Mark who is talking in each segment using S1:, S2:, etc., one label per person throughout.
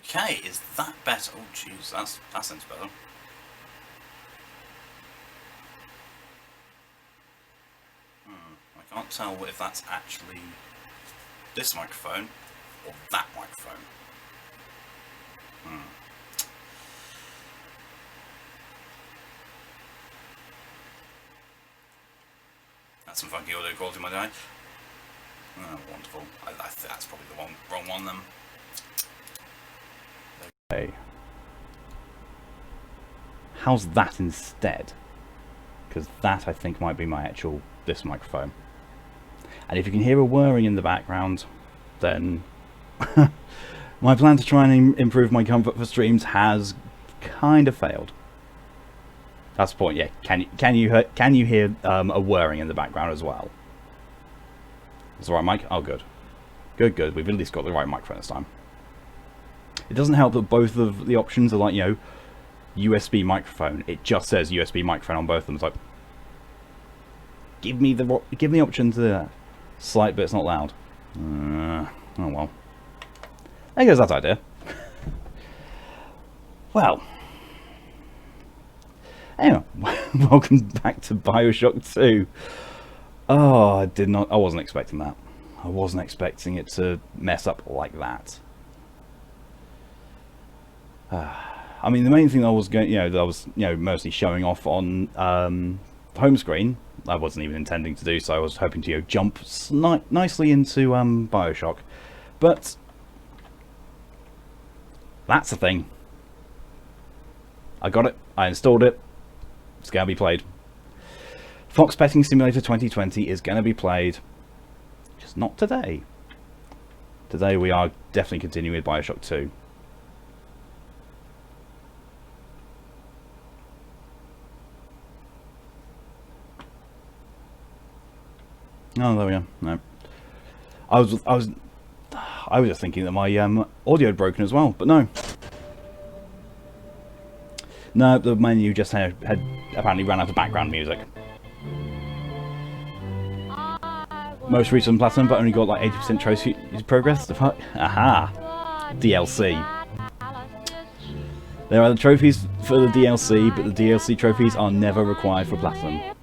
S1: Okay, is that better? Oh jeez, that sounds better. I can't tell if that's actually this microphone or that microphone. That's some funky audio quality, my guy. Oh, wonderful. I think that's probably the wrong one then.
S2: Okay. How's that instead? Because that I think might be my actual this microphone. And if you can hear a whirring in the background, then my plan to try and improve my comfort for streams has kind of failed. That's the point. Yeah. Can you hear a whirring in the background as well? Is the right mic? Oh, good. Good. We've at least got the right microphone this time. It doesn't help that both of the options are like, you know, USB microphone. It just says USB microphone on both of them. It's like, give me the option to slight, but it's not loud. Oh well. There goes that idea. Well. Anyway, welcome back to Bioshock 2. Oh, I wasn't expecting that. I wasn't expecting it to mess up like that. I mean, the main thing I was going, that I was, mostly showing off on home screen. I wasn't even intending to do so. I was hoping to, jump nicely into Bioshock, but that's the thing. I got it. I installed it. It's gonna be played. Fox Petting Simulator 2020 is gonna be played, just not today. Today we are definitely continuing with Bioshock 2. Oh, there we go. No, I was just thinking that my audio had broken as well, but no. No, the menu just had apparently ran out of background music. Most recent platinum, but only got like 80% trophy progress. The fuck? Aha! DLC. There are the trophies for the DLC, but the DLC trophies are never required for platinum.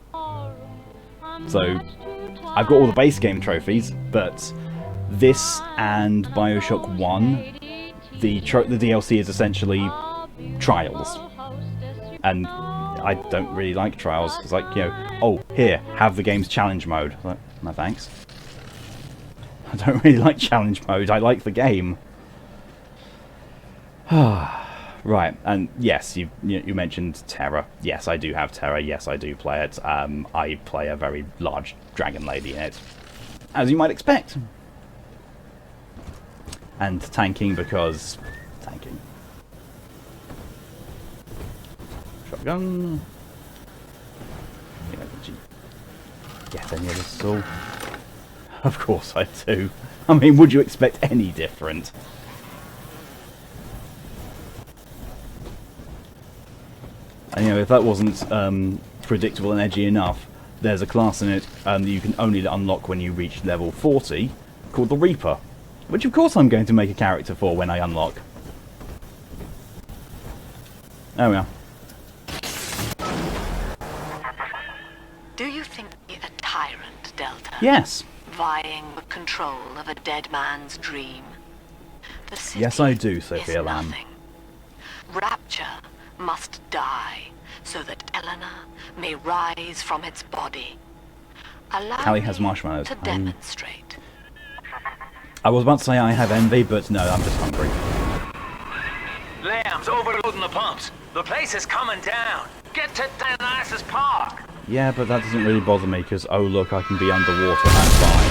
S2: So I've got all the base game trophies, but this and Bioshock 1, the DLC is essentially trials. And I don't really like trials. It's like, oh, here, have the game's challenge mode. Like, no thanks. I don't really like challenge mode. I like the game. Right, and yes, you mentioned Terra. Yes, I do have Terra. Yes, I do play it. I play a very large dragon lady in it, as you might expect. And tanking because tanking. Shotgun. Did you get any of this at all? Of course I do. I mean, would you expect any different? And if that wasn't predictable and edgy enough, there's a class in it that you can only unlock when you reach level 40, called the Reaper, which of course I'm going to make a character for when I unlock. There we are.
S3: Do you think you're a tyrant, Delta?
S2: Yes.
S3: Vying for control of a dead man's dream? The city
S2: yes, I do, Sophia
S3: is
S2: Lamb.
S3: nothing. Rapture must die so that Eleanor may rise from its body. Allow
S2: Callie has marshmallows.
S3: to demonstrate.
S2: I was about to say I have envy, but no, I'm just hungry.
S4: Lamb's overloading the pumps. The place is coming down. Get to Dionysus Park.
S2: Yeah, but that doesn't really bother me because, oh look, I can be underwater, that's fine.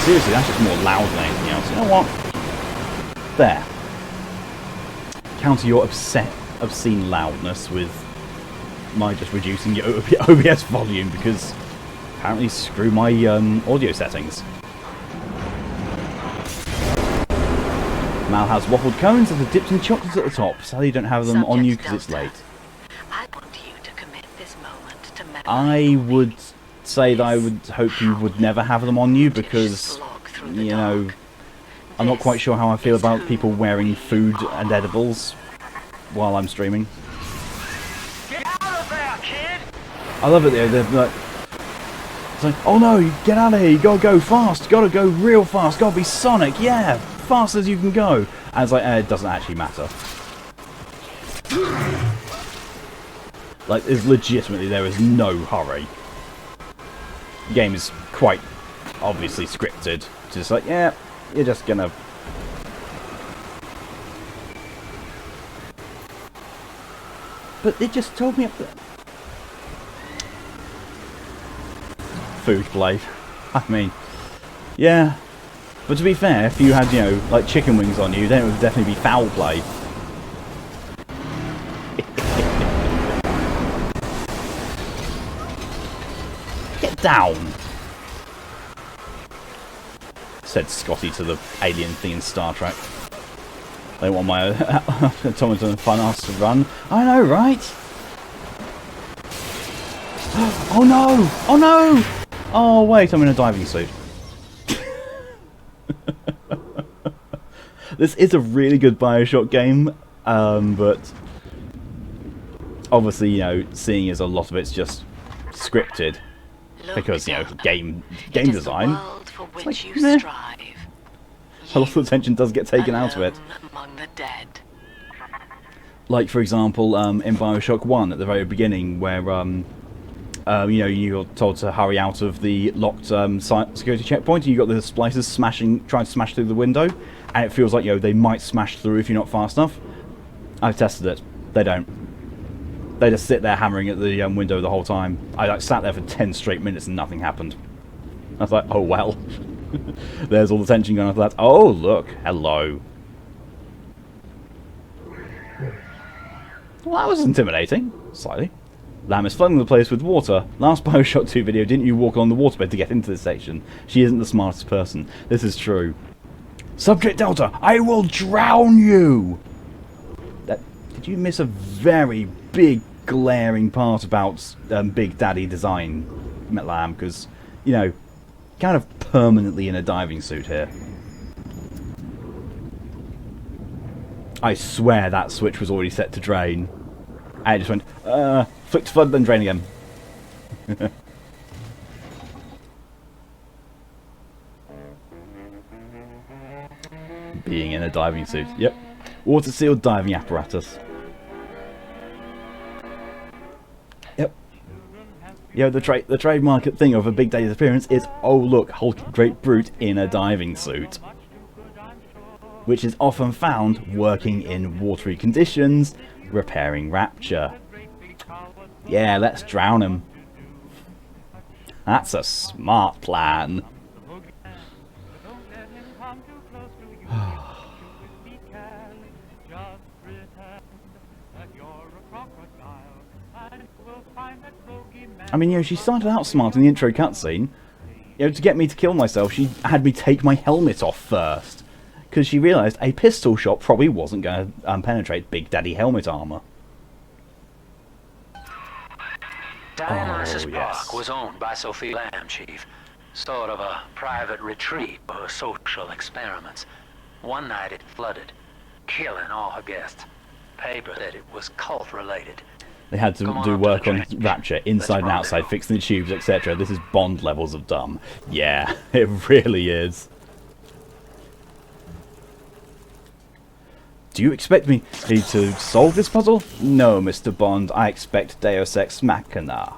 S2: Seriously, that's just more loud than anything else. You know what? There. Counter your obscene loudness with my just reducing your OBS volume because apparently screw my audio settings. Mal has waffled cones that are dipped in chocolates at the top. Sadly, you don't have them on you because it's late.
S3: I want you to commit this moment to memory.
S2: I would say that I would hope you would never have them on you because
S3: the
S2: you know,
S3: dark.
S2: I'm not quite sure how I feel
S3: This
S2: about
S3: is
S2: people
S3: who
S2: wearing
S3: we
S2: food
S3: are.
S2: and edibles while I'm streaming.
S4: Get out of there, kid!
S2: I love it though, they're like, it's like, oh no, you get out of here, you gotta go fast, gotta go real fast, gotta be Sonic, yeah, fast as you can go. And it's like, it doesn't actually matter. Like, there's legitimately, there is no hurry. The game is quite obviously scripted. Just like, yeah, you're just gonna... But they just told me up there. Food play. I mean, yeah. But to be fair, if you had, you know, like chicken wings on you, then it would definitely be foul play. Get down, said Scotty to the alien thing in Star Trek. They want my automaton fun-ass to run. I know, right? Oh no! Oh no! Oh wait, I'm in a diving suit. This is a really good Bioshock game, but obviously, you know, seeing as a lot of it's just scripted, because, you know, game design,
S3: For
S2: like,
S3: which you
S2: meh.
S3: strive.
S2: a lot of the tension does get taken out of it.
S3: Alone among the dead.
S2: Like, for example, in Bioshock 1 at the very beginning, where you know, you're told to hurry out of the locked security checkpoint, and you got the splicers trying to smash through the window, and it feels like, you know, they might smash through if you're not fast enough. I've tested it. They don't. They just sit there hammering at the window the whole time. I like sat there for 10 straight minutes and nothing happened. I was like, oh well. There's all the tension going on for that. Oh look, hello. Well, that was intimidating, slightly. Lamb is flooding the place with water. Last Bioshock 2 video, didn't you walk along the waterbed to get into this section? She isn't the smartest person. This is true. Subject Delta, I will drown you! Did you miss a very big, glaring part about Big Daddy design, Lamb? Because, you know, kind of permanently in a diving suit here. I swear that switch was already set to drain. I just went, flick to flood, then drain again. Being in a diving suit. Yep. Water-sealed diving apparatus. Yep. You know, the trademark thing of a Big Daddy's appearance is, oh look, hulking great brute in a diving suit. Which is often found working in watery conditions, repairing Rapture. Yeah, let's drown him. That's a smart plan. I mean, you know, she started out smart in the intro cutscene. You know, to get me to kill myself, she had me take my helmet off first. Because she realised a pistol shot probably wasn't going to penetrate Big Daddy helmet armour.
S4: Dionysus
S2: Oh, yes.
S4: Park was owned by Sophie Lamb, Chief. Sort of a private retreat for her social experiments. One night it flooded, killing all her guests. Paper said it was cult-related.
S2: They had to do work on Rapture, inside and outside, fixing the tubes, etc. This is Bond levels of dumb. Yeah, it really is. Do you expect me to solve this puzzle? No, Mr. Bond, I expect Deus Ex Machina.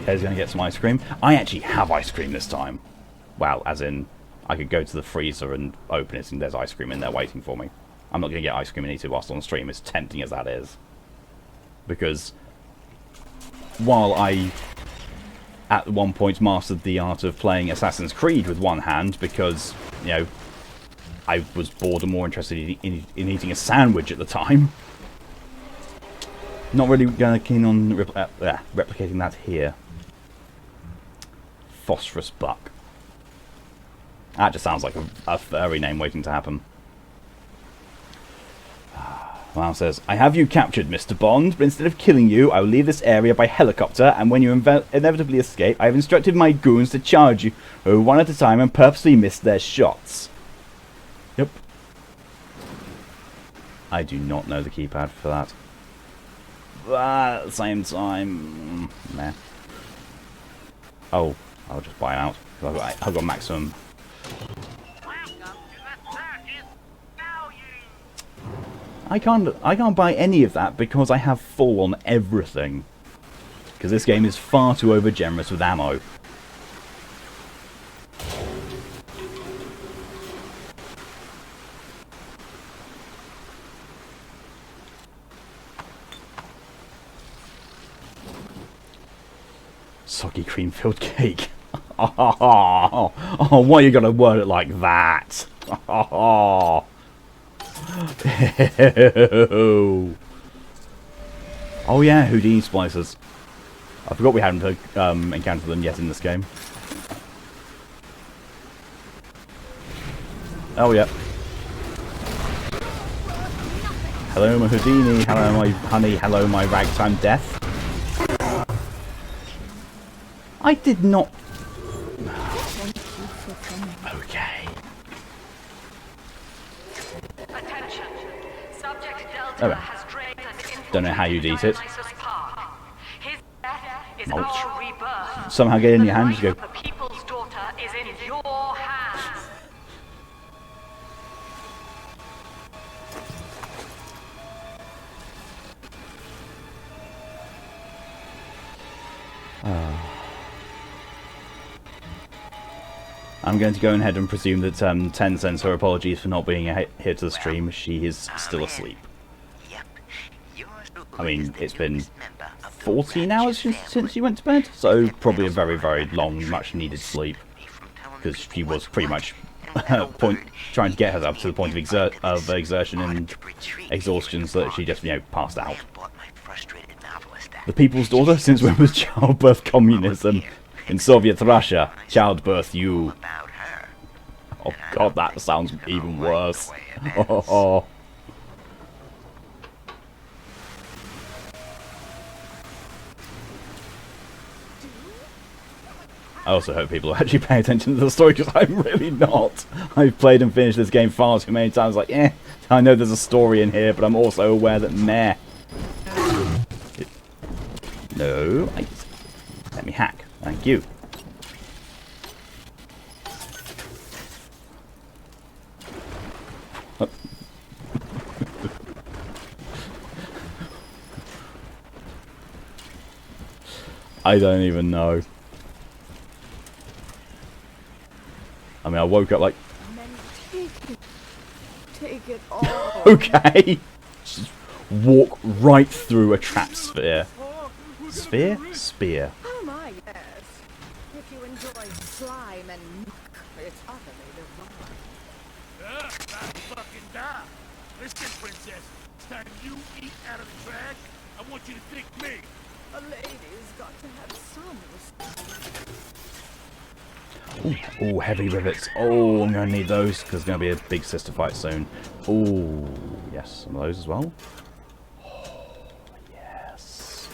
S2: He's going to get some ice cream. I actually have ice cream this time. Well, as in, I could go to the freezer and open it and there's ice cream in there waiting for me. I'm not going to get ice cream and eat it whilst on stream, as tempting as that is. Because while I at one point mastered the art of playing Assassin's Creed with one hand because, you know, I was bored and more interested in eating a sandwich at the time. Not really keen on replicating that here. Phosphorus Buck. That just sounds like a furry name waiting to happen. Lau says, I have you captured, Mr. Bond, but instead of killing you, I will leave this area by helicopter, and when you inevitably escape, I have instructed my goons to charge you one at a time and purposely miss their shots. Yep. I do not know the keypad for that. But at the same time, meh. Oh, I'll just buy out. I've got maximum. I can't buy any of that because I have full on everything. Because this game is far too over generous with ammo. Soggy cream filled cake. Oh, why you gotta word it like that? Oh, oh yeah, Houdini splicers. I forgot we hadn't encountered them yet in this game. Oh yeah. Hello my Houdini, hello my honey, hello my ragtime death. I did not... Okay.
S3: Attention. Subject Delta
S2: Oh,
S3: has drained and
S2: don't know how you'd eat it.
S3: His death is
S2: Mulch.
S3: our rebirth.
S2: Somehow get it in your hand, just go...
S3: The people's daughter is in your hands.
S2: I'm going to go ahead and presume that Ten sends her apologies for not being here to the stream. She is still asleep. I mean, it's been 14 hours since she went to bed, so probably a very, very long, much needed sleep. Because she was pretty much trying to get herself to the point of exertion and exhaustion so that she just, passed out. The people's daughter? Since when was childbirth communism? In Soviet Russia, childbirth you. Oh god, that sounds even worse. Oh. I also hope people are actually paying attention to the story, because I'm really not. I've played and finished this game far too many times, like, I know there's a story in here, but I'm also aware that meh. No, let me hack. Thank you. I don't even know. I mean, I woke up like...
S5: Take it all.
S2: Okay. Just walk right through a trap sphere. Sphere? Spear.
S5: Oh my, yes. If you enjoy slime and muck, it's utterly divine.
S6: Not fucking die. Listen, princess. It's time you eat out of the trash. I want you to pick me.
S5: A lady's got to have some respect.
S2: Ooh, heavy rivets. Oh, I'm going to need those, because there's going to be a big sister fight soon. Ooh, yes, some of those as well. Oh, yes.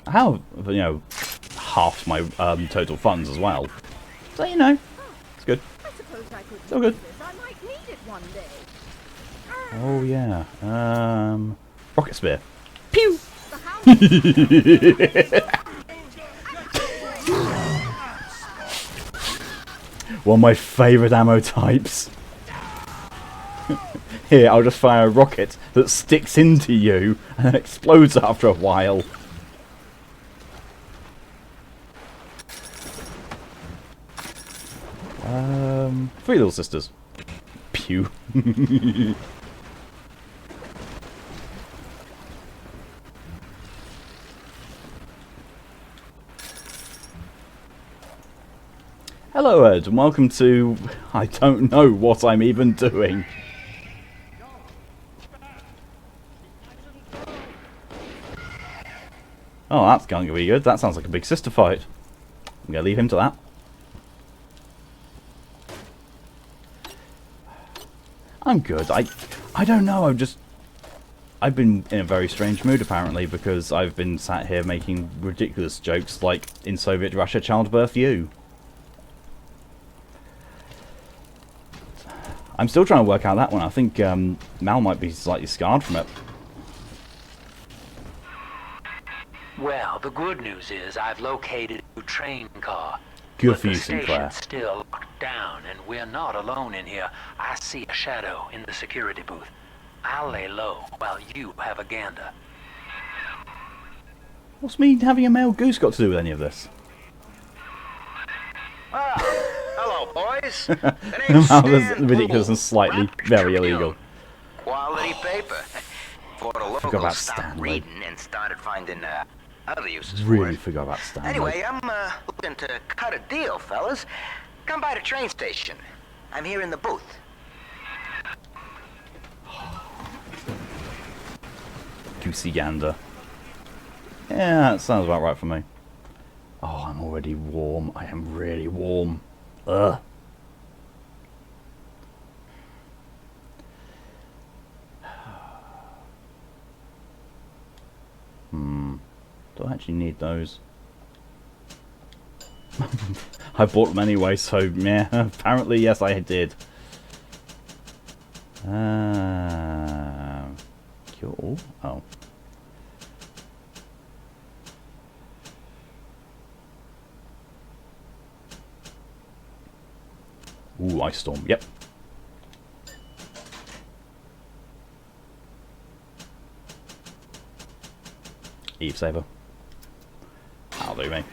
S2: I have, half my total funds as well. So, it's good.
S5: I suppose I could
S2: Still good.
S5: use this. I might need it one day.
S2: Oh, yeah. Rocket spear.
S5: Pew! The house.
S2: One of my favourite ammo types. Here, I'll just fire a rocket that sticks into you and then explodes after a while. Three little sisters. Pew. Hello Ed, and welcome to... I don't know what I'm even doing. Oh, that's going to be good. That sounds like a big sister fight. I'm going to leave him to that. I'm good. I don't know, I've been in a very strange mood apparently, because I've been sat here making ridiculous jokes like in Soviet Russia, childbirth you. I'm still trying to work out that one. I think Mal might be slightly scarred from it.
S4: Well, the good news is I've located a train car.
S2: Good
S4: But
S2: for you,
S4: the
S2: Sinclair.
S4: station's still locked down, and we're not alone in here. I see a shadow in the security booth. I'll lay low while you have a gander.
S2: What's me having a male goose got to do with any of this?
S7: Ah, hello, boys. The name's
S2: That was
S7: Stan
S2: ridiculous and
S7: Poole.
S2: slightly
S7: Rapture
S2: very
S7: Tribune.
S2: illegal.
S7: Quality paper. For the
S2: about
S7: locals stopped
S2: Stanley.
S7: reading and started finding other uses
S2: Really
S7: for it.
S2: forgot about Stanley.
S7: Anyway, I'm looking to cut a deal, fellas. Come by the train station. I'm here in the booth.
S2: Goosey gander. Yeah, that sounds about right for me. Oh, I'm already warm. I am really warm. Ugh. Do I actually need those? I bought them anyway, so yeah, apparently yes I did. Cool. Oh. Ooh, Ice Storm, yep. Eve Saver. That'll do me.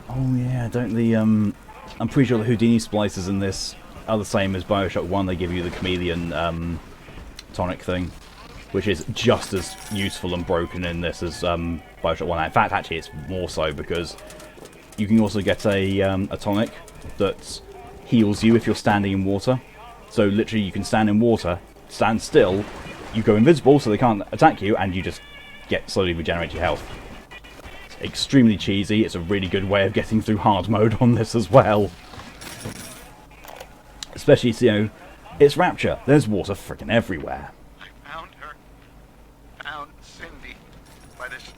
S2: Oh yeah, don't the I'm pretty sure the Houdini splicers in this are the same as Bioshock 1. They give you the chameleon tonic thing, which is just as useful and broken in this as Bioshock 1. In fact, actually, it's more so because you can also get a tonic that heals you if you're standing in water. So literally, you can stand in water, stand still, you go invisible so they can't attack you, and you just slowly regenerate your health. It's extremely cheesy. It's a really good way of getting through hard mode on this as well. Especially, you know, it's Rapture. There's water freaking everywhere.
S8: I found her. Found Cindy by this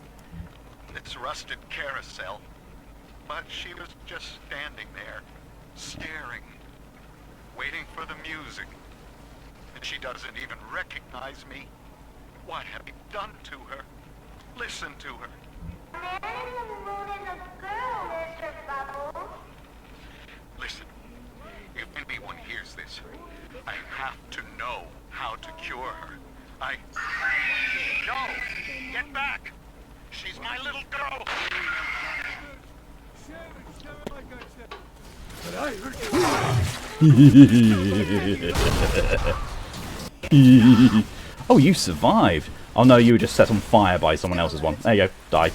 S8: rusted carousel. But she was just standing there, staring, waiting for the music. And she doesn't even recognize me. What have you done to her? Listen to her. Listen, if anyone hears this, I have to know how to cure her. No! Get back! She's my little girl!
S6: But I heard you.
S2: Oh, you survived. Oh no, you were just set on fire by someone else's one. There you go. Die.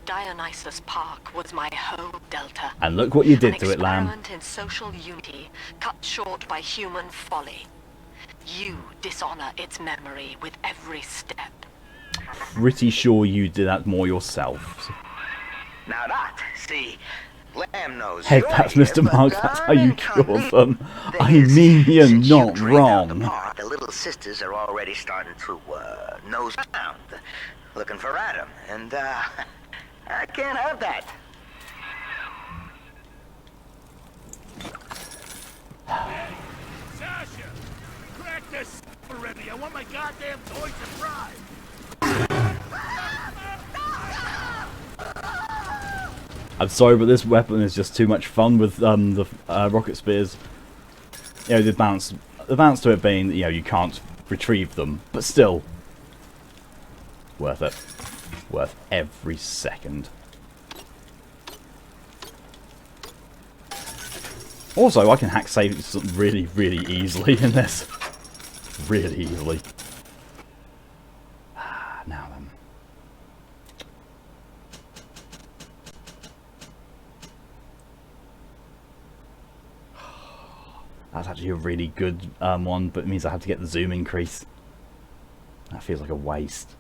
S3: Dionysus Park was my home delta.
S2: And look what you did
S3: An
S2: to it, Lamb.
S3: experiment in social unity, cut short by human folly. You dishonor its memory with every step.
S2: Pretty sure you did that more yourself.
S7: Now that, see, Lamb knows
S2: Headpats,
S7: you're
S2: Mr.
S7: here,
S2: Mark,
S7: but
S2: that's how
S7: I'm
S2: you cure
S7: incognito.
S2: them.
S7: Thing
S2: I
S7: is,
S2: mean, you're
S7: since you
S2: not
S7: trained out the
S2: wrong.
S7: park, the little sisters are already starting to nose around, looking for Adam, and I can't have that.
S6: Sasha! Crack this already! I want my goddamn toys to fry!
S2: I'm sorry, but this weapon is just too much fun with the rocket spears. You know, the bounce to it being, you know, you can't retrieve them, but still, worth it. Worth every second. Also, I can hack save really, really easily in this. Really easily. Now then. That's actually a really good one, but it means I have to get the zoom increase. That feels like a waste.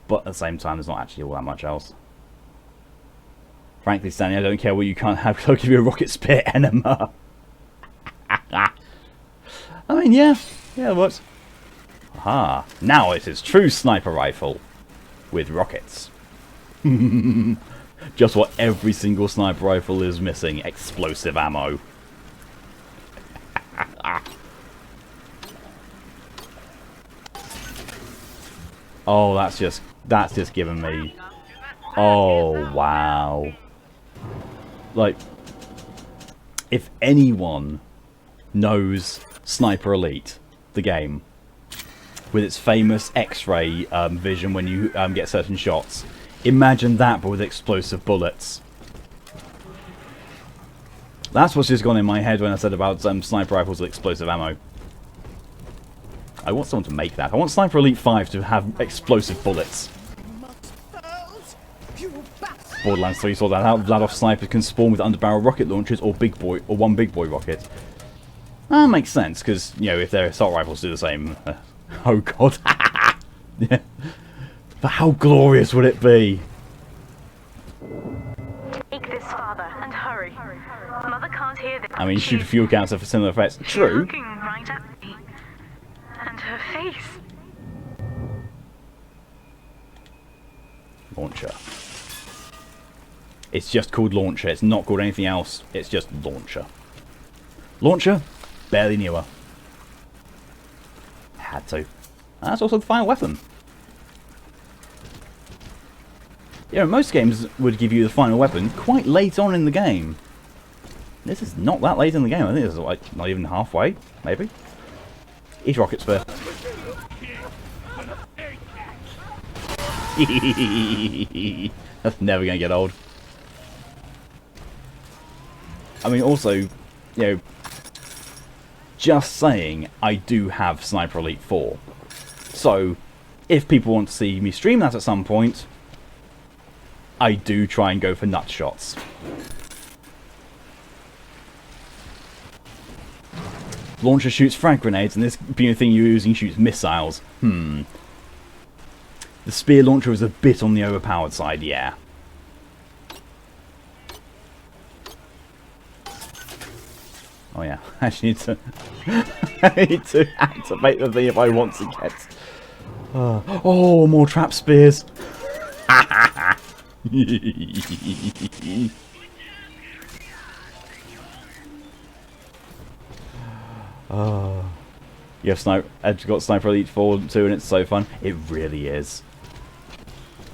S2: but at the same time, there's not actually all that much else. Frankly, Stanley, I don't care what you can't have. I'll give you a rocket spear enema. I mean, yeah, it works. Aha! Now it is true sniper rifle with rockets. Just what every single sniper rifle is missing: explosive ammo. Oh, that's just giving me. Oh wow! Like, if anyone knows Sniper Elite, the game, with its famous X-ray vision when you get certain shots, imagine that but with explosive bullets. That's what's just gone in my head when I said about sniper rifles with explosive ammo. I want someone to make that. I want Sniper Elite 5 to have explosive bullets. Borderlands 3 saw that out. Vladoff snipers can spawn with underbarrel rocket launchers or one big boy rocket. That makes sense, because, you know, if their assault rifles do the same. Oh god. Yeah. But how glorious would it be?
S9: Take this, father, and hurry. Mother can't hear this.
S2: I mean, shoot a fuel canister for similar effects. True.
S9: Looking right at me. And her face.
S2: Launcher. It's just called Launcher. It's not called anything else. It's just Launcher. Launcher? Barely knew her. Had to. And that's also the final weapon. Yeah, most games would give you the final weapon quite late on in the game. This is not that late in the game. I think this is like not even halfway, maybe. Eat rocket spear. That's never going to get old. I mean, also, you know, just saying, I do have Sniper Elite 4. So, if people want to see me stream that at some point, I do try and go for nut shots. Launcher shoots frag grenades, and this being the thing you're using shoots missiles. The spear launcher is a bit on the overpowered side, yeah. Oh yeah, I actually need to I need to activate the thing if I want to get oh, more trap spears. Oh. You have Ed's got Sniper Elite 4 too, and it's so fun. It really is.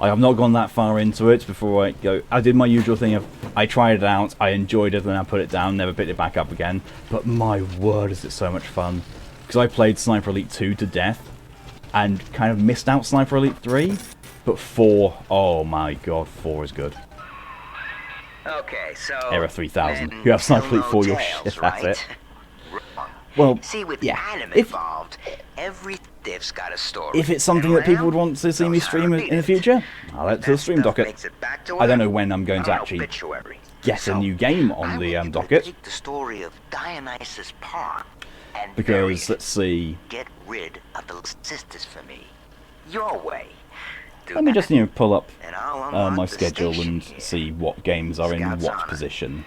S2: I have not gone that far into it before I go. I did my usual thing of I tried it out, I enjoyed it, then I put it down, never picked it back up again. But my word, is it so much fun. Because I played Sniper Elite 2 to death and kind of missed out Sniper Elite 3. But 4, oh my god, 4 is good.
S7: Okay, so...
S2: Era 3000. You have Sniper Elite 4, you're shit,
S7: right?
S2: that's it. Well,
S7: see, with
S2: yeah.
S7: Adam involved, every diff's got a story.
S2: If it's something that people would want to see me stream in the future, I'll add it to the stream docket. I don't know when I'm going to actually get a new game on the docket.
S7: Take the story of Dionysus Park and
S2: because, let's see...
S7: Get rid of the sisters for me. Your way.
S2: Let me just, you know, pull up
S7: And I'll unlock
S2: my
S7: the
S2: schedule
S7: station
S2: and
S7: here.
S2: see what games are in
S7: Scout's
S2: what
S7: on it.
S2: position.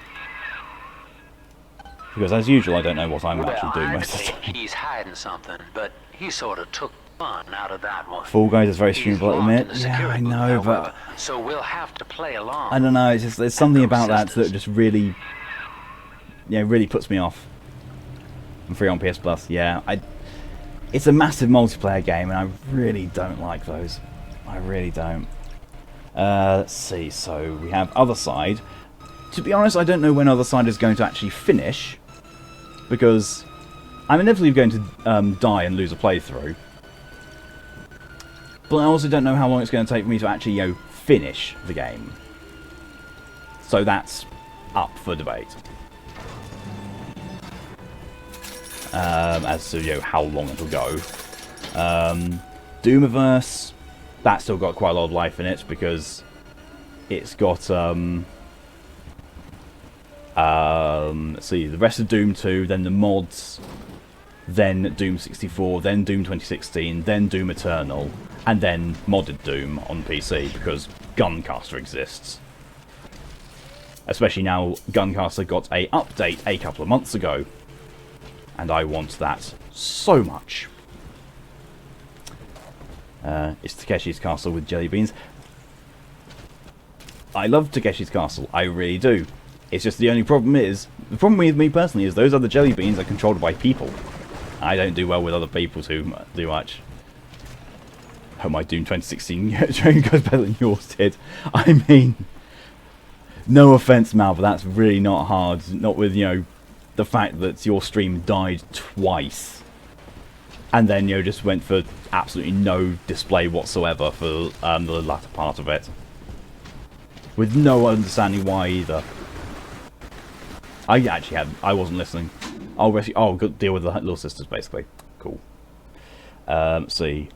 S2: Because as usual, I don't know what I'm
S4: Well,
S2: actually doing
S4: I
S2: most of the
S4: think
S2: time.
S4: he's hiding something, but he sort of took fun out of that one.
S2: Fall Guys is very
S4: He's
S2: streamable at the
S4: locked
S2: minute.
S4: in the
S2: Yeah,
S4: security
S2: I
S4: booth,
S2: know, but
S4: however, so we'll have to play along.
S2: I don't know. It's just there's something
S4: those
S2: about that
S4: sisters.
S2: just really, yeah, really puts me off. I'm free on PS Plus. Yeah, it's a massive multiplayer game, and I really don't like those. I really don't. Let's see. So we have Other Side. To be honest, I don't know when Other Side is going to actually finish, because I'm inevitably going to die and lose a playthrough. But I also don't know how long it's going to take for me to actually, you know, finish the game. So that's up for debate. As to, you know, how long it'll go. Doomiverse, that's still got quite a lot of life in it because it's got let's see, the rest of Doom 2, then the mods, then Doom 64, then Doom 2016, then Doom Eternal, and then modded Doom on PC, because Guncaster exists. Especially now Guncaster got a update a couple of months ago, and I want that so much. It's Takeshi's Castle with jelly beans. I love Takeshi's Castle, I really do. It's just the only problem is, the problem with me personally is those other jelly beans are controlled by people. I don't do well with other people too much. Hope my Doom 2016 stream goes better than yours did. I mean, no offense, Mal, but that's really not hard. Not with, you know, the fact that your stream died twice. And then, you know, just went for absolutely no display whatsoever for the latter part of it. With no understanding why either. I wasn't listening. I'll go deal with the little sisters, basically. Cool. Let's see.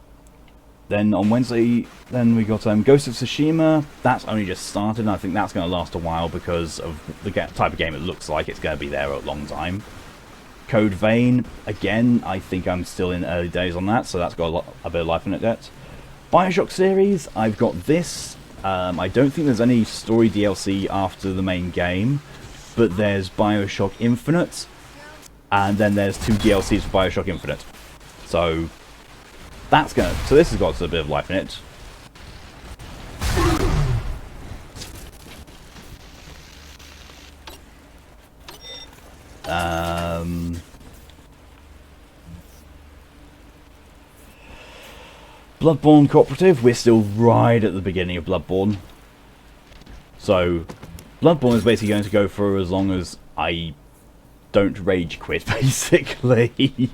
S2: Then on Wednesday, then we got Ghost of Tsushima. That's only just started, and I think that's going to last a while because of the type of game it looks like. It's going to be there a long time. Code Vein, again, I think I'm still in early days on that, so that's got a bit of life in it yet. Bioshock series, I've got this. I don't think there's any story DLC after the main game, but there's Bioshock Infinite, and then there's 2 DLCs for Bioshock Infinite. So that's so this has got a bit of life in it. Bloodborne Cooperative, we're still right at the beginning of Bloodborne. So Bloodborne is basically going to go for as long as I don't rage quit, basically.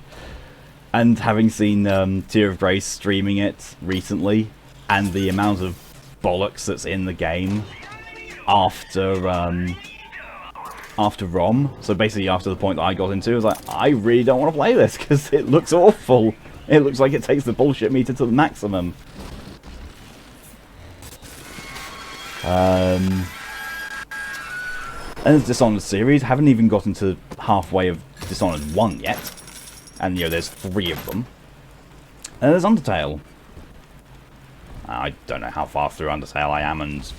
S2: And having seen Tear of Grace streaming it recently, and the amount of bollocks that's in the game after ROM, so basically after the point that I got into, I was like, I really don't want to play this because it looks awful. It looks like it takes the bullshit meter to the maximum. And there's Dishonored series. Haven't even gotten to halfway of Dishonored 1 yet. And, you know, there's 3 of them. And there's Undertale. I don't know how far through Undertale I am, and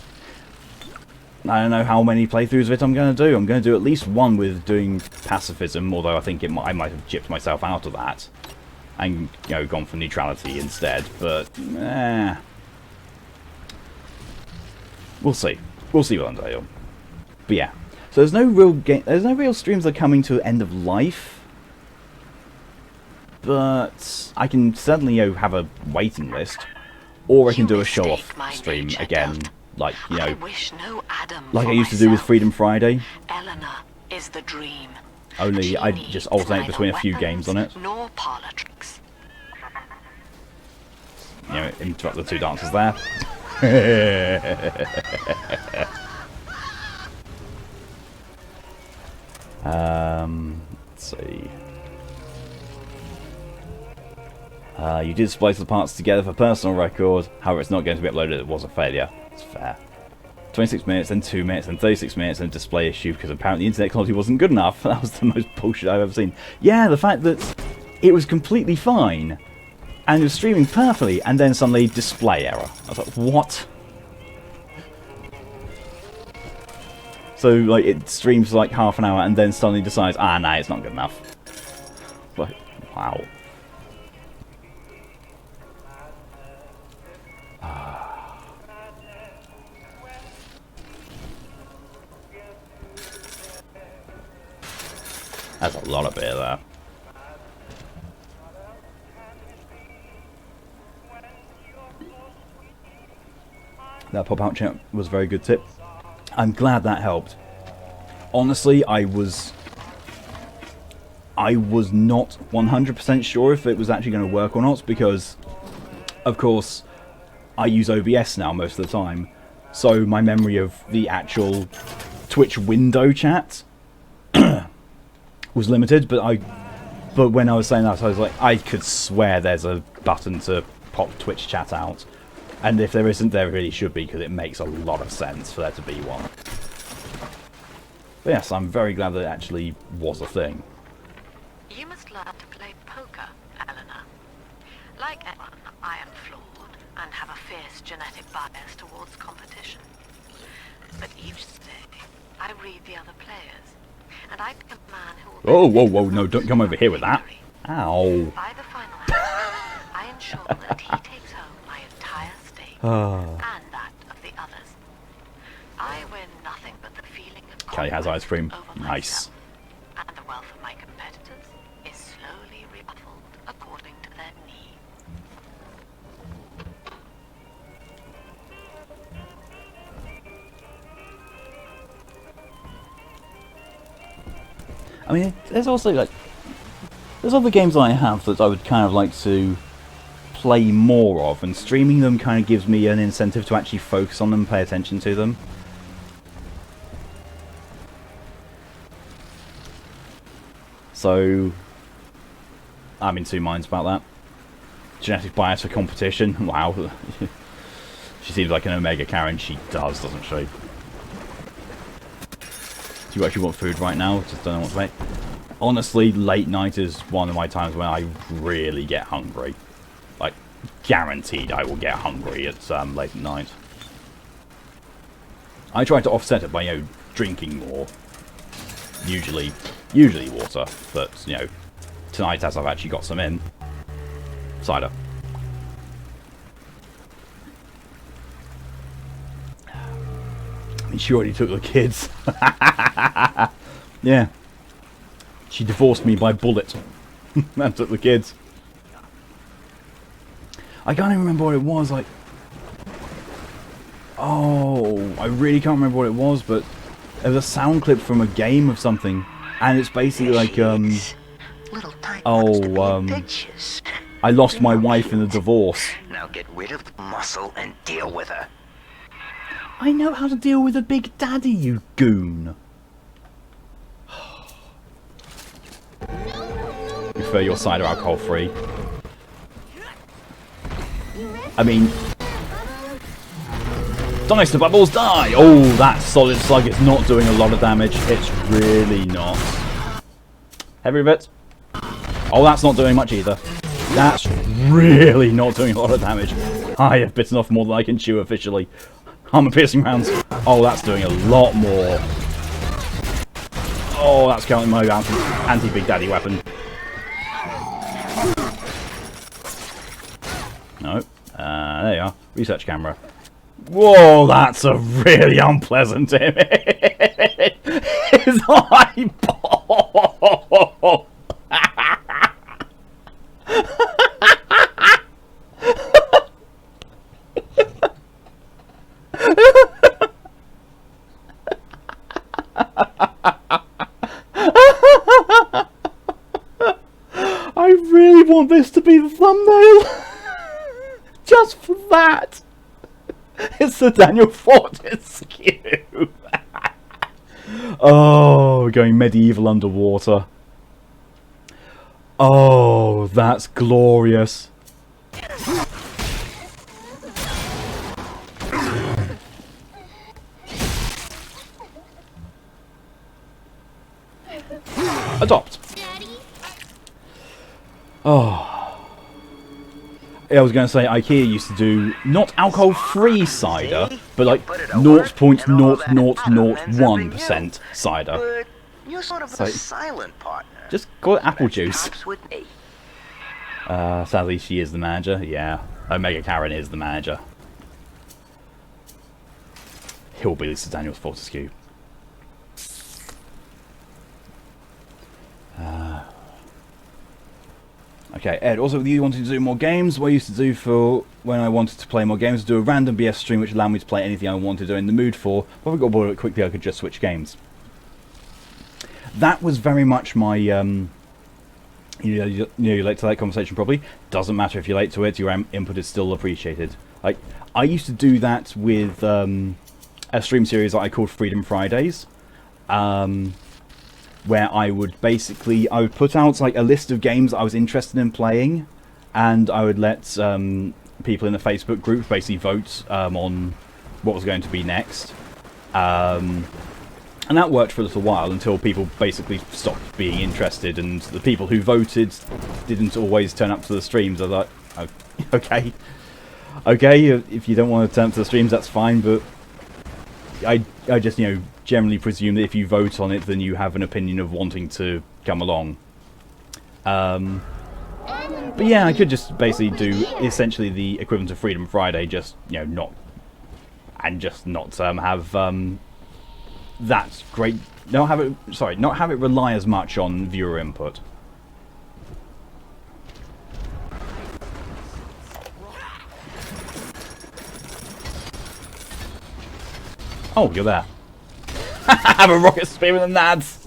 S2: I don't know how many playthroughs of it I'm going to do. I'm going to do at least one with doing pacifism, although I think I might have gypped myself out of that. And, you know, gone for neutrality instead, but, we'll see. We'll see with Undertale. But yeah. So there's no real streams that are coming to end of life. But I can certainly, you know, have a waiting list, or I can do a show-off stream again, like, you know, like I used to do with Freedom Friday.
S3: Eleanor is the dream.
S2: Only I just alternate between a few games on it.
S3: Nor parlor tricks.
S2: You know, interrupt the 2 dancers there. Let's see. You did splice the parts together for personal record, however it's not going to be uploaded, it was a failure. It's fair. 26 minutes, then 2 minutes, then 36 minutes, and a display issue because apparently the internet quality wasn't good enough. That was the most bullshit I've ever seen. Yeah, the fact that it was completely fine, and it was streaming perfectly, and then suddenly display error. I was like, what? So, like, it streams for like half an hour, and then suddenly decides, nah, it's not good enough. Like, wow. That's a lot of beer there. That pop-out chat was a very good tip. I'm glad that helped. Honestly, I was not 100% sure if it was actually going to work or not, because, of course, I use OBS now most of the time, so my memory of the actual Twitch window chat was limited, but when I was saying that, I was like, I could swear there's a button to pop Twitch chat out. And if there isn't, there really should be, because it makes a lot of sense for there to be one. But yes, I'm very glad that it actually was a thing.
S3: You must learn to play genetic bias towards competition. But each day, I read the other players, and I pick a man who will...
S2: Oh, whoa, whoa, no, don't come over here with that. Ow.
S3: By the final act, I ensure that he takes home my entire stake, and that of the others. I win nothing but the feeling of
S2: Kelly has ice cream.
S3: over
S2: Nice.
S3: myself, and the wealth of my competitors is slowly rebuffled according to their needs.
S2: I mean, there's also like, there's other games I have that I would kind of like to play more of, and streaming them kind of gives me an incentive to actually focus on them, pay attention to them. So, I'm in two minds about that. Genetic bias for competition, wow. She seems like an Omega Karen, she does, doesn't she? Do you actually want food right now? Just don't know what to make. Honestly, late night is one of my times when I really get hungry. Like, guaranteed I will get hungry at late at night. I try to offset it by, you know, drinking more. Usually water, but, you know, tonight, as I've actually got some in, cider. I mean, she already took the kids. Yeah. She divorced me by bullet. And took the kids. I can't even remember what it was, like... Oh, I really can't remember what it was, but... There was a sound clip from a game of something. And it's basically like, I lost my wife in a divorce.
S7: Now get rid of the muscle and deal with her.
S2: I know how to deal with a big daddy, you goon. Prefer your cider alcohol free. I mean... Dice the bubbles, die! Oh, that solid slug is not doing a lot of damage. It's really not. Heavy bit. Oh, that's not doing much either. That's really not doing a lot of damage. I have bitten off more than I can chew officially. Armor-piercing rounds. Oh, that's doing a lot more. Oh, that's counting my anti-Big Daddy weapon. No. There you are. Research camera. Whoa, that's a really unpleasant image. His eyeball. I really want this to be the thumbnail. Just for that. It's the Daniel Fortesque. Oh, going medieval underwater. Oh, that's glorious. Adopt. Oh. I was going to say, IKEA used to do not alcohol-free cider, but like 0.0001% cider.
S7: But you're sort of a silent partner.
S2: Just call it apple juice. Sadly, she is the manager. Yeah, Omega Karen is the manager. Hillbilly Sir Daniel Fortesque. Okay, Ed, also with you wanting to do more games, what I used to do for when I wanted to play more games, do a random BS stream which allowed me to play anything I wanted or in the mood for, but if I got bored of it quickly I could just switch games. That was very much my, you're late to that conversation probably. Doesn't matter if you're late to it, your input is still appreciated. Like, I used to do that with a stream series that I called Freedom Fridays. Where I would put out like a list of games I was interested in playing, and I would let people in the Facebook group basically vote on what was going to be next. And that worked for a little while until people basically stopped being interested, and the people who voted didn't always turn up to the streams. I was like, oh, okay. Okay, if you don't want to turn up to the streams, that's fine, but I just, you know, generally presume that if you vote on it, then you have an opinion of wanting to come along. But yeah, I could just basically do essentially the equivalent of Freedom Friday, just, you know, not have that great, not have it rely as much on viewer input. Oh, you're there. Have a rocket spear with the nads.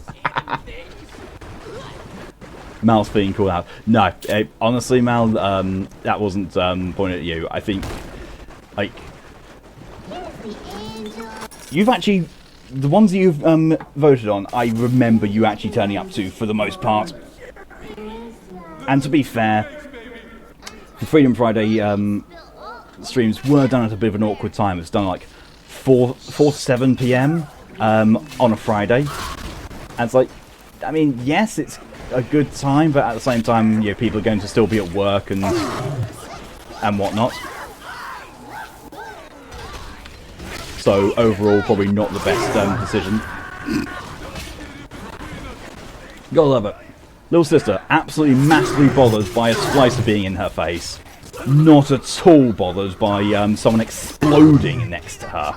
S2: Mal's being called out. No, honestly, Mal, that wasn't pointed at you. I think, like, you've actually, the ones that you've voted on, I remember you actually turning up to for the most part. And to be fair, the Freedom Friday streams were done at a bit of an awkward time. It's done like 4 to 7 PM on a Friday. And it's like, I mean, yes, it's a good time, but at the same time, you know, people are going to still be at work and whatnot. So overall, probably not the best decision. Gotta love it. Little sister, absolutely massively bothered by a splicer being in her face. Not at all bothered by someone exploding next to her.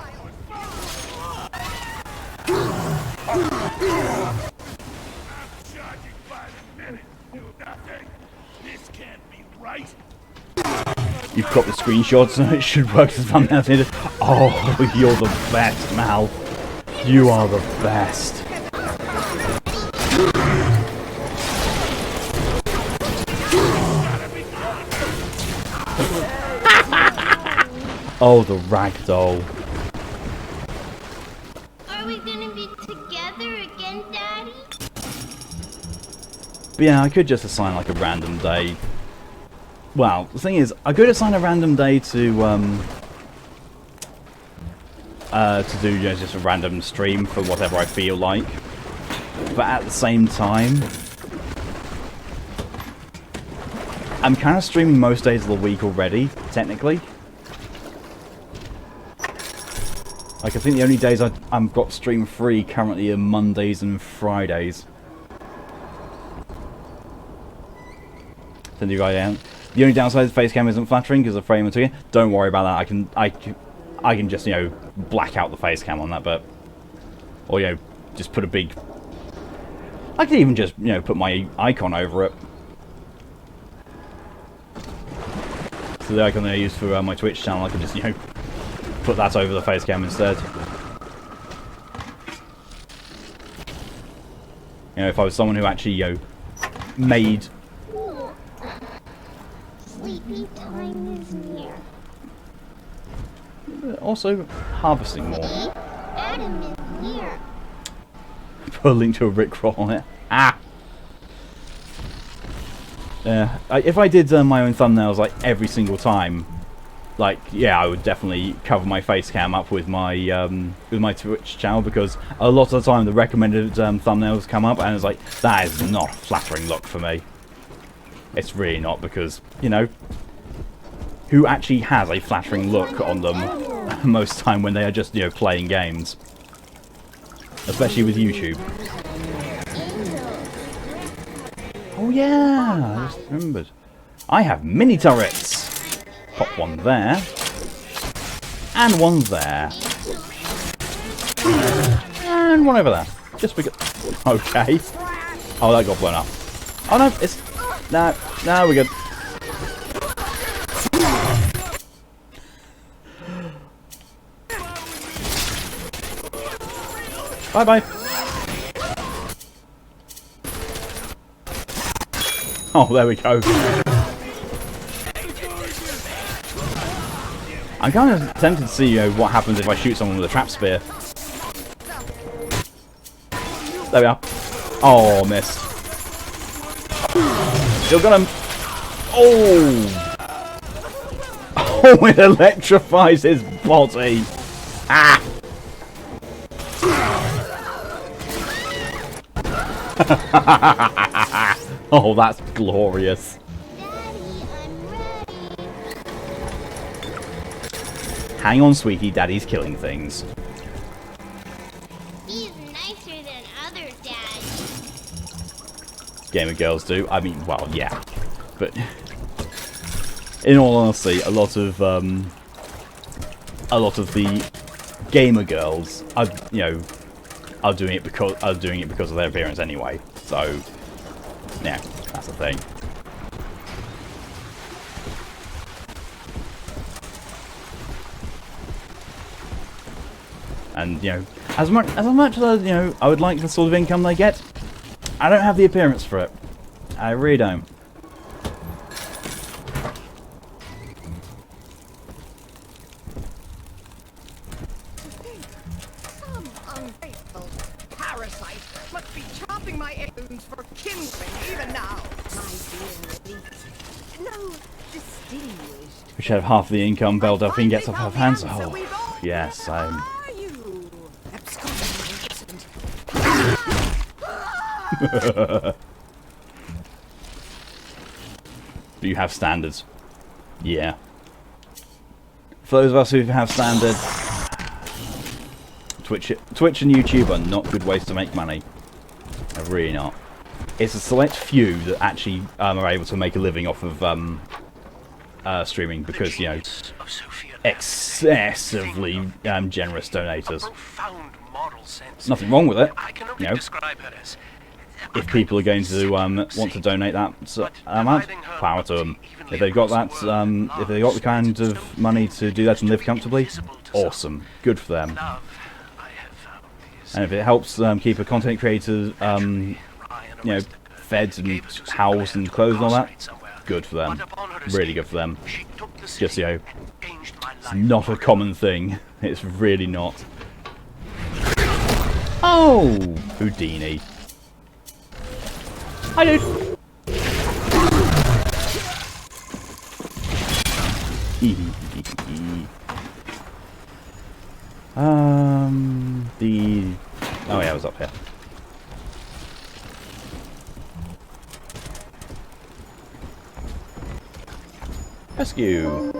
S2: You've got the screenshots, so it should work as thumbnail. Oh, you're the best, Mal. You are the best. Oh, the ragdoll.
S10: Are we gonna be together again, Daddy?
S2: But yeah, I could just assign like a random day. Well, the thing is, I could assign a random day to do, you know, just a random stream for whatever I feel like. But at the same time, I'm kind of streaming most days of the week already, technically. Like, I think the only days I've got stream free currently are Mondays and Fridays. Send you guys out. The only downside is the face cam isn't flattering because the frame and two. Don't worry about that. I can just, you know, black out the face cam on that, but, or, you know, just put a big. I could even just, you know, put my icon over it. So the icon that I use for my Twitch channel, I could just, you know, put that over the face cam instead. You know, if I was someone who actually, you know, made.
S10: Sleepy time is near.
S2: Also, harvesting more.
S10: Adam is here.
S2: Put a link to a Rickroll on it. Ah! Yeah, if I did my own thumbnails like every single time, like, yeah, I would definitely cover my face cam up with my Twitch channel, because a lot of the time the recommended thumbnails come up and it's like, that is not a flattering look for me. It's really not, because, you know, who actually has a flattering look on them most time when they are just, you know, playing games? Especially with YouTube. Oh yeah, I just remembered. I have mini turrets. Pop one there. And one there. And one over there. Just because. Okay. Oh, that got blown up. Oh no, it's. No, we're good. Bye bye. Oh, there we go. I'm kind of tempted to see, you know, what happens if I shoot someone with a trap spear. There we are. Oh, missed. Still got him. Oh! Oh, it electrifies his body. Ah! Oh, that's glorious.
S10: Daddy, I'm ready.
S2: Hang on, sweetie, daddy's killing things.
S10: He's nicer than other dads.
S2: Gamer girls do. I mean, well, yeah. But in all honesty, a lot of the gamer girls are, you know, are doing it because of their appearance anyway. So, yeah, that's the thing. And, you know, as much as you know, I would like the sort of income they get, I don't have the appearance for it. I really don't.
S5: Some ungrateful parasite must be chopping my heirlooms for kindling even now. My dear elite. No, distinguished.
S2: We should have half the income Belle Delphine gets off her hands. Oh, yes, I'm. Do you have standards? Yeah. For those of us who have standards, Twitch and YouTube are not good ways to make money. They're really not. It's a select few that actually are able to make a living off of streaming because, you know, excessively generous donators. Nothing wrong with it, you know. If people are going to want to donate that amount, power to them. If they've got that, if they've got the kind of money to do that and live comfortably, awesome, good for them. And if it helps keep a content creator, you know, fed and housed and clothes and all that, good for them, really good for them. Just, you know, it's not a common thing. It's really not. Oh, Houdini. Hi, dude. Oh yeah, I was up here. Rescue.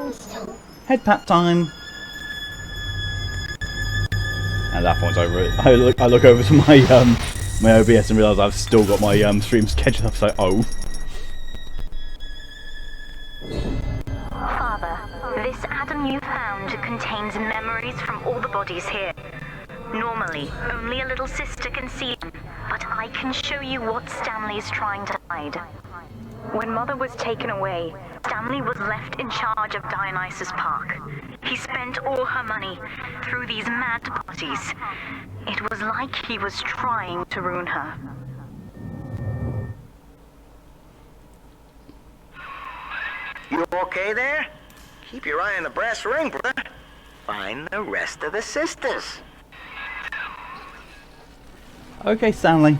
S2: Headpat time. At that point, I look over to my my OBS and realise I've still got my stream scheduled up. So, oh.
S9: Father, this atom you found contains memories from all the bodies here. Normally, only a little sister can see them, but I can show you what Stanley's trying to hide. When Mother was taken away, Stanley was left in charge of Dionysus Park. He spent all her money through these mad parties. It was like he was trying to ruin her.
S7: You okay there? Keep your eye on the brass ring, brother. Find the rest of the sisters.
S2: Okay, Stanley.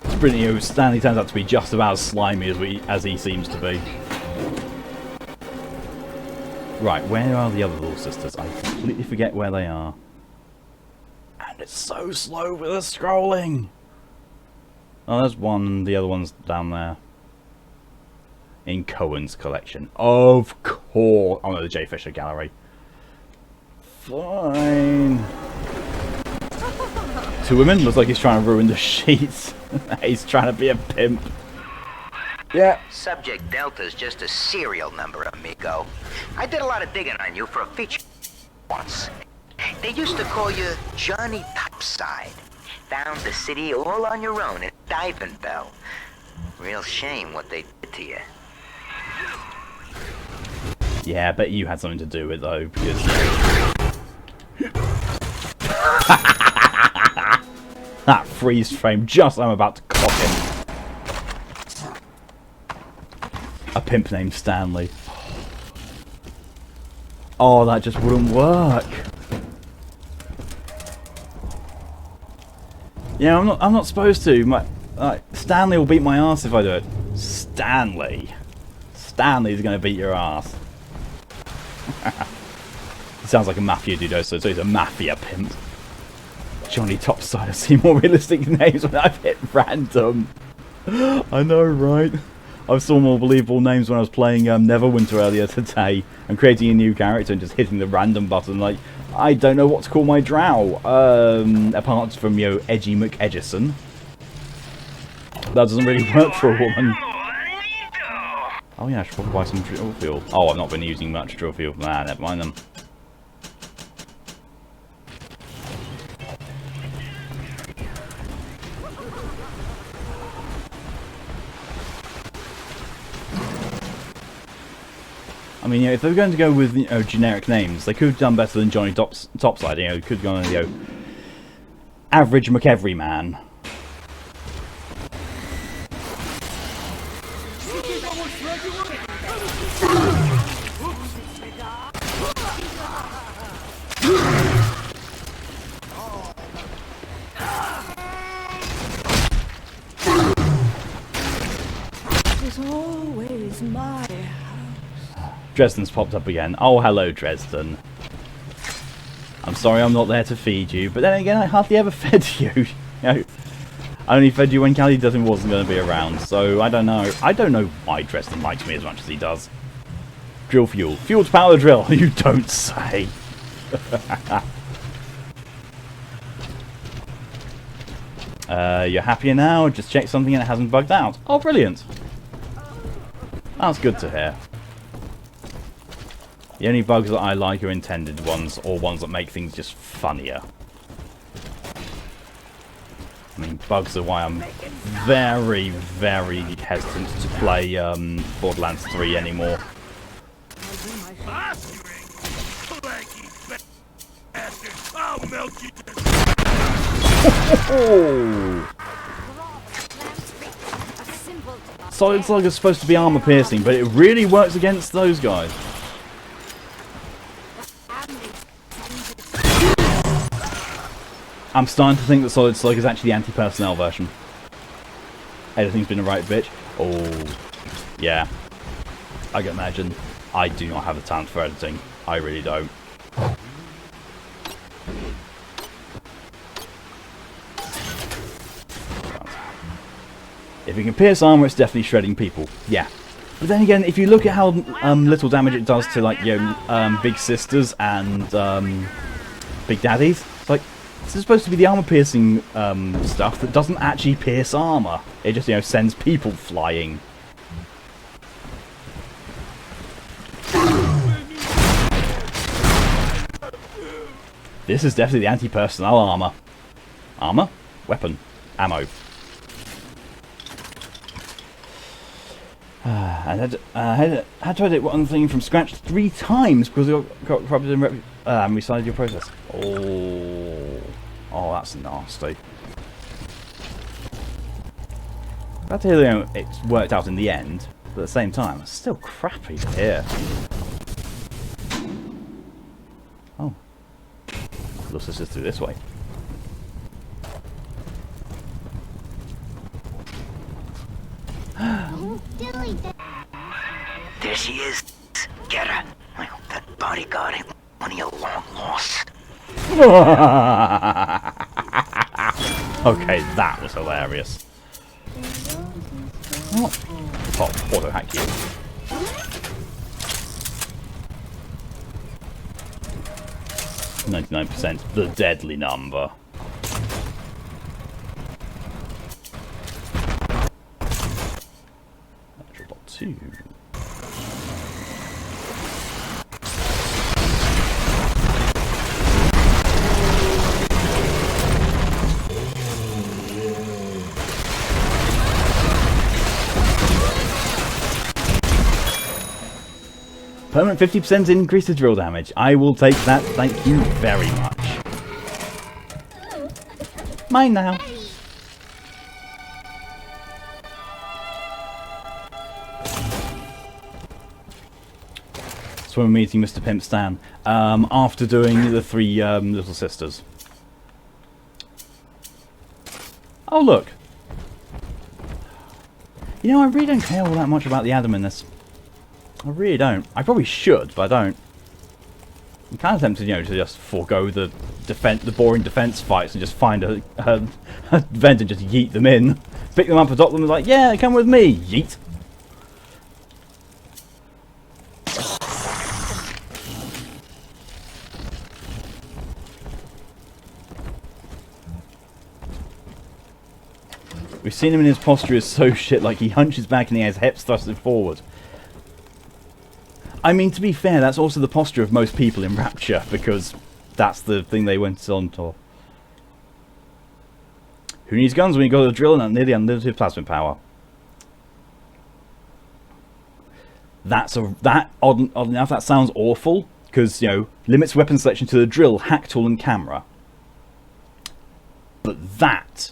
S2: It's brilliant. You know, Stanley turns out to be just about as slimy as he seems to be. Right, where are the other little sisters? I completely forget where they are. And it's so slow with the scrolling. Oh, there's one. The other one's down there. In Cohen's collection. Of course. Oh no, the J. Fisher Gallery. Fine. Two women? Looks like he's trying to ruin the sheets. He's trying to be a pimp. Yeah.
S7: Subject Delta's just a serial number, amigo. I did a lot of digging on you for a feature once. They used to call you Johnny Topside. Found the city all on your own at Diving Bell. Real shame what they did to you.
S2: Yeah, I bet you had something to do with it though, because that freeze frame just I'm about to cock him. A pimp named Stanley. Oh, that just wouldn't work. Yeah, I'm not supposed to. Stanley will beat my ass if I do it. Stanley's gonna beat your ass. He sounds like a mafia dude, so he's a mafia pimp. Johnny Topside. I see more realistic names when I've hit random. I know, right? I saw more believable names when I was playing Neverwinter earlier today and creating a new character and just hitting the random button. Like, I don't know what to call my drow. Apart from, you know, Edgy McEdgerson. That doesn't really work for a woman. Oh yeah, I should probably buy some drill fuel. Oh, I've not been using much drill fuel. Nah, never mind them. I mean, you know, if they were going to go with, you know, generic names, they could have done better than Johnny Topside. You know, could have gone, you know, Average McEveryman.
S5: It's always my house.
S2: Dresden's popped up again. Oh, hello, Dresden. I'm sorry I'm not there to feed you, but then again, I hardly ever fed you. You know, I only fed you when Callie Dutton wasn't going to be around, so I don't know. I don't know why Dresden likes me as much as he does. Drill fuel. Fuel to power the drill. You don't say. You're happier now? Just check something and it hasn't bugged out. Oh, brilliant. That's good to hear. The only bugs that I like are intended ones, or ones that make things just funnier. I mean, bugs are why I'm very, very hesitant to play Borderlands 3 anymore.
S6: I'll melt you.
S2: Solid Slug is supposed to be armor piercing, but it really works against those guys. I'm starting to think that Solid Slug is actually the anti-personnel version. Editing's been a right bitch. Oh, yeah. I can imagine. I do not have the talent for editing. I really don't. If you can pierce armor, it's definitely shredding people. Yeah. But then again, if you look at how little damage it does to, like, you know, big sisters and big daddies, it's like, this is supposed to be the armor piercing stuff that doesn't actually pierce armor. It just, you know, sends people flying. This is definitely the anti-personnel armor. Armor? Weapon. Ammo. And had to edit one thing from scratch 3 times because it got corrupted and restarted your process. Oh, that's nasty. Glad to hear, you know, it's worked out in the end, but at the same time, it's still crappy to hear. Oh, looks like it's through this way.
S7: There she is. Get her. I hope that bodyguard ain't one of your long lost.
S2: Okay, that was hilarious. Oh, auto hack you. %, the deadly number. Natural bot 2. Permanent 50% increase to drill damage. I will take that, thank you very much. Mine now. So we're meeting Mr. Pimp Stan after doing the 3 little sisters. Oh look. You know, I really don't care all that much about the Adam in this. I really don't. I probably should, but I don't. I'm kind of tempted, you know, to just forego the boring defense fights and just find a vent and just yeet them in, pick them up, adopt them, and like, yeah, come with me, yeet. We've seen him in his posture is so shit, like he hunches back and he has hips thrusted forward. I mean, to be fair, that's also the posture of most people in Rapture, because that's the thing they went on to. Who needs guns when you got a drill and nearly unlimited plasma power? That odd enough, that sounds awful, because, you know, limits weapon selection to the drill, hack tool and camera. But that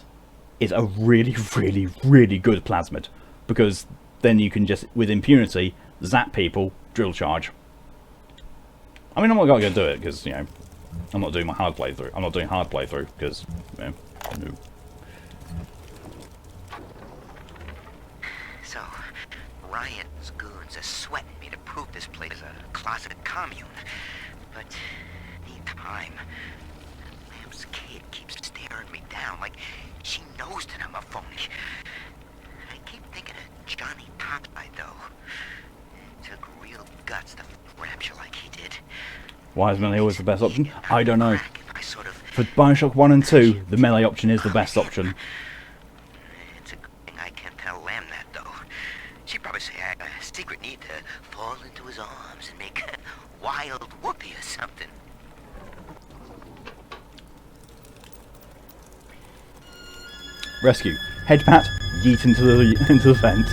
S2: is a really, really, really good plasmid, because then you can just, with impunity, zap people, drill charge. I mean, I'm not going to do it, because, you know, I'm not doing my hard playthrough. I'm not doing hard playthrough, because, you know, no.
S7: So, Ryan's goons are sweating me to prove this place is a closeted commune. But, meantime, Lamb's kid keeps staring me down like she knows that I'm a phony. I keep thinking of Johnny Topside, though. It took real guts to Rapture like he did.
S2: Why is melee always the best option? I don't know. For Bioshock 1 and 2, the melee option is the best option.
S7: It's a good thing I can't tell Lamb that, though. She'd probably say I have a secret need to fall into his arms and make a wild whoopee or something.
S2: Rescue. Headpat, yeet into the vent.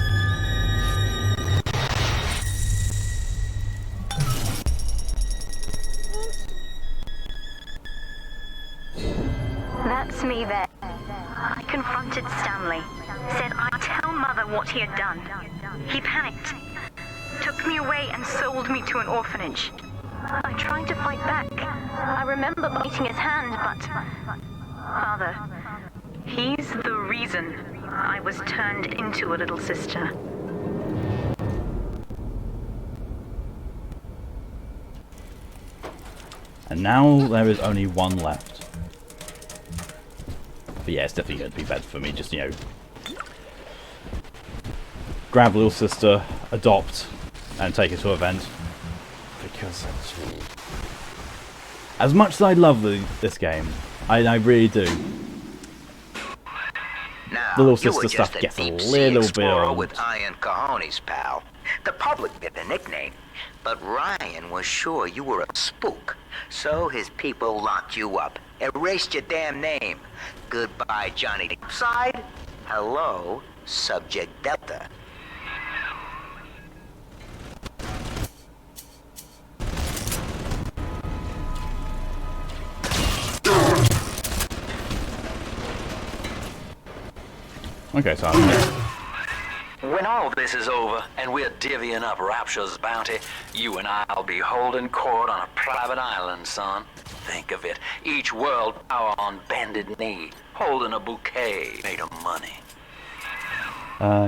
S9: That's me there. I confronted Stanley. Said I'd tell Mother what he had done. He panicked. Took me away and sold me to an orphanage. I tried to fight back. I remember biting his hand, but... Father, he's the reason I was turned into a little sister.
S2: And now there is only one left. But yeah, it's definitely going to be better for me. Just, you know, grab little sister, adopt, and take her to an event. Because as much as I love this game, I really do.
S7: Now,
S2: The little sister stuff gets a little bit old.
S7: With iron cojones, pal. The public bit the nickname, but Ryan was sure you were a spook, so his people locked you up, erased your damn name. Goodbye, Johnny Side. Hello, Subject Delta.
S2: Okay, so I missed.
S4: When all this is over and we're divvying up Rapture's bounty, you and I'll be holding court on a private island, son. Think of it. Each world power on bended knee, holding a bouquet made of money.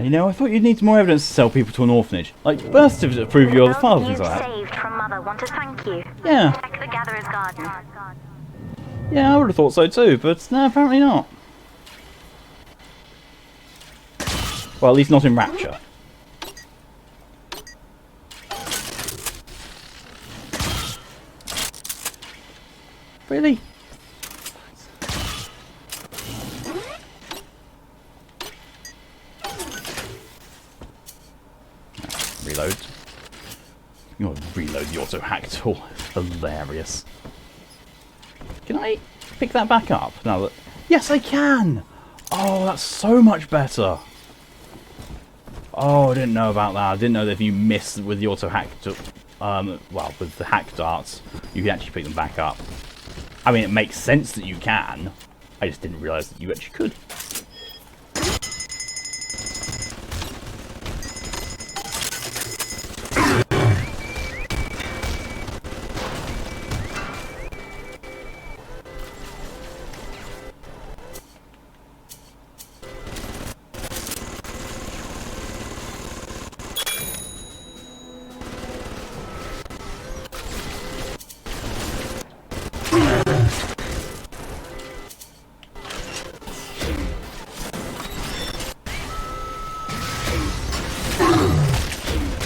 S2: You know, I thought you'd need more evidence to sell people to an orphanage. Like, birth certificate to prove you're the father, things like that.
S9: Saved from Mother want to thank you.
S2: Yeah.
S9: Check the Gatherer's Garden.
S2: Yeah, I would have thought so too, but no, apparently not. Well, at least not in Rapture. Really? Reload. You want to reload the auto hack tool. Hilarious. Can I pick that back up now that... Yes, I can! Oh, that's so much better. Oh, I didn't know about that. I didn't know that if you miss with the auto hack, well, with the hack darts, you can actually pick them back up. I mean, it makes sense that you can. I just didn't realise that you actually could.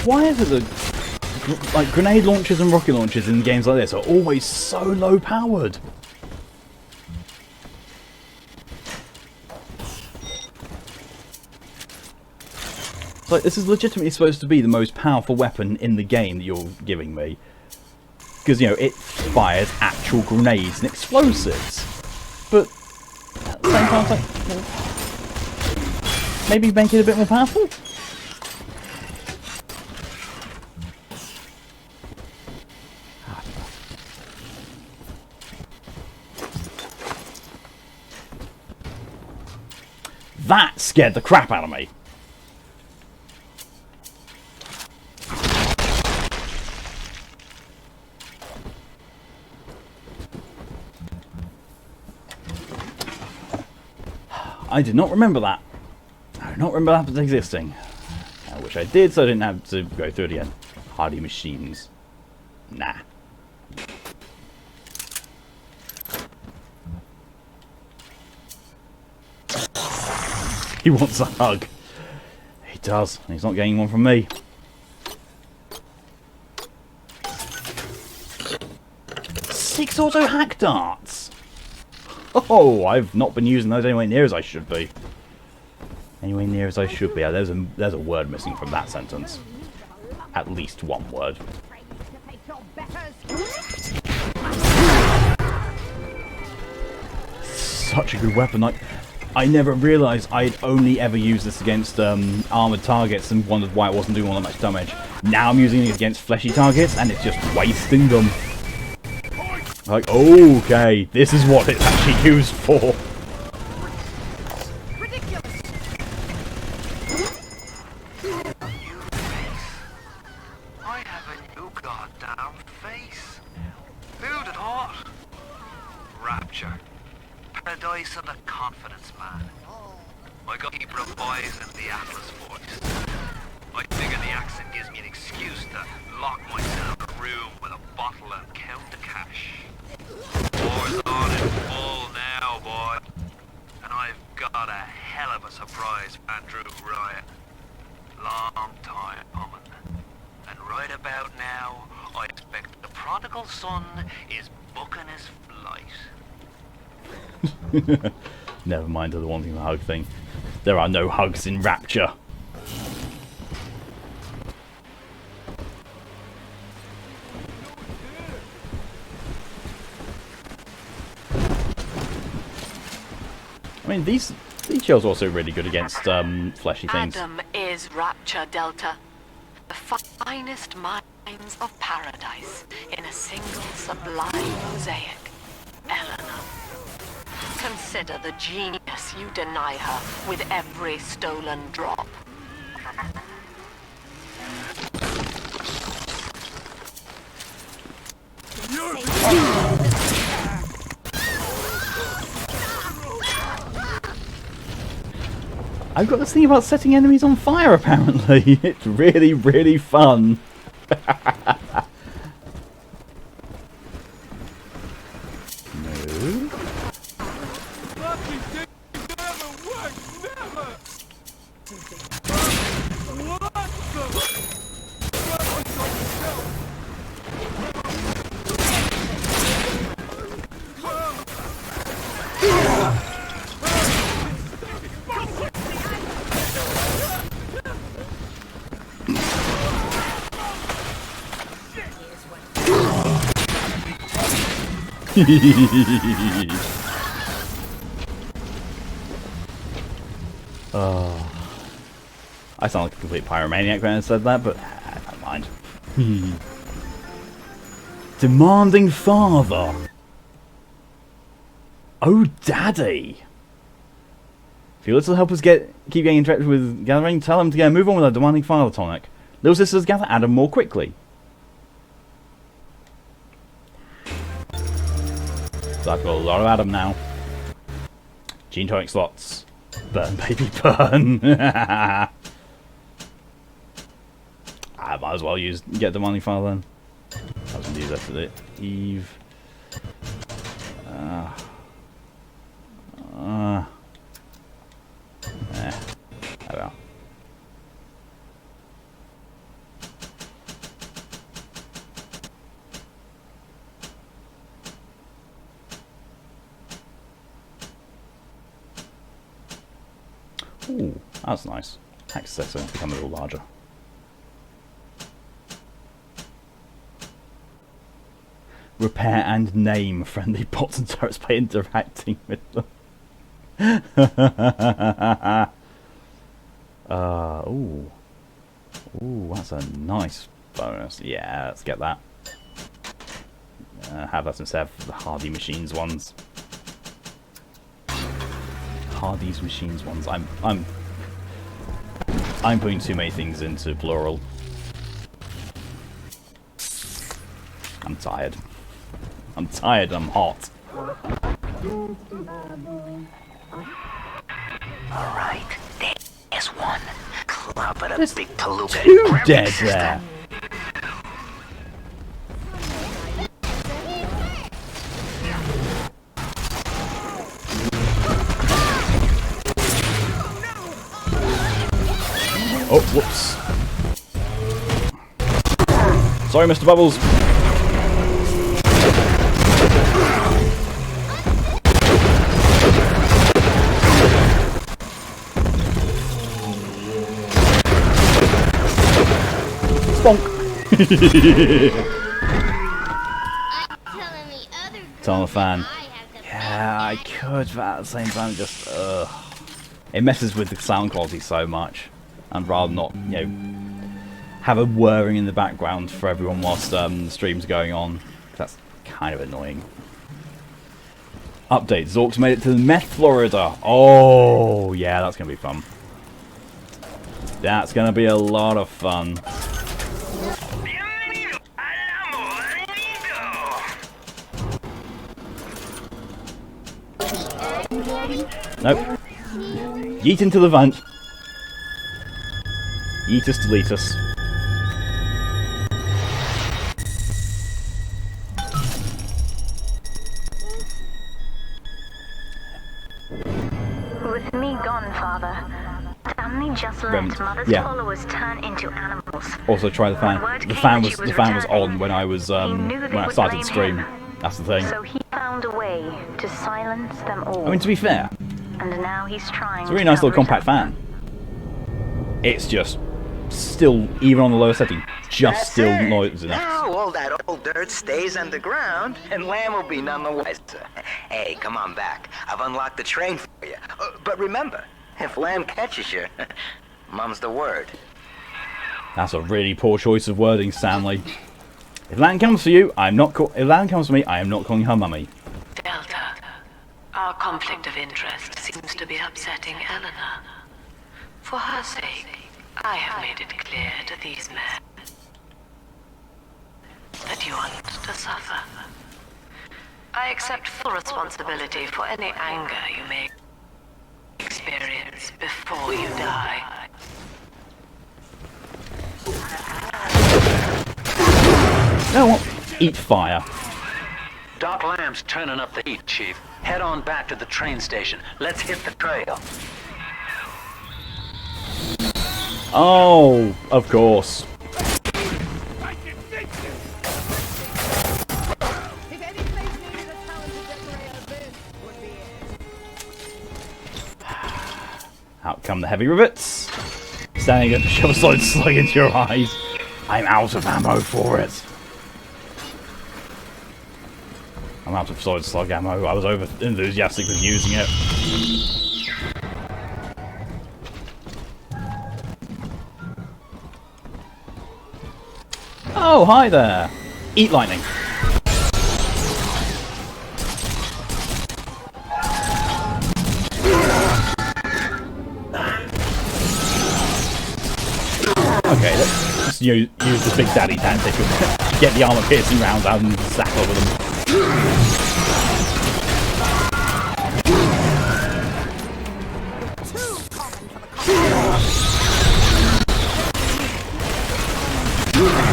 S2: Why is it that like grenade launchers and rocket launchers in games like this are always so low powered? Like, this is legitimately supposed to be the most powerful weapon in the game that you're giving me. Because, you know, it fires actual grenades and explosives. But at the same time, it's like, well, maybe make it a bit more powerful? That scared the crap out of me. I did not remember that. I did not remember that as existing. I wish I did, so I didn't have to go through it again. Hardy machines. Nah. He wants a hug. He does. He's not getting one from me. Six auto hack darts. Oh, I've not been using those anywhere near as I should be. Anywhere near as I should be. There's a word missing from that sentence. At least one word. Such a good weapon. I never realised I'd only ever used this against armoured targets and wondered why it wasn't doing all that much damage. Now I'm using it against fleshy targets and it's just wasting them. Like, okay, this is what it's actually used for.
S11: I have a new goddamn face. Who'd have thought? Rapture. Paradise of the confidence man. I got Hebrew boys and the Atlas voice. I figure the accent gives me an excuse to lock myself in a room with a bottle and count the cash. War's on in full now, boy. And I've got a hell of a surprise for Andrew Ryan. Long time coming. And right about now, I expect the prodigal son is booking his flight.
S2: Never mind the wanting the hug thing. There are no hugs in Rapture. I mean, these shells are also really good against fleshy things.
S3: Adam is Rapture Delta. The finest minds of paradise in a single sublime mosaic. Eleanor. Consider the genius you deny her with every stolen drop.
S2: I've got this thing about setting enemies on fire, apparently. It's really, really fun. No. Oh, I sound like a complete pyromaniac when I said that, but I don't mind. Demanding father. Oh, daddy. If you'll help us keep getting interacted with gathering, tell him to move on with our demanding father tonic. Little sisters gather Adam more quickly. So I've got a lot of Adam now. Gene tonic slots. Burn, baby, burn. I might as well get the money file then. I was going to use that for the Eve. Oh well. Ooh, that's nice. text sector has become a little larger. Repair and name friendly bots and turrets by interacting with them. Ooh. Ooh, that's a nice bonus. Yeah, let's get that. Have that instead of the Hardy Machines ones. Hardy's Machines ones. I'm putting too many things into plural. I'm tired. I'm tired. I'm hot.
S7: All right, there's one. Club at a big palooka.
S2: Two dead there. Oh, whoops. Sorry, Mr. Bubbles. Bonk. Tell the fan. Yeah, I could, but at the same time, just it messes with the sound quality so much. I'd rather not, you know, have a whirring in the background for everyone whilst the stream's going on. That's kind of annoying. Update: Zork's made it to Meth, Florida. Oh, yeah, that's gonna be fun. That's gonna be a lot of fun. Nope. Yeet into the vent. Yeet us, delete us.
S9: With me gone, Father, Stanley just let Mother's followers turn into animals.
S2: Also try the fan. The fan was on when I was when I started the stream. That's the thing.
S9: So he found a way to silence them all.
S2: I mean, to be fair,
S9: and now he's trying.
S2: It's a really nice little compact fan. It's just still, even on the lower setting, just still noisy enough.
S7: Now all that old dirt stays underground, and Lamb will be none the wiser. Hey, come on back. I've unlocked the train for you. But remember, if Lamb catches you, mum's the word.
S2: That's a really poor choice of wording, Stanley. If Lamb comes for you, if Lamb comes for me, I am not calling her mummy.
S3: Delta, our conflict of interest seems to be upsetting Eleanor. For her sake, I have made it clear to these men that you aren't to suffer. I accept full responsibility for any anger you may experience before you die.
S2: No, eat fire.
S4: Doc Lamb's turning up the heat, Chief. Head on back to the train station. Let's hit the trail.
S2: Oh, of course. Out come the heavy rivets. Standing at the shove a solid slug into your eyes. I'm out of ammo for it. I'm out of solid slug ammo. I was over enthusiastic with using it. Oh, hi there. Eat lightning. Okay, let's use the Big Daddy tactic and get the armor-piercing rounds out and zap over them.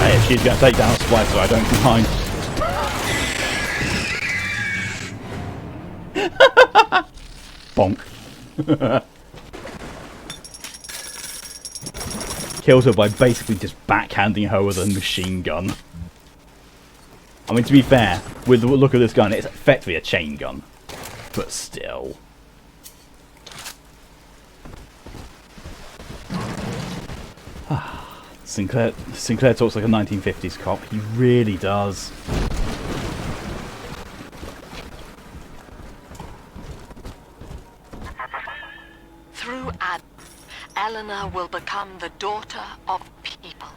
S2: Hey, if she's going to take down a Splicer, I don't mind. Bonk. Killed her by basically just backhanding her with a machine gun. I mean, to be fair, with the look of this gun, it's effectively a chain gun. But still. Sinclair talks like a 1950s cop. He really does.
S3: Through Adam, Eleanor will become the daughter of people,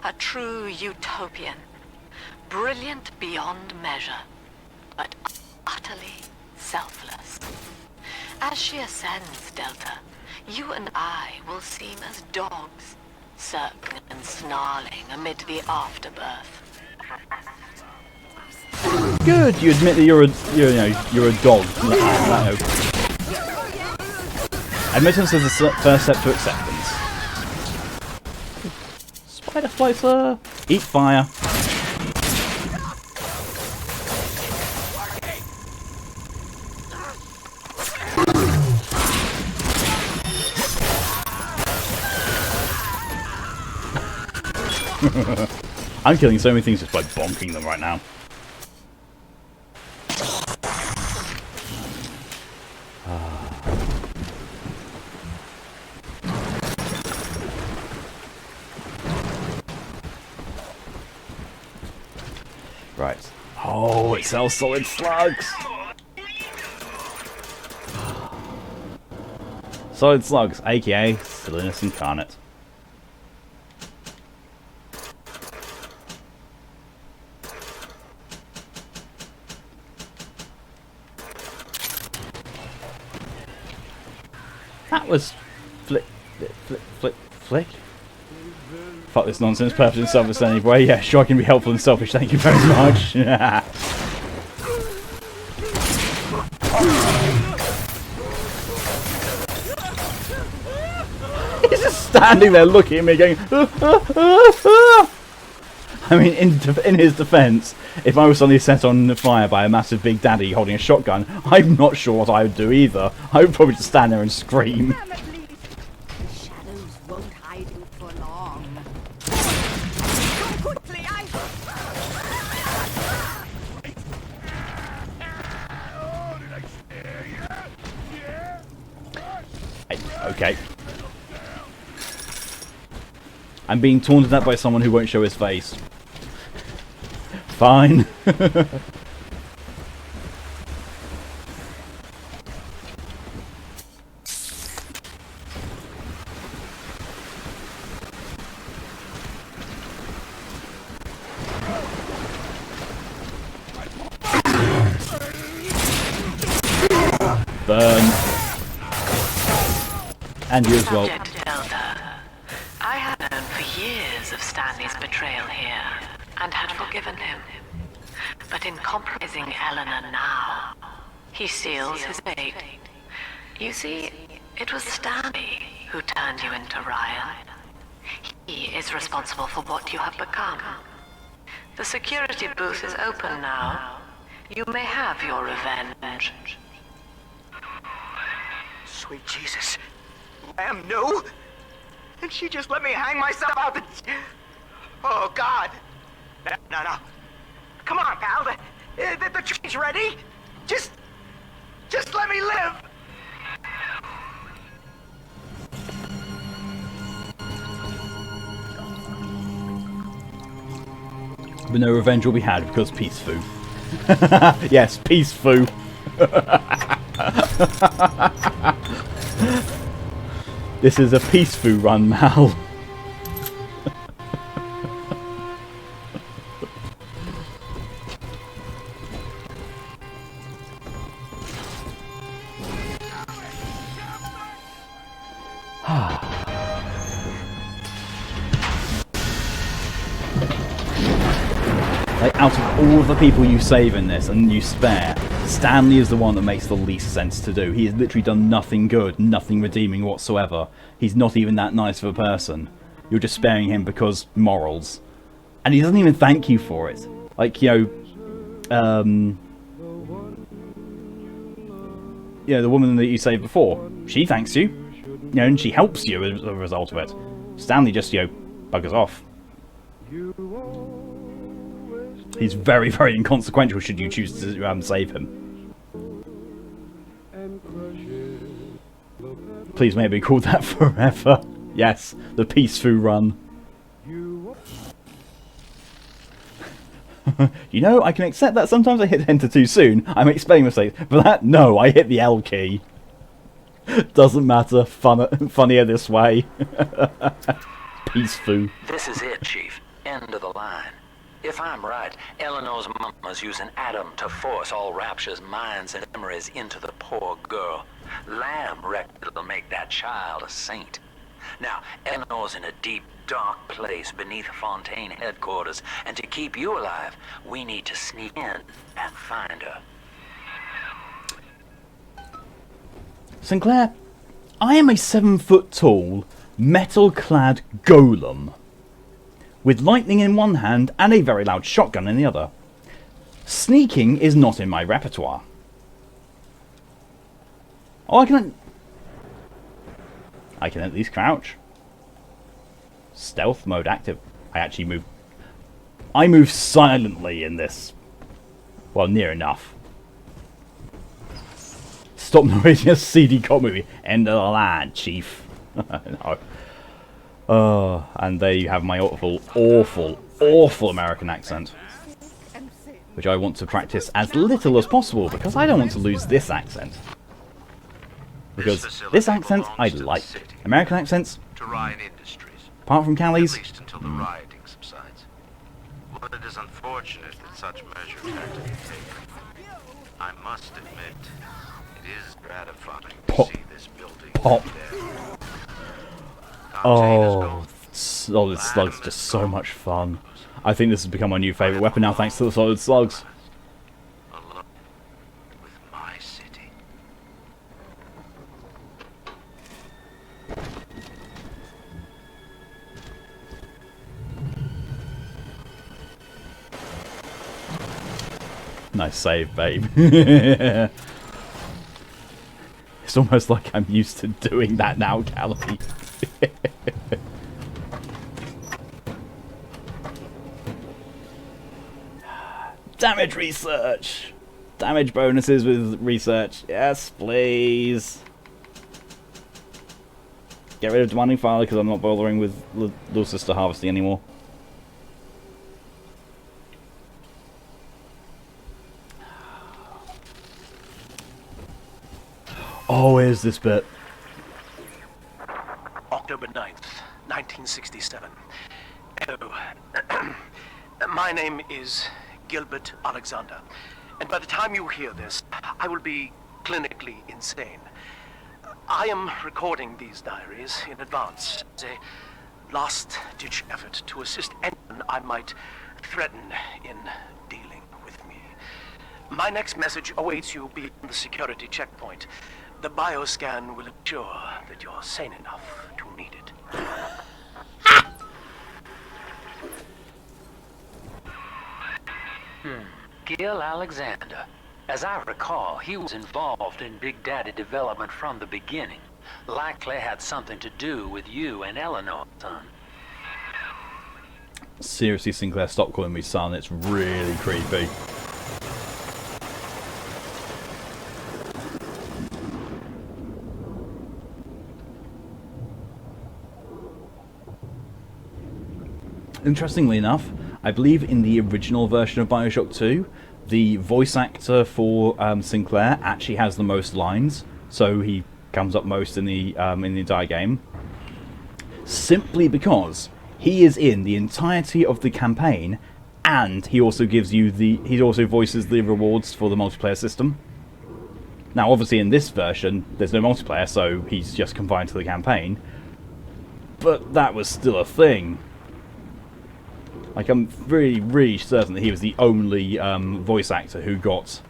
S3: a true utopian, brilliant beyond measure, but utterly selfless. As she ascends, Delta, you and I will seem as dogs, circling and snarling amid the afterbirth.
S2: Good. You admit that you're a dog. Admittance is the first step to acceptance. Spider Splicer, eat fire. I'm killing so many things just by bonking them right now. Right. Oh, it sells solid slugs! Solid slugs, aka Silliness Incarnate. That was flick. Fuck this nonsense, perfect and selfish anyway. Yeah, sure I can be helpful and selfish, thank you very much. He's just standing there looking at me going, I mean, in his defence, if I was suddenly set on fire by a massive big daddy holding a shotgun, I'm not sure what I would do either. I would probably just stand there and scream. Okay. I'm being taunted at by someone who won't show his face. Fine. Burn. And you as well.
S3: I had known for years of Stanley's betrayal here, and had forgiven him. But in compromising Eleanor now, he seals his fate. You see, it was Stanley who turned you into Ryan. He is responsible for what you have become. The security booth is open now. You may have your revenge.
S7: Sweet Jesus. Lamb, no? And she just let me hang myself out the... Oh, God. No. Come on, pal. The tree's ready. Just let me live.
S2: But no revenge will be had because peace foo. Yes, peace foo. This is a peace foo run, Mal. Like, out of all of the people you save in this and you spare, Stanley is the one that makes the least sense to do. He has literally done nothing good, nothing redeeming whatsoever. He's not even that nice of a person. You're just sparing him because morals. And he doesn't even thank you for it. Like, the woman that you saved before, she thanks you. And she helps you as a result of it. Stanley just, buggers off. He's very, very inconsequential should you choose to save him. Please may it be called that forever. Yes, the peace foo run. You know, I can accept that sometimes I hit enter too soon. I'm explaining mistakes. But that, no, I hit the L key. Doesn't matter. Funnier this way. Peaceful.
S4: This is it, Chief. End of the line. If I'm right, Eleanor's mama's using Adam to force all Rapture's minds and memories into the poor girl. Lamb reckons it'll make that child a saint. Now, Eleanor's in a deep, dark place beneath Fontaine headquarters, and to keep you alive, we need to sneak in and find her.
S2: Sinclair, I am a 7-foot-tall, metal-clad golem, with lightning in one hand and a very loud shotgun in the other. Sneaking is not in my repertoire. Oh, I can at least crouch. Stealth mode active. I move silently in this. Well, near enough. Stop narrating a CD cop movie. End of the line, Chief. No. Oh, and there you have my awful, awful, awful American accent. Which I want to practice as little as possible, because I don't want to lose this accent. Because this accent, I like. American accents, apart from Callie's,
S11: At least until the rioting subsides. But it is unfortunate that such measures have to be taken. I must admit, it is gratifying to see this building
S2: Pop.
S11: there.
S2: Oh, Solid Slug's just so much fun. I think this has become my new favourite weapon now, thanks to the Solid Slugs.
S11: Alone with my city.
S2: Nice save, babe. It's almost like I'm used to doing that now, Callie. Damage research! Damage bonuses with research. Yes, please. Get rid of demanding fire because I'm not bothering with Little Sister harvesting anymore. Oh, here's this bit.
S12: October 9th, 1967. Hello. My name is Gilbert Alexander, and by the time you hear this, I will be clinically insane. I am recording these diaries in advance as a last-ditch effort to assist anyone I might threaten in dealing with me. My next message awaits you beyond the security checkpoint. The bioscan will ensure that you're sane enough to need it.
S4: Gil Alexander. As I recall, he was involved in Big Daddy development from the beginning. Likely had something to do with you and Eleanor, son.
S2: Seriously, Sinclair, stop calling me son. It's really creepy. Interestingly enough, I believe in the original version of Bioshock 2, the voice actor for Sinclair actually has the most lines, so he comes up most in the entire game. Simply because he is in the entirety of the campaign, and he also voices the rewards for the multiplayer system. Now, obviously, in this version, there's no multiplayer, so he's just confined to the campaign. But that was still a thing. Like, I'm really, really certain that he was the only voice actor who got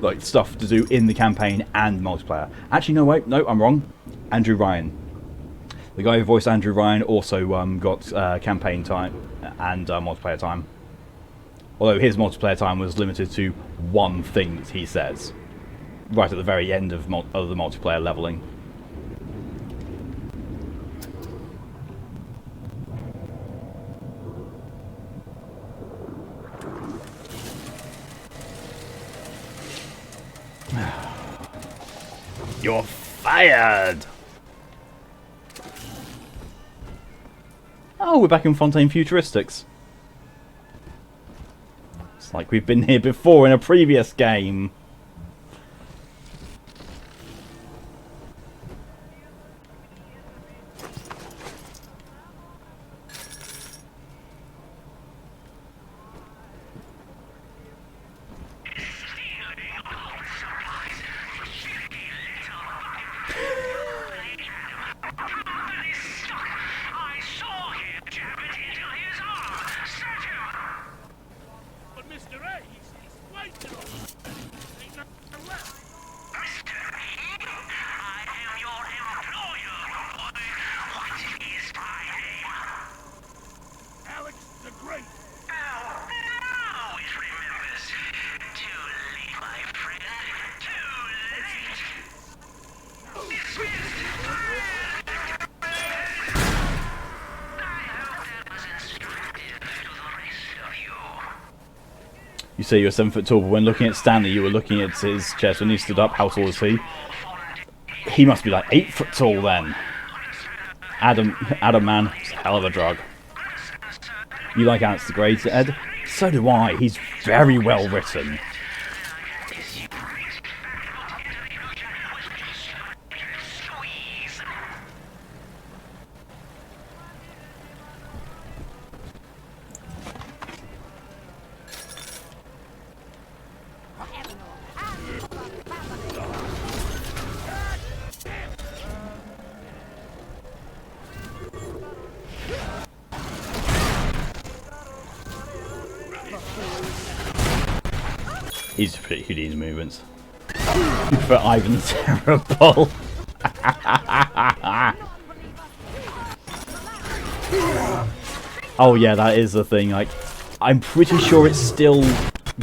S2: like stuff to do in the campaign and multiplayer. Actually, no, wait, no, I'm wrong. Andrew Ryan. The guy who voiced Andrew Ryan also got campaign time and multiplayer time. Although his multiplayer time was limited to one thing that he says, right at the very end of the multiplayer leveling. You're fired! Oh, we're back in Fontaine Futuristics. It's like we've been here before in a previous game.
S6: But Mr. A, he's wasted on us. Ain't nothing left. Alex the Great.
S2: You say you're 7 foot tall, but when looking at Stanley, you were looking at his chest when he stood up. How tall is he? He must be like 8 foot tall then. Adam man, it's a hell of a drug. You like Alex the Great, Ed? So do I. He's very well written. He's pretty good, these movements. For Ivan the Terrible. Oh yeah, that is the thing. Like, I'm pretty sure it's still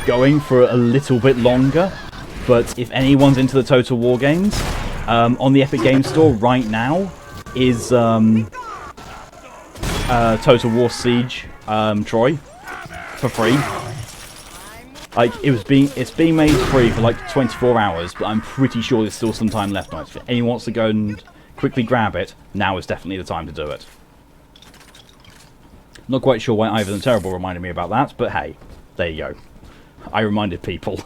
S2: going for a little bit longer. But if anyone's into the Total War games, on the Epic Games Store right now is Total War Siege Troy for free. Like, it's being made free for like 24 hours, but I'm pretty sure there's still some time left on it. If anyone wants to go and quickly grab it, now is definitely the time to do it. Not quite sure why Ivan the Terrible reminded me about that, but hey, there you go. I reminded people.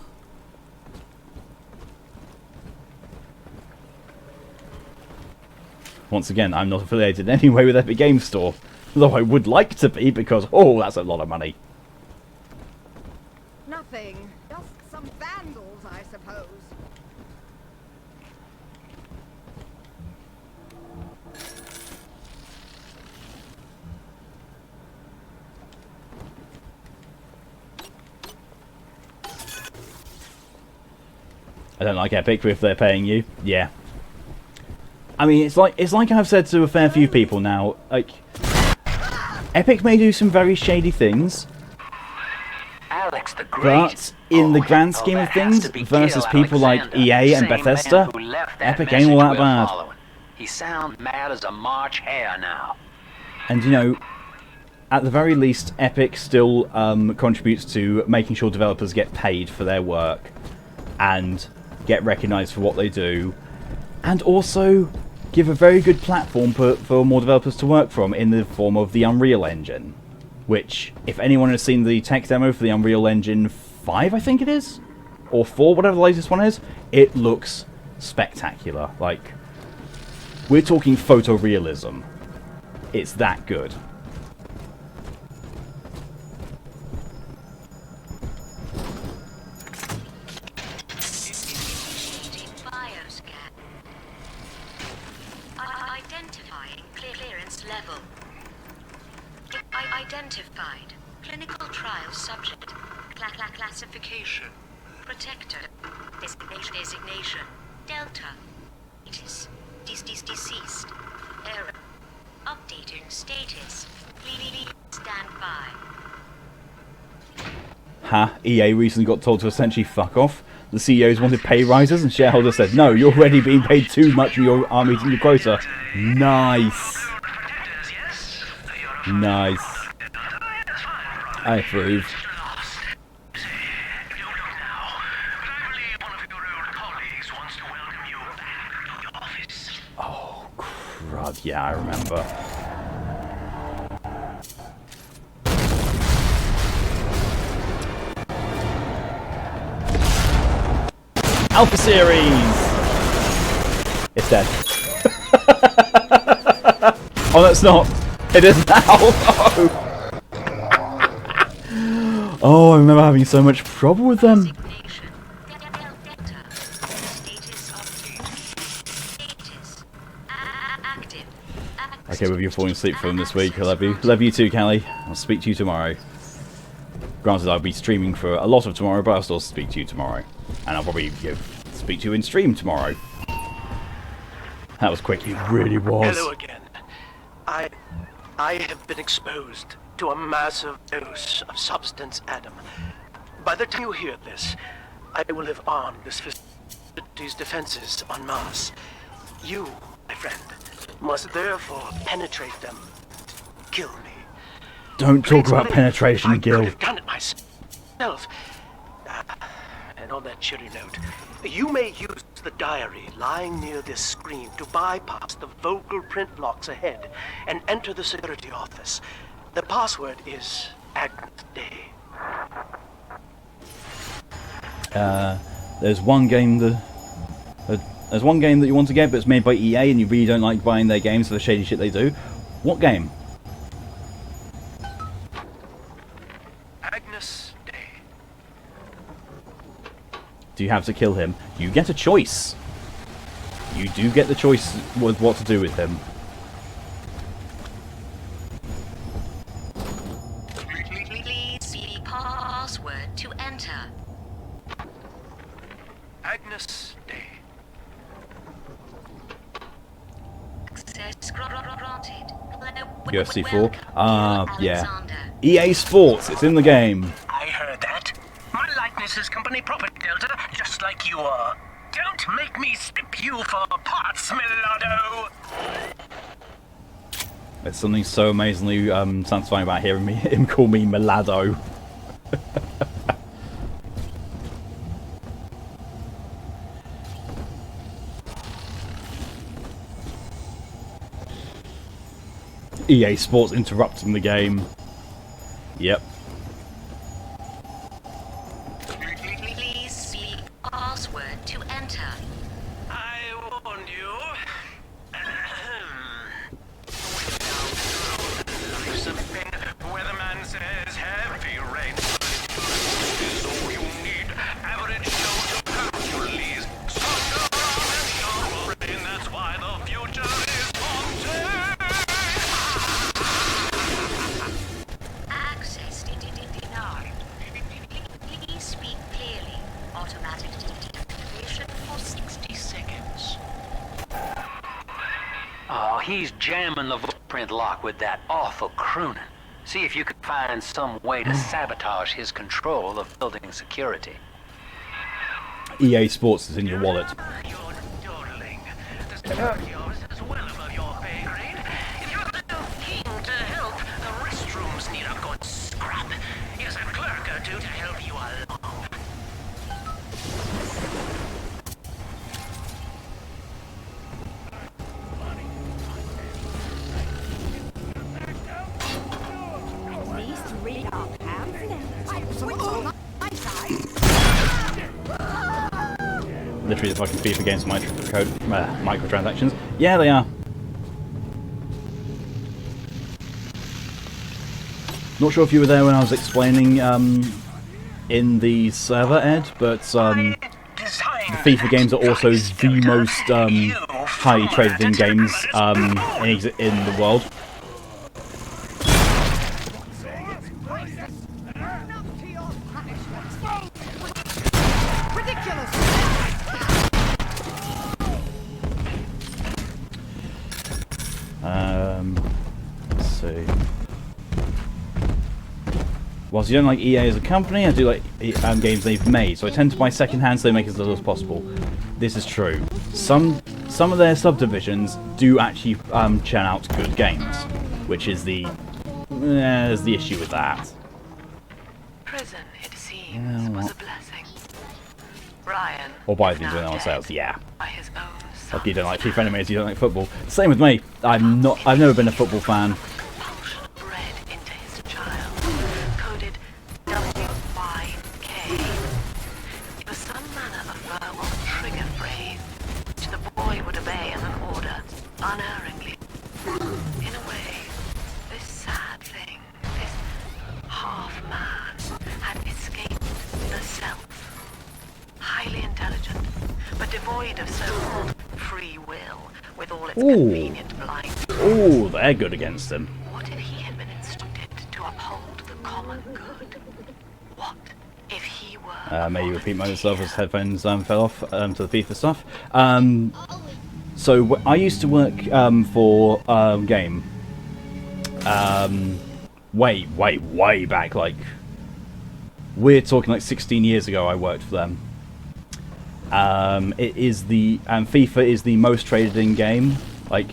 S2: Once again, I'm not affiliated in any way with Epic Games Store, though I would like to be, because, oh, that's a lot of money.
S5: Nothing. Just some vandals, I suppose.
S2: I don't like Epic, but if they're paying you, yeah. I mean, it's like I've said to a fair few people now, like, Epic may do some very shady things,
S4: Alex the Great.
S2: but in the grand scheme of things, versus people like EA and Bethesda, Epic ain't all that bad.
S4: He sounds mad as a March hare now.
S2: And you know, at the very least, Epic still contributes to making sure developers get paid for their work and get recognised for what they do, and also give a very good platform for more developers to work from in the form of the Unreal Engine. Which, if anyone has seen the tech demo for the Unreal Engine 5, I think it is? Or 4, whatever the latest one is, it looks spectacular. Like, we're talking photorealism. It's that good.
S13: Identifying clearance level. Identified. Clinical trial subject. Classification. Protector. Designation. Delta. It is deceased. Error. Updating status. Please stand by.
S2: Ha, EA recently got told to essentially fuck off. The CEOs wanted pay rises and shareholders said, no, you're already being paid too much and you are meeting your quota. Nice. Nice. I approve. Oh, crud. Yeah, I remember. Alpha Series! It's dead. Oh, that's not. It is now. Oh. Oh, I remember having so much trouble with them. Okay, with you falling asleep for them this week, I love you. Love you too, Callie. I'll speak to you tomorrow. Granted, I'll be streaming for a lot of tomorrow, but I'll still speak to you tomorrow. And I'll probably speak to you in stream tomorrow. That was quick, it really was.
S12: Hello again. I have been exposed to a massive dose of substance, Adam. By the time you hear this, I will have armed this facility's defenses en masse. You, my friend, must therefore penetrate them. Kill me.
S2: Don't talk about penetration, Gil.
S12: I could have done it myself. And on that cheery note, you may use the diary lying near this screen to bypass the vocal print locks ahead and enter the security office. The password is Agnes Day.
S2: There's one game that you want to get, but it's made by EA, and you really don't like buying their games for the shady shit they do. What game?
S12: Agnes Day.
S2: Do you have to kill him? You get a choice. You do get the choice with what to do with him.
S13: Please see password to enter.
S12: Agnes Day.
S13: Access granted.
S2: UFC 4? Yeah. EA Sports, it's in the game.
S11: I heard that. My likeness is company property, Delta, just like you are. Don't make me strip you for parts, Milado!
S2: There's something so amazingly satisfying about hearing him call me Milado. EA Sports interrupting the game. Yep.
S13: Please speak password to enter.
S12: I warned you. Weatherman says heavy rain is all you need. Average show to pass your leaves. That's why the future is haunted.
S13: Access denied. Please speak clearly. Automatic deactivation for 60 seconds.
S4: Oh, he's jamming the footprint lock with that awful crooning. See if you can find some way to sabotage his control of building security.
S2: EA Sports is in your wallet.
S12: As well above your pay grade. If you're still keen to help, the restrooms need a good scrub. Here's a clerk or two to help you along.
S5: At least read our pamphlets. On my side.
S2: Literally the fucking FIFA games microtransactions. Yeah, they are. Not sure if you were there when I was explaining in the server, Ed, but the FIFA games are also the most highly traded in games in the world. Let's see. Whilst you don't like EA as a company, I do like games they've made, so I tend to buy second-hand so they make as little as possible. This is true. Some of their subdivisions do actually churn out good games, which is the issue with that.
S3: Prison, it seems, was a blessing. Ryan.
S2: Or buy things when they're on sales, yeah.
S3: By his own
S2: Like you don't like FIFA animes, you don't like football. Same with me. I've never been a football fan.
S3: bred into his child, coded WYK. It was some manner of verbal devoid of so-called free will, with all its convenient blinders.
S2: Oh, they're good against him.
S3: What if he had been instructed to uphold the common good? What if he were...
S2: Maybe repeat myself as headphones fell off to the FIFA stuff. So I used to work for Game. Way back, like we're talking like 16 years ago. I worked for them. It is the FIFA is the most traded in game. Like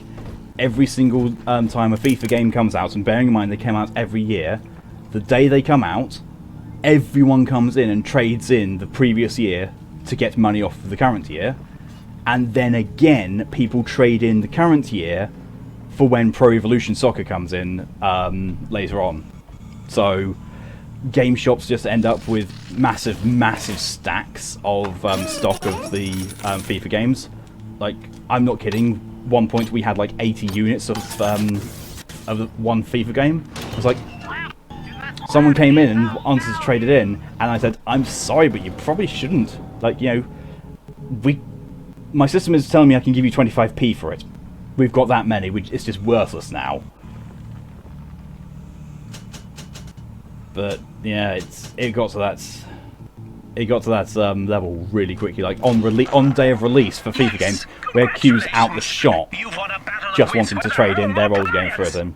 S2: every single time a FIFA game comes out, and bearing in mind they come out every year, the day they come out, everyone comes in and trades in the previous year to get money off of the current year, and then again people trade in the current year for when Pro Evolution Soccer comes in later on. So game shops just end up with massive stacks of stock of the FIFA games. Like, I'm not kidding, one point we had like 80 units of one FIFA game. It was like, someone came in and wanted to trade it in, and I said, I'm sorry, but you probably shouldn't. Like, you know, my system is telling me I can give you 25p for it. We've got that many, it's just worthless now. But yeah, it got to that level really quickly. Like on day of release for FIFA games, we had queues out the shop just wanting to trade in their old game for it. And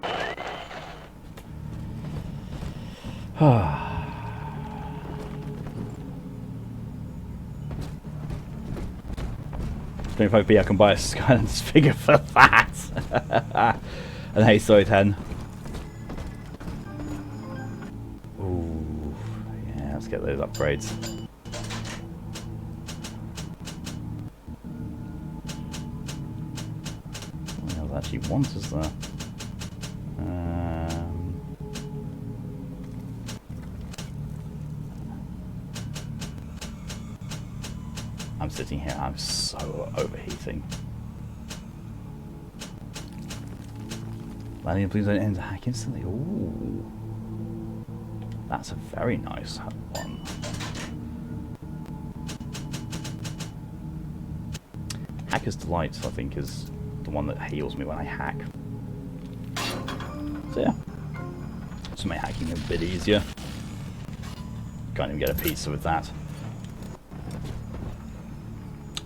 S2: 25p, I can buy a Skylanders figure for that. And hey, sorry, 10. Ooh, yeah, let's get those upgrades. What else actually wants us there? I'm sitting here, I'm so overheating. Landing please don't end hack instantly. Ooh. That's a very nice one. Hacker's Delight, I think, is the one that heals me when I hack. So yeah. Just make hacking a bit easier. Can't even get a pizza with that.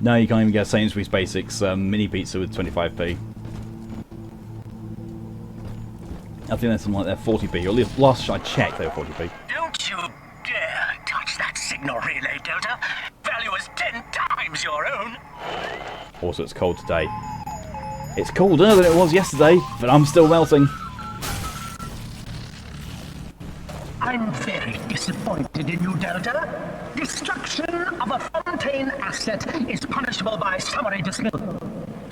S2: No, you can't even get a Sainsbury's Basics mini pizza with 25p. I think that's something like they're 40p, or last I checked they were 40p.
S12: Don't you dare touch that signal relay, Delta. Value is 10 times your own.
S2: Also, it's cold today. It's colder than it was yesterday, but I'm still melting.
S12: I'm very disappointed in you, Delta. Destruction of a Fontaine asset is punishable by summary dismissal.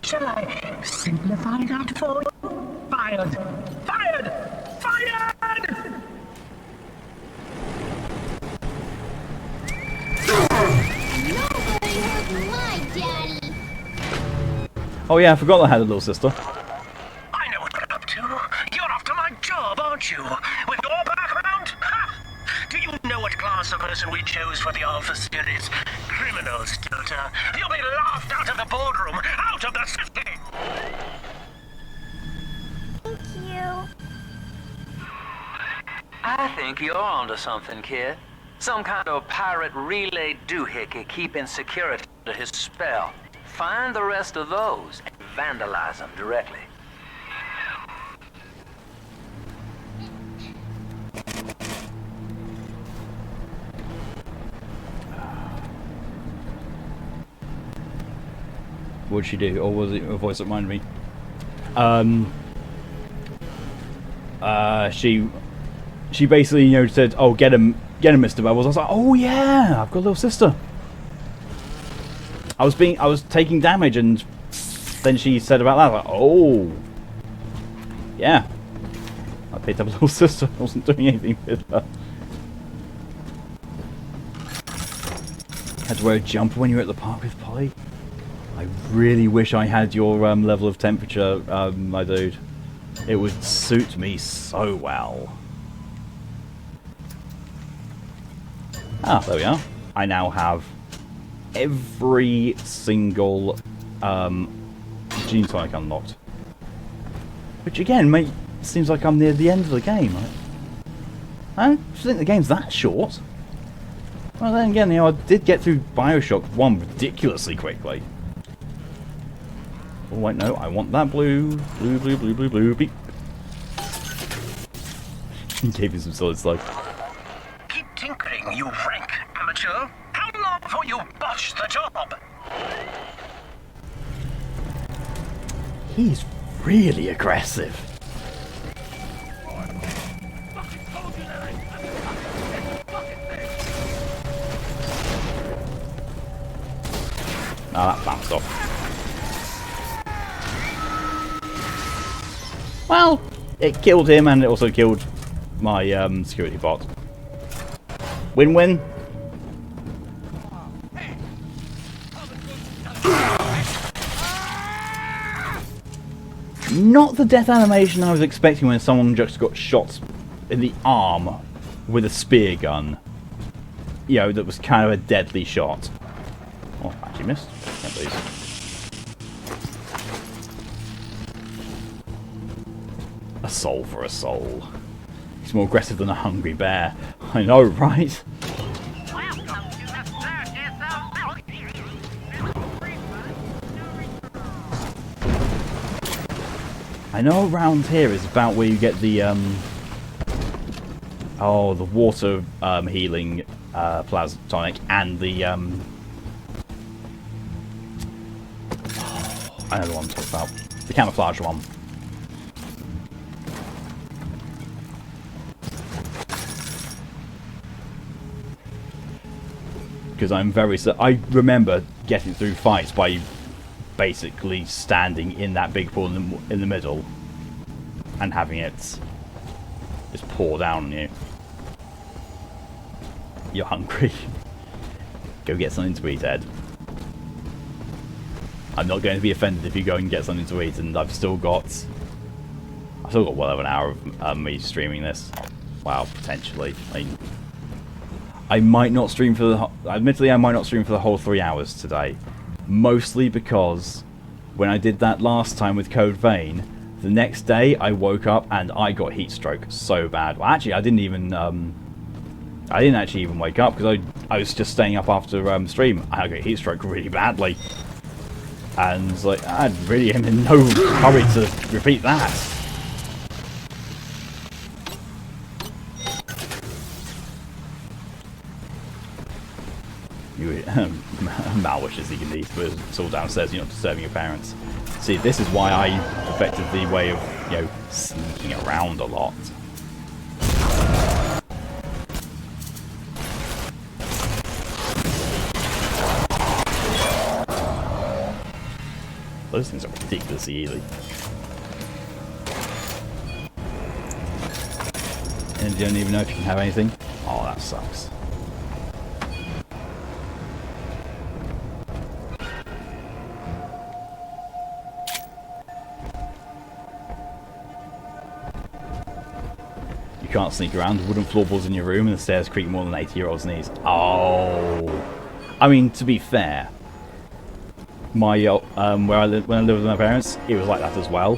S12: Shall I simplify that for you? Fired! Fired! Fired!
S10: Nobody hurt my daddy.
S2: Oh yeah, I forgot I had a little sister.
S12: I know what you're up to. You're after my job, aren't you? With your background? Ha! Do you know what class of person we chose for the Alpha series? Criminals, Delta. You'll be laughed out of the boardroom, out of the city!
S10: Thank you.
S4: I think you're onto something, kid. Some kind of pirate relay doohickey keeping security under his spell. Find the rest of those and vandalize them directly.
S2: What'd she do? Or was it a voice that reminded me? She basically, you know, said, "Oh, get him, Mr. Bubbles." I was like, "Oh yeah, I've got a little sister." I was taking damage, and then she said about that, like, "Oh, yeah." I picked up a little sister. I wasn't doing anything with her. Had to wear a jumper when you were at the park with Polly. I really wish I had your level of temperature, my dude. It would suit me so well. Ah, there we are. I now have every single gene tonic unlocked. Which again, seems like I'm near the end of the game. I don't think the game's that short. Well, then again, I did get through Bioshock 1 ridiculously quickly. Oh wait, no, I want that blue beep. He gave me some solid slug.
S12: Keep tinkering, you rank amateur. How long before you botch the job?
S2: He's really aggressive. Ah, that bounced off. Well, it killed him and it also killed my security bot. Win-win. Not the death animation I was expecting when someone just got shot in the arm with a spear gun. You know, that was kind of a deadly shot. Oh, actually missed. Can't believe. A soul for a soul. He's more aggressive than a hungry bear. I know, right? I know around here is about where you get the the water healing plasma tonic and the I know the one I'm talking about. The camouflage one. Because I remember getting through fights by basically standing in that big pool in the middle and having it just pour down on you. You're hungry. Go get something to eat, Ed. I'm not going to be offended if you go and get something to eat, and I've still got well over an hour of me streaming this. Wow, potentially. I might not stream for the... Admittedly, I might not stream for the whole 3 hours today. Mostly because when I did that last time with Code Vein, the next day I woke up and I got heat stroke so bad. Well, actually, I didn't actually even wake up because I was just staying up after stream. I got heat stroke really badly. And like, I really am in no hurry to repeat that. Mal wishes he can eat, but it's all downstairs. You're not disturbing your parents. See, this is why I perfected the way of, you know, sneaking around a lot. Those things are ridiculously easy. And you don't even know if you can have anything. Oh, that sucks. You can't sneak around. Wooden floorboards in your room and the stairs creak more than 80-year-olds' knees. Oh. I mean, to be fair, my when I lived with my parents, it was like that as well.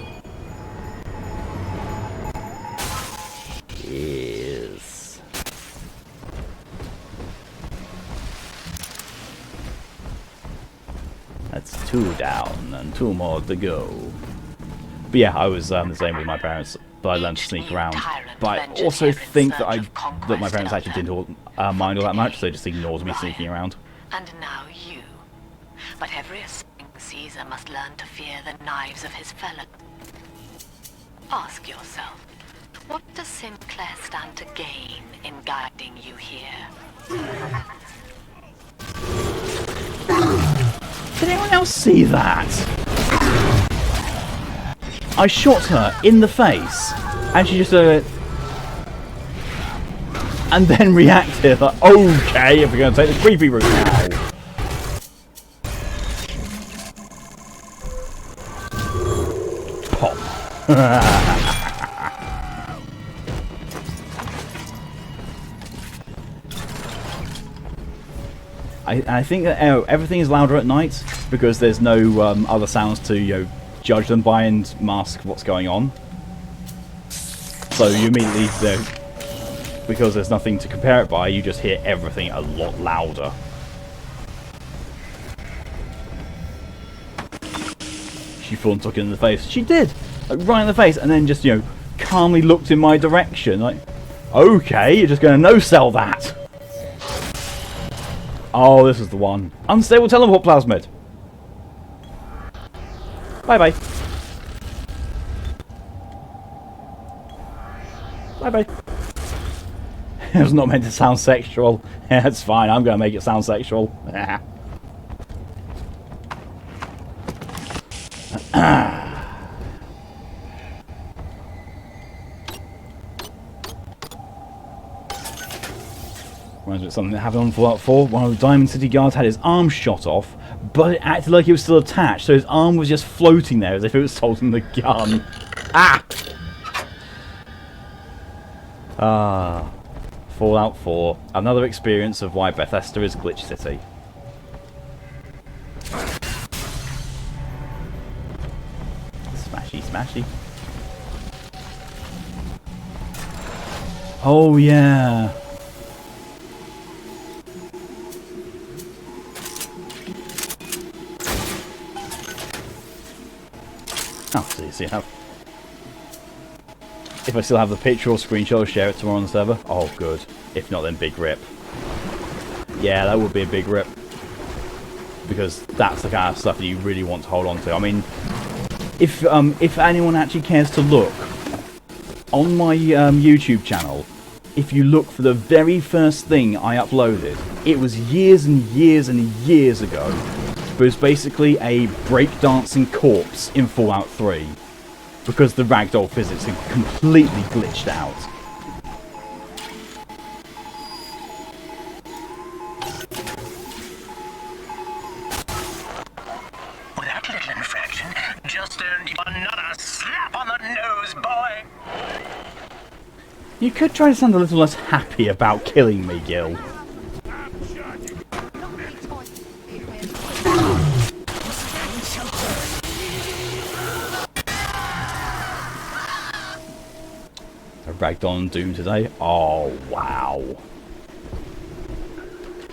S2: Yes. That's 2 down and 2 more to go. But yeah, I was the same with my parents, but I learned to sneak around. But I also think that my parents actually didn't mind all that much, so they just ignored me sneaking around.
S3: And now you. But every aspiring Caesar must learn to fear the knives of his fellows. Ask yourself, what does Sinclair stand to gain in guiding you here?
S2: Did anyone else see that? I shot her in the face, and she just and then reacted like, okay, if we're going to take the creepy route now. Pop. I think that everything is louder at night because there's no other sounds to judge them by and mask what's going on. So you immediately, because there's nothing to compare it by, you just hear everything a lot louder. She full took it in the face. She did, like, right in the face, and then just calmly looked in my direction. Like, okay, you're just going to no-sell that. Oh, this is the one. Unstable teleport plasmid. Bye-bye. Bye-bye. It was not meant to sound sexual. Yeah, it's fine. I'm going to make it sound sexual. Reminds me of something that happened on Fallout 4. One of the Diamond City guards had his arm shot off, but it acted like it was still attached, so his arm was just floating there as if it was holding the gun. Fallout 4. Another experience of why Bethesda is Glitch City. Smashy, smashy. Oh, yeah. Oh, so you have. If I still have the picture or screenshot, I'll share it tomorrow on the server. Oh, good. If not, then big rip. Yeah, that would be a big rip. Because that's the kind of stuff that you really want to hold on to. I mean, if anyone actually cares to look, on my YouTube channel, if you look for the very first thing I uploaded, it was years and years and years ago. But it was basically a breakdancing corpse in Fallout 3. Because the ragdoll physics had completely glitched out.
S12: Well, that little infraction just earned you another slap on the nose, boy!
S2: You could try to sound a little less happy about killing me, Gil. Ragged on Doom today. Oh, wow.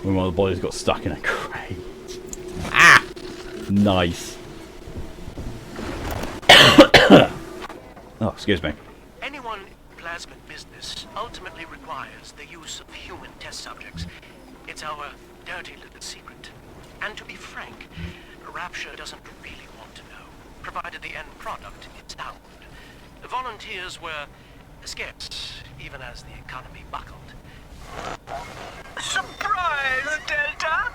S2: When one of the bodies got stuck in a crate. Ah! Nice. Oh, excuse me.
S12: Anyone in plasmid business ultimately requires the use of human test subjects. It's our dirty little secret. And to be frank, Rapture doesn't really want to know, provided the end product is sound. The volunteers were scarce, even as the economy buckled. Surprise, Delta!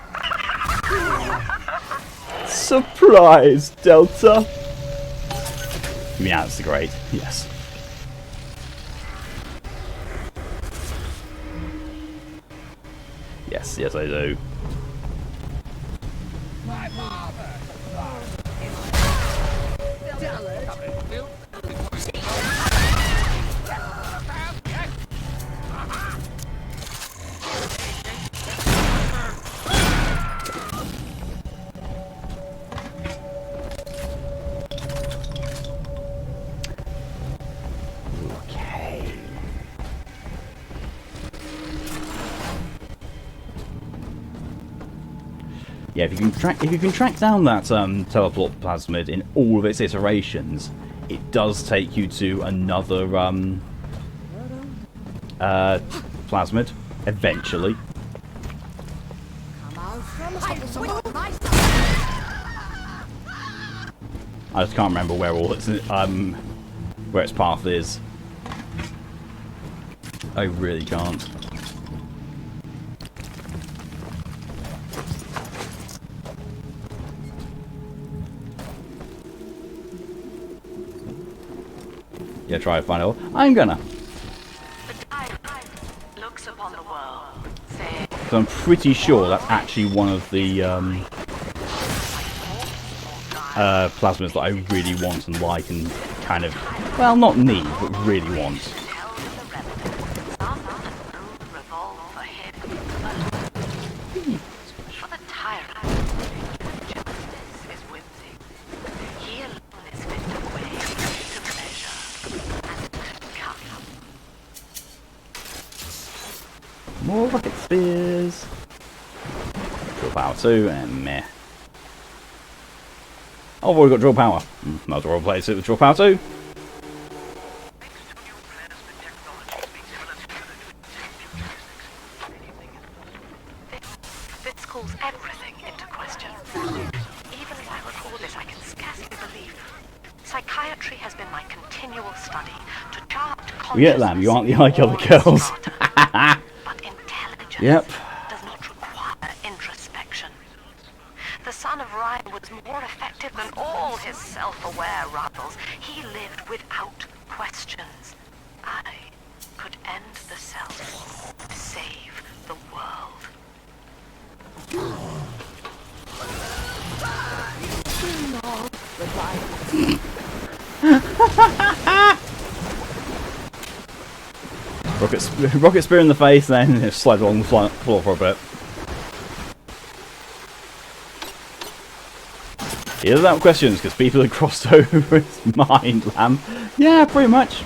S2: Surprise, Delta! Yeah, that's great. Yes. Yes, yes I do.
S6: My father!
S2: Yeah, if you can track down that teleport plasmid in all of its iterations, it does take you to another plasmid eventually. I just can't remember where all its where its path is. I really can't. Yeah, try to find out. I'm gonna.
S3: Looks upon the world.
S2: So I'm pretty sure that's actually one of the plasmids that I really want and like and kind of, well, not need, but really want.
S3: For the
S2: More rocket spears. Drill power 2 and meh. Oh, I've already got drill power. Might as well replace it with drill power 2.
S3: This calls everything into question. Even as I record this, I can scarcely believe. Psychiatry has been my continual study to chart
S2: We get Lamb, you aren't like other girls.
S3: But intelligence
S2: Yep.
S3: does not require introspection. The son of Ryan was more effective than all his self-aware rivals. He lived without questions. I could end the self, save the world.
S2: Rocket spear in the face, then slide along the floor for a bit. He doesn't have questions because people have crossed over his mind, Lamb. Yeah, pretty much.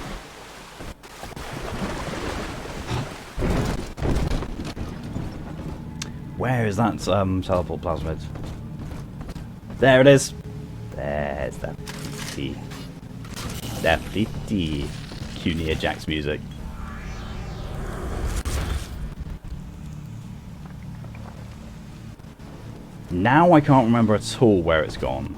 S2: Where is that teleport plasmid? There it is. There's that pretty. That pretty. Cue Nia Jax music. Now I can't remember at all where it's gone.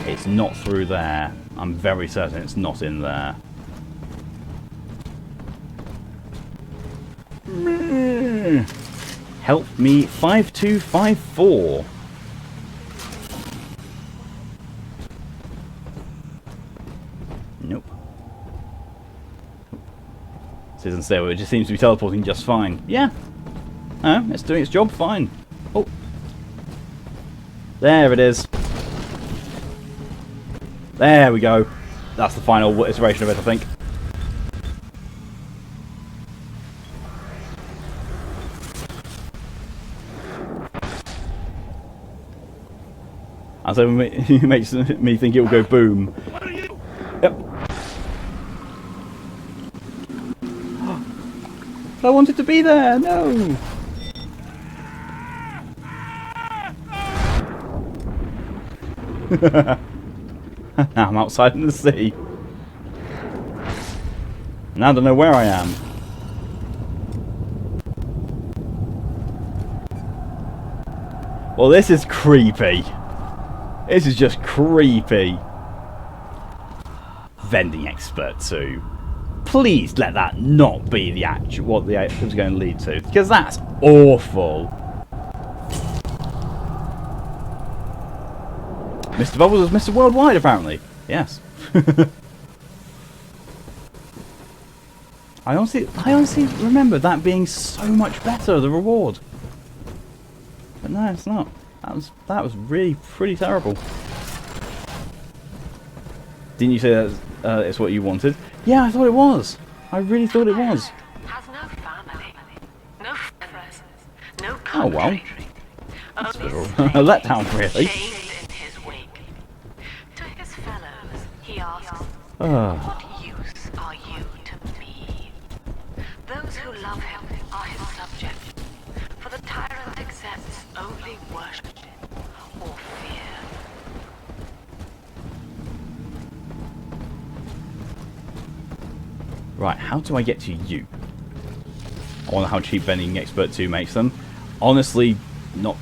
S2: It's not through there. I'm very certain it's not in there. Help me 5254. Nope. This isn't stable, it just seems to be teleporting just fine. Yeah. Oh, it's doing its job fine. Oh. There it is. There we go. That's the final iteration of it, I think. And so it makes me think it will go boom. Yep. I wanted to be there. No. Now I'm outside in the sea. Now I don't know where I am. Well, this is creepy. This is just creepy. Vending expert 2. Please let that not be the actual what the it was going to lead to, because that's awful. Mr. Bubbles is Mr. Worldwide, apparently. Yes. I honestly remember that being so much better, the reward. But no, it's not. That was really pretty terrible. Didn't you say that it's what you wanted? Yeah, I thought it was. I really thought it was.
S3: Has no family, no friends, no country.
S2: Oh well. That's a bit of a letdown, really.
S3: In his wake. To his fellows, he asks,
S2: Ah.
S3: what use are you to me? Those who love him are his subjects, for the tyrant accepts only worship or fear.
S2: Right, how do I get to you? I wonder how cheap Vending Expert 2 makes them. Honestly, not...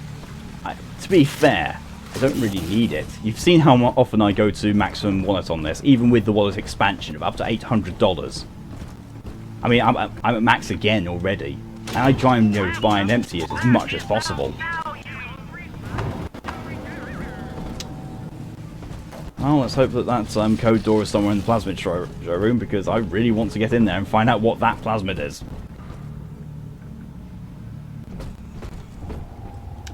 S2: to be fair, I don't really need it. You've seen how often I go to maximum wallet on this, even with the wallet expansion of up to $800. I mean, I'm at max again already. And I try and buy and empty it as much as possible. Well, let's hope that that code door is somewhere in the plasmid showroom, because I really want to get in there and find out what that plasmid is.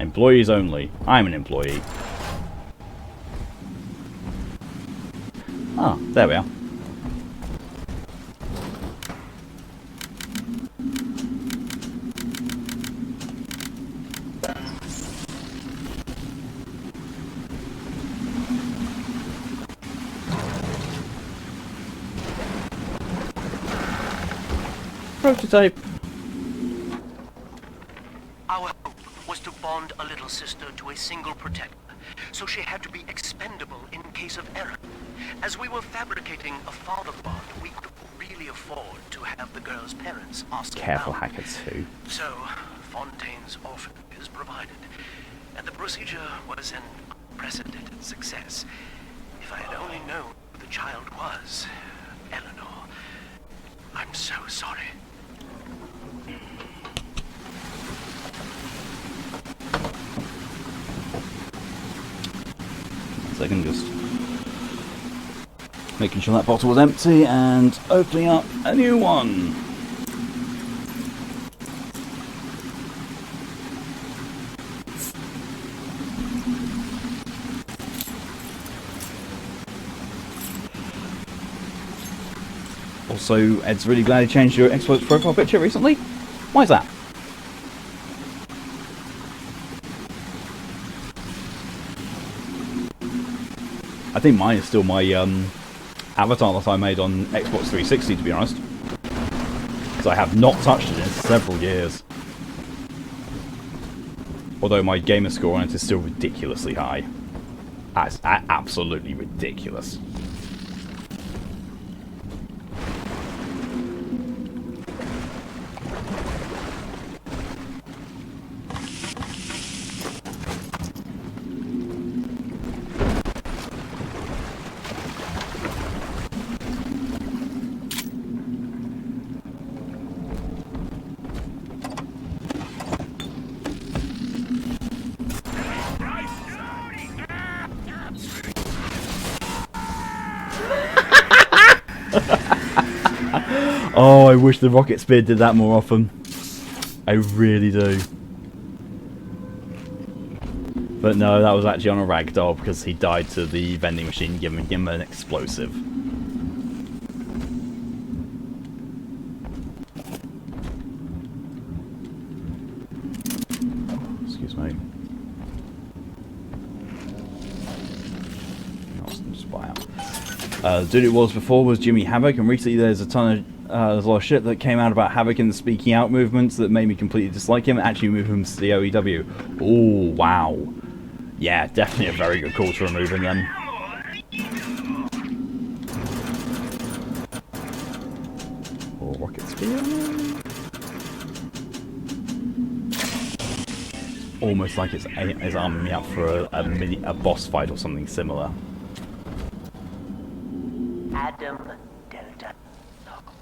S2: Employees only. I'm an employee. Ah, there we are. Prototype.
S12: Our hope was to bond a little sister to a single protector, so she had to be expendable in case of error. As we were fabricating a father bond, we could really afford to have the girl's parents ask
S2: Careful,
S12: out.
S2: Hacker 2.
S12: So, Fontaine's orphan is provided, and the procedure was an unprecedented success. If I had only known who the child was, Eleanor, I'm so sorry.
S2: Second, just making sure that bottle was empty and opening up a new one. Also, Ed's really glad he changed your Xbox profile picture recently. Why is that? I think mine is still my avatar that I made on Xbox 360, to be honest. Because I have not touched it in several years. Although my gamer score on it is still ridiculously high. That's absolutely ridiculous. Oh, I wish the rocket spear did that more often. I really do. But no, that was actually on a ragdoll because he died to the vending machine giving him an explosive. Excuse me. Just buy out. The dude it was before was Jimmy Havoc, and recently there's a lot of shit that came out about Havoc and the speaking out movements that made me completely dislike him and actually move him to the OEW. Oh, wow. Yeah, definitely a very good call to remove him then. Oh, rocket spear. Almost like it's arming me up for a boss fight or something similar.
S12: Adam Delta.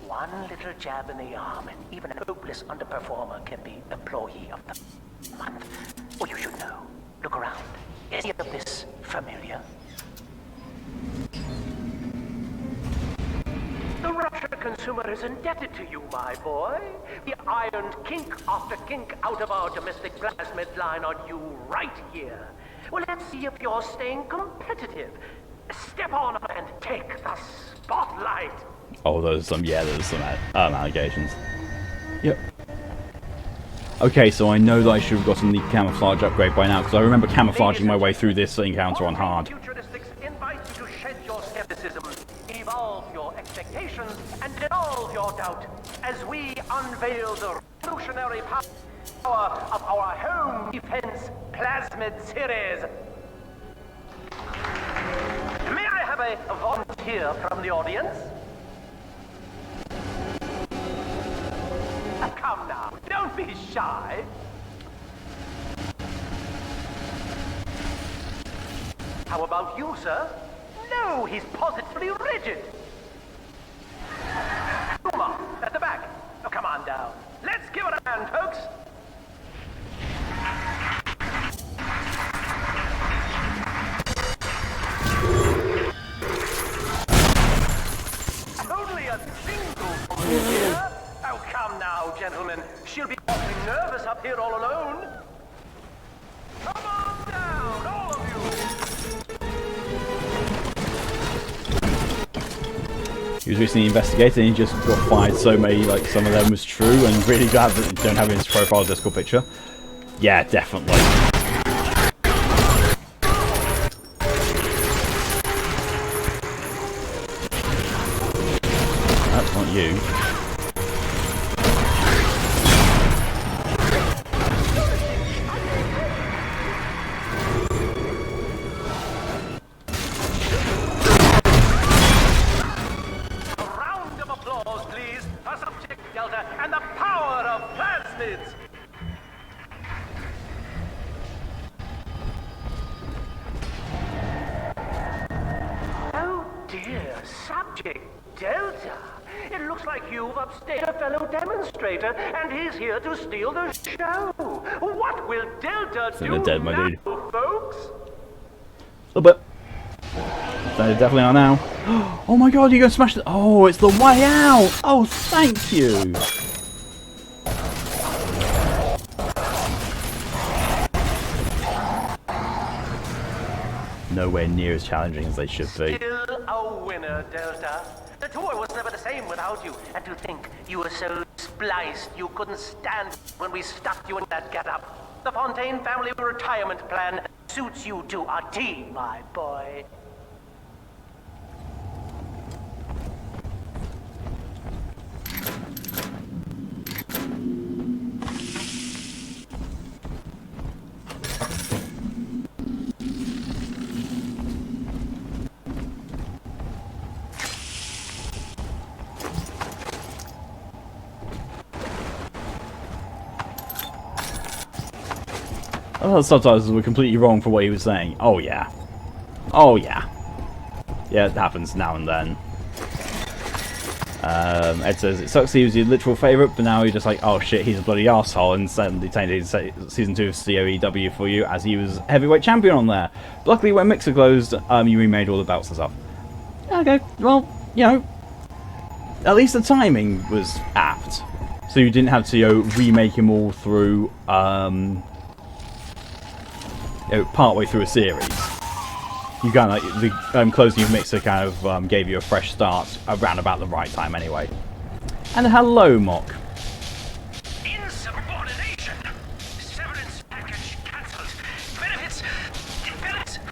S12: One little jab in the arm, and even a hopeless underperformer can be Employee of the Month. Or you should know. Look around. Is any of this familiar? The Russia consumer is indebted to you, my boy. We ironed kink after kink out of our domestic plasmid line on you right here. Well, let's see if you're staying competitive. Step on up and take the spotlight.
S2: Oh, there's some allegations. Yep. Okay, so I know that I should have gotten the camouflage upgrade by now, because I remember camouflaging my way through this encounter on hard.
S12: Futuristics invite you to shed your skepticism, evolve your expectations, and dissolve your doubt as we unveil the revolutionary power of our home defense plasmid series. May I have a volunteer from the audience? Come now, don't be shy. How about you, sir? No, he's positively rigid. Uma, at the back. Oh, come on down. Let's give it a hand, folks. Only a single volunteer. Oh, come now, gentlemen. She'll be awfully nervous up here all alone. Come on down, all of you.
S2: He was recently investigated and he just got fired so many, like some of them was true, and really glad that he don't have his profile Discord picture. Yeah, definitely. That's not you.
S12: Subject Delta? It looks like you've upstaged a fellow demonstrator, and he's here to steal the show. What will Delta do
S2: they're dead, my
S12: now,
S2: dude.
S12: folks?
S2: A little bit. They definitely are now. Oh my god, you're going to smash the... Oh, it's the way out! Oh, thank you! Nowhere near as challenging as they should be.
S12: Still a winner, Delta. The tour was never the same without you. And to think you were so spliced you couldn't stand when we stuck you in that getup. The Fontaine family retirement plan suits you to a T, my boy.
S2: I thought the subtitles were completely wrong for what he was saying. Oh yeah. Oh yeah. Yeah, it happens now and then. Ed says, it sucks he was your literal favourite, but now you're just like, oh shit, he's a bloody arsehole, and suddenly tainted Season 2 of COEW for you, as he was heavyweight champion on there. Luckily, when Mixer closed, you remade all the belts and stuff. Okay, well, you know, at least the timing was apt. So you didn't have to remake them all through, partway through a series. You kind of like the closing of Mixer kind of gave you a fresh start around about the right time anyway. And hello, Mock.
S12: Insubordination. Severance package cancelled. Benefits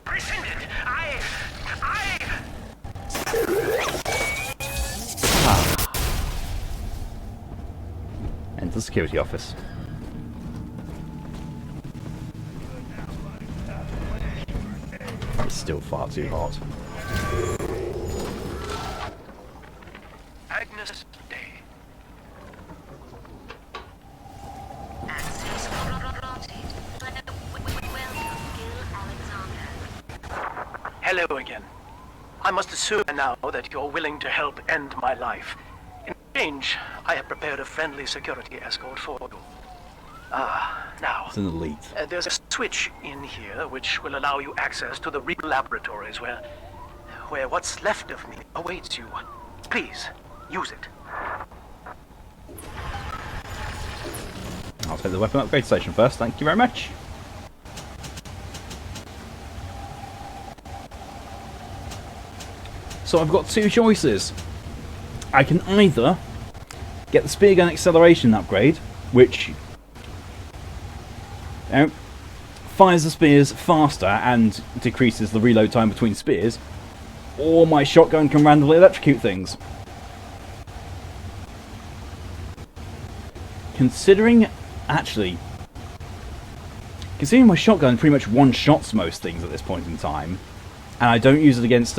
S12: rescinded.
S2: Enter the security office. It's still far too hot.
S12: Agnes Day.
S13: Access granted. Welcome, Gil Alexander.
S12: Hello again. I must assume now that you're willing to help end my life. In exchange, I have prepared a friendly security escort for you. Now.
S2: It's an elite.
S12: There's a switch in here which will allow you access to the real laboratories where what's left of me awaits you. Please, use it.
S2: I'll take the weapon upgrade station first, thank you very much. So I've got two choices. I can either get the spear gun acceleration upgrade, which fires the spears faster and decreases the reload time between spears, or my shotgun can randomly electrocute things. Considering my shotgun pretty much one-shots most things at this point in time, and I don't use it against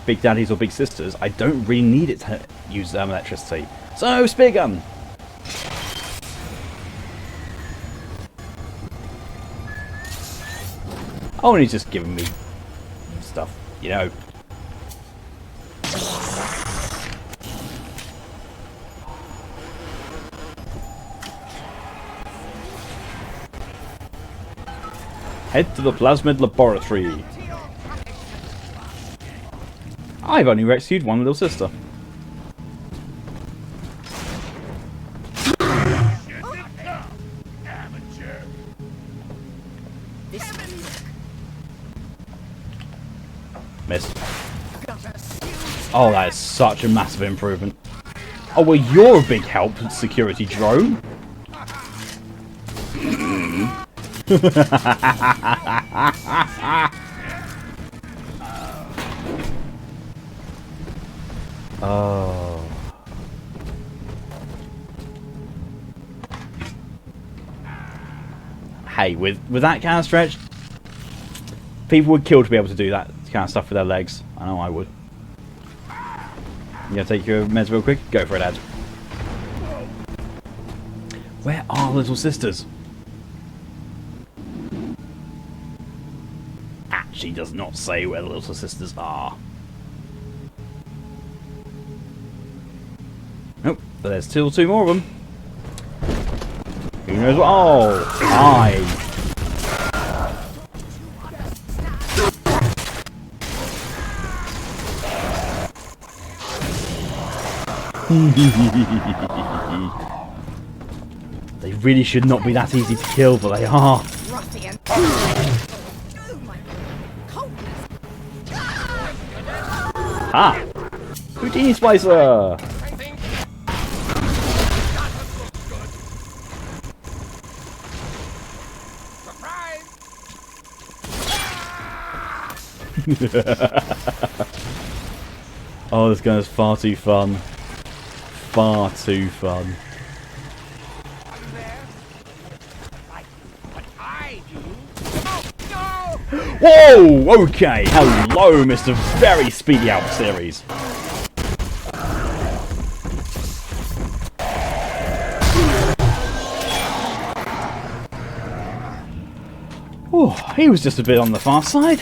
S2: big daddies or big sisters, I don't really need it to use electricity. So, spear gun! Oh, and he's just giving me stuff, you know. Head to the plasmid laboratory. I've only rescued one little sister. Missed. Oh, that is such a massive improvement. Oh, well, you're a big help, security drone. Oh. Hey, with that kind of stretch, people would kill to be able to do that kind of stuff with their legs. I know I would. You gonna take your meds real quick? Go for it, Ed. Where are little sisters? Actually does not say where the little sisters are. But there's still 2 more of them. Who knows what? Oh, hi. They really should not be that easy to kill, but they are.
S5: Ruffian.
S2: Ah! Houdini Splicer! Oh, this gun is far too fun. Far too fun. Whoa! Okay, hello, Mr. Very Speedy Out Series. Oh, he was just a bit on the far side.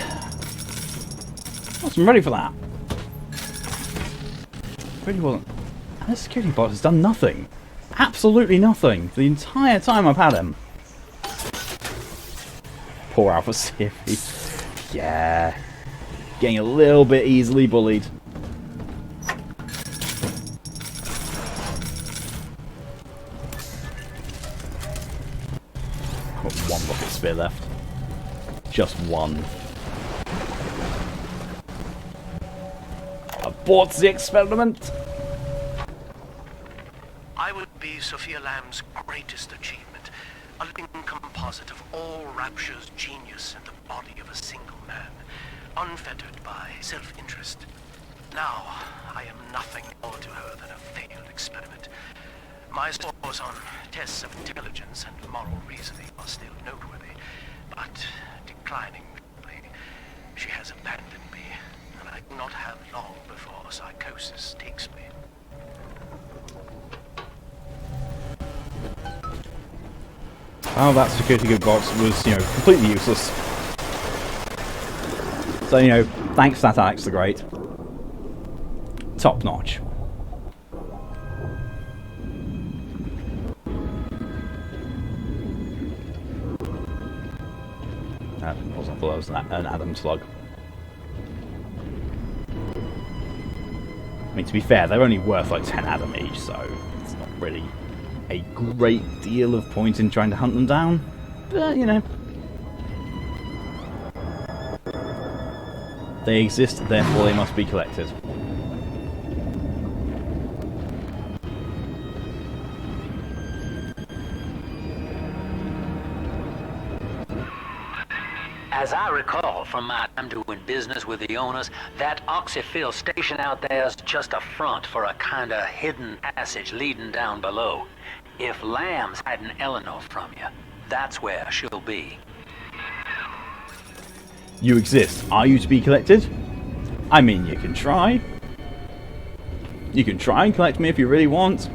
S2: Wasn't ready for that. Really wasn't. And the security bot has done nothing. Absolutely nothing. The entire time I've had him. Poor Alpha Series. Yeah. Getting a little bit easily bullied. Got 1 rocket spear left. Just 1. Abort the experiment!
S12: I would be Sophia Lamb's greatest achievement. A living composite of all Rapture's genius in the body of a single man, unfettered by self-interest. Now, I am nothing more to her than a failed experiment. My scores on tests of intelligence and moral reasoning are still noteworthy, but declining rapidly. She has abandoned me, and I do not have long before psychosis takes me.
S2: Oh, that security good box was, completely useless. So, thanks to that, Alex the Great. Top notch. That wasn't below, it was an Adam slug. I mean, to be fair, they're only worth like 10 Adam each, so it's not really a great deal of point in trying to hunt them down. But, they exist, therefore they must be collected.
S4: As I recall from my time doing business with the owners, that oxyfill station out there is just a front for a kind of hidden passage leading down below. If Lamb's hiding Eleanor from you, that's where she'll be.
S2: You exist. Are you to be collected? I mean, you can try. You can try and collect me if you really want.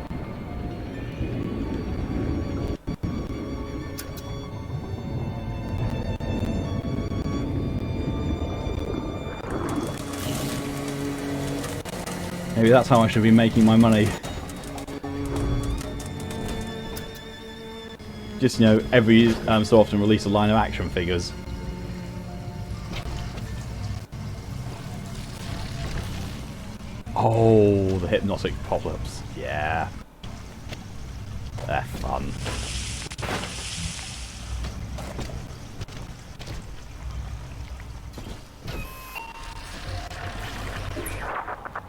S2: Maybe that's how I should be making my money. Just, every so often release a line of action figures. Oh, the hypnotic pop-ups. Yeah. They're fun.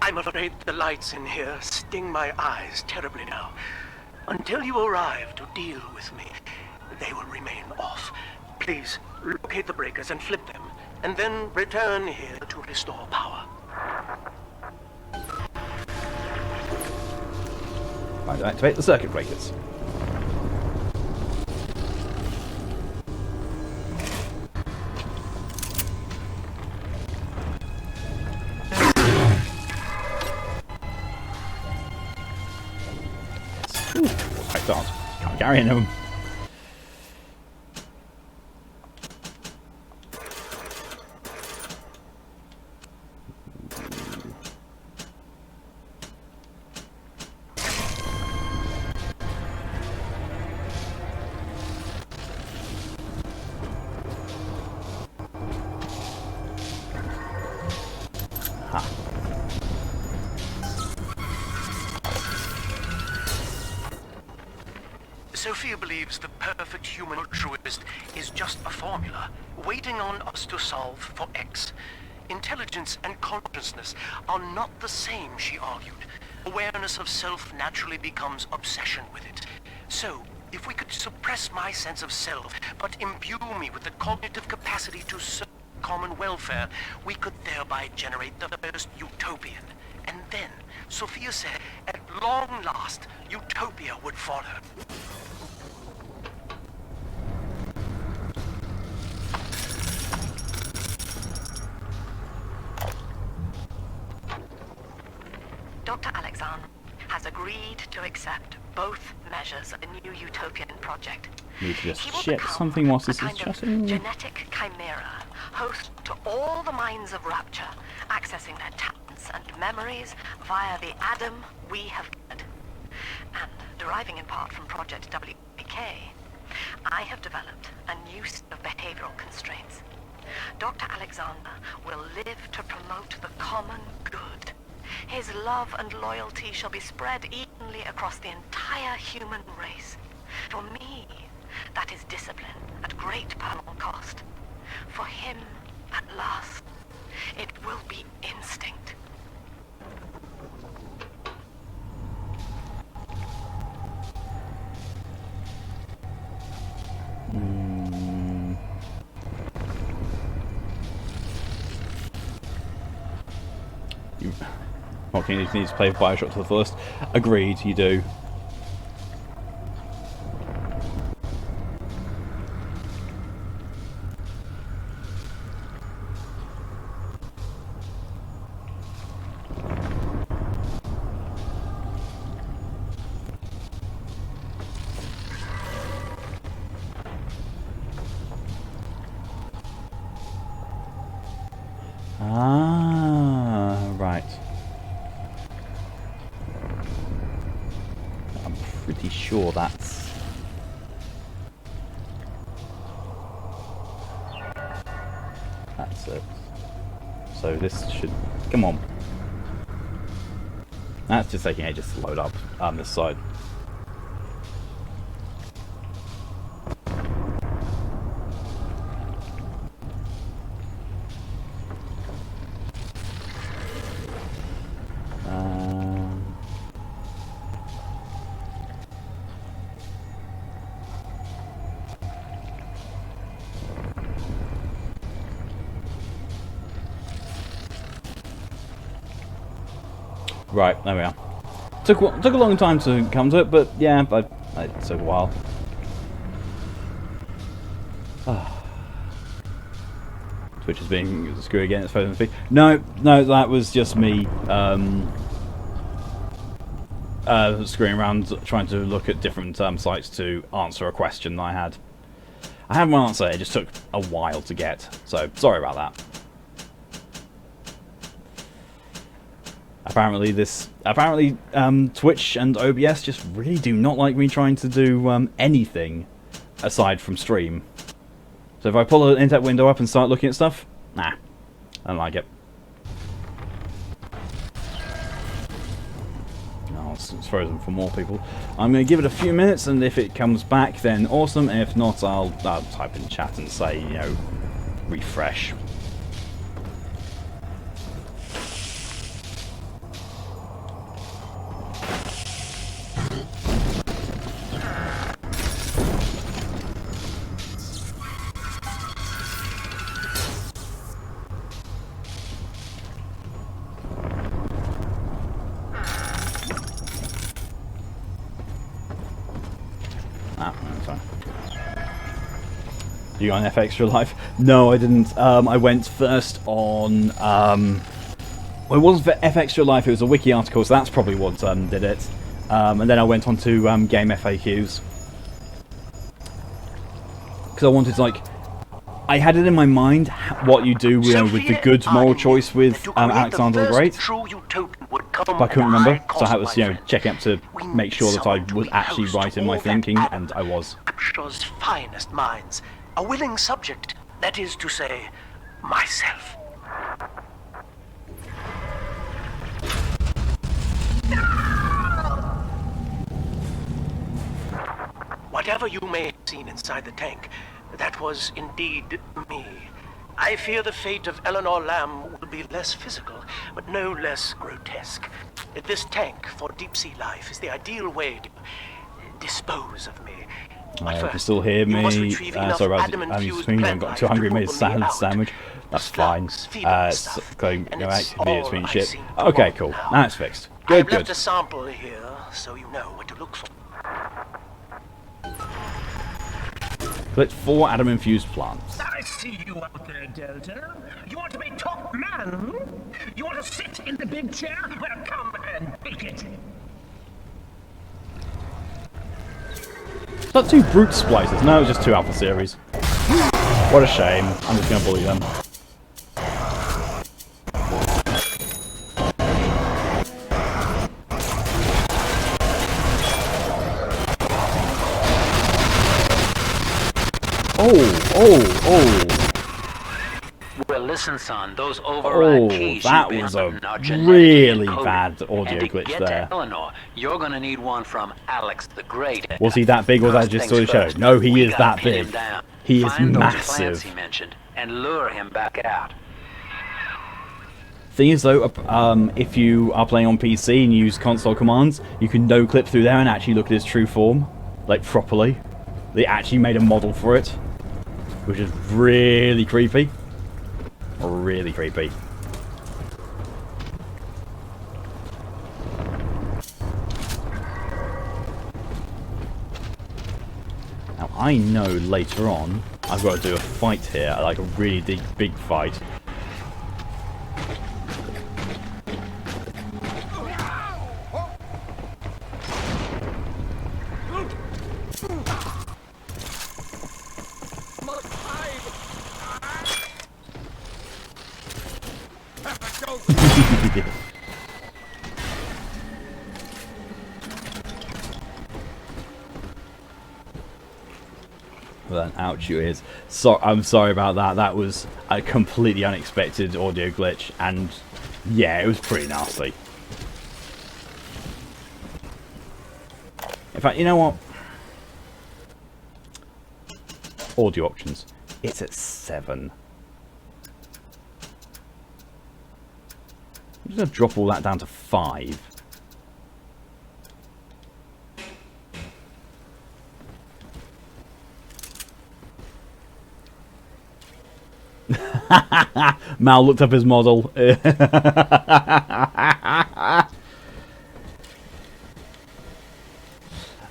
S12: I'm afraid the lights in here sting my eyes terribly now. Until you arrive to deal with me, they will remain off. Please, locate the breakers and flip them, and then return here to restore power.
S2: Time to activate the circuit breakers. Ooh, I can't carry any of them.
S12: Sophia believes the perfect human altruist is just a formula, waiting on us to solve for X. Intelligence and consciousness are not the same, she argued. Awareness of self naturally becomes obsession with it. So, if we could suppress my sense of self, but imbue me with the cognitive capacity to serve common welfare, we could thereby generate the first utopian. And then, Sophia said, at long last, utopia would follow.
S3: Dr. Alexander has agreed to accept both measures of the new utopian project.
S2: Need to just
S3: He will
S2: ship
S3: become
S2: something whilst
S3: a
S2: this is
S3: kind of
S2: chatting.
S3: genetic chimera, host to all the minds of Rapture, accessing their talents and memories via the Adam we have gathered. And deriving in part from Project WK, I have developed a new set of behavioral constraints. Dr. Alexander will live to promote the common good. His love and loyalty shall be spread evenly across the entire human race. For me, that is discipline at great personal cost. For him, at last, it will be instinct.
S2: Okay, you need to play Bioshock to the fullest. Agreed, you do. Ah, right. I'm pretty sure that's... That's it. So this should... Come on. That's just taking ages to load up on this side. Right, there we are. Took a long time to come to it, but yeah, it took a while. Twitch is being screwed again. It's supposed to be. No, that was just me screwing around trying to look at different sites to answer a question that I had. I had one answer. It just took a while to get. So sorry about that. Apparently Twitch and OBS just really do not like me trying to do anything aside from stream. So if I pull an internet window up and start looking at stuff, nah, I don't like it. No, it's frozen for more people. I'm going to give it a few minutes, and if it comes back, then awesome. And if not, I'll type in chat and say, you know, refresh. You on F Extra Life? No, I didn't. I went first on... well, it wasn't for F Extra Life, it was a wiki article, so that's probably what did it. And then I went on to Game FAQs. Because I wanted to, like... I had it in my mind what you do with the good moral choice with Alexander the Great. But I couldn't remember, so I was, checking up to make sure that I was actually right in my thinking, and I was.
S12: Rapture's finest minds. A willing subject, that is to say, myself. whatever you may have seen inside the tank, that was indeed me. I fear the fate of Eleanor Lamb will be less physical, but no less grotesque. This tank for deep-sea life is the ideal way to dispose of me.
S2: You can still hear me. Sorry about I'm screaming. I got too hungry and made a salad sandwich. That's fine. Going no activity between shit. Okay, cool. Now it's fixed. Good,
S12: I've
S2: good.
S12: left a sample here, so you know what to look for.
S2: Collect 4 Adam-infused plants.
S14: I see you out there, Delta. You want to be top man, hmm? You want to sit in the big chair? Well, come and take it.
S2: Is that 2 brute splicers? No, it's just 2 alpha series. What a shame. I'm just going to bully them. Oh!
S4: Well, listen, son, those override keys
S2: that
S4: you've
S2: was
S4: been
S2: a
S4: are genetically
S2: really
S4: encoded.
S2: bad audio
S4: And to
S2: glitch
S4: get
S2: there.
S4: to Eleanor, you're gonna need one from Alex the Great.
S2: Was he that big or was that just sort of show? No, he is that big. He is
S4: Find those plants
S2: massive.
S4: he mentioned and lure him back out.
S2: Thing is though, if you are playing on PC and use console commands, you can no-clip through there and actually look at his true form, like properly. They actually made a model for it, which is really creepy. Really creepy. Now I know later on I've got to do a fight here, like a really big fight. Well, then, ouch you is. So I'm sorry about that. That was a completely unexpected audio glitch, and yeah, it was pretty nasty. In fact, you know what? Audio options. It's at 7. I'm just going to drop all that down to 5. Mal looked up his model.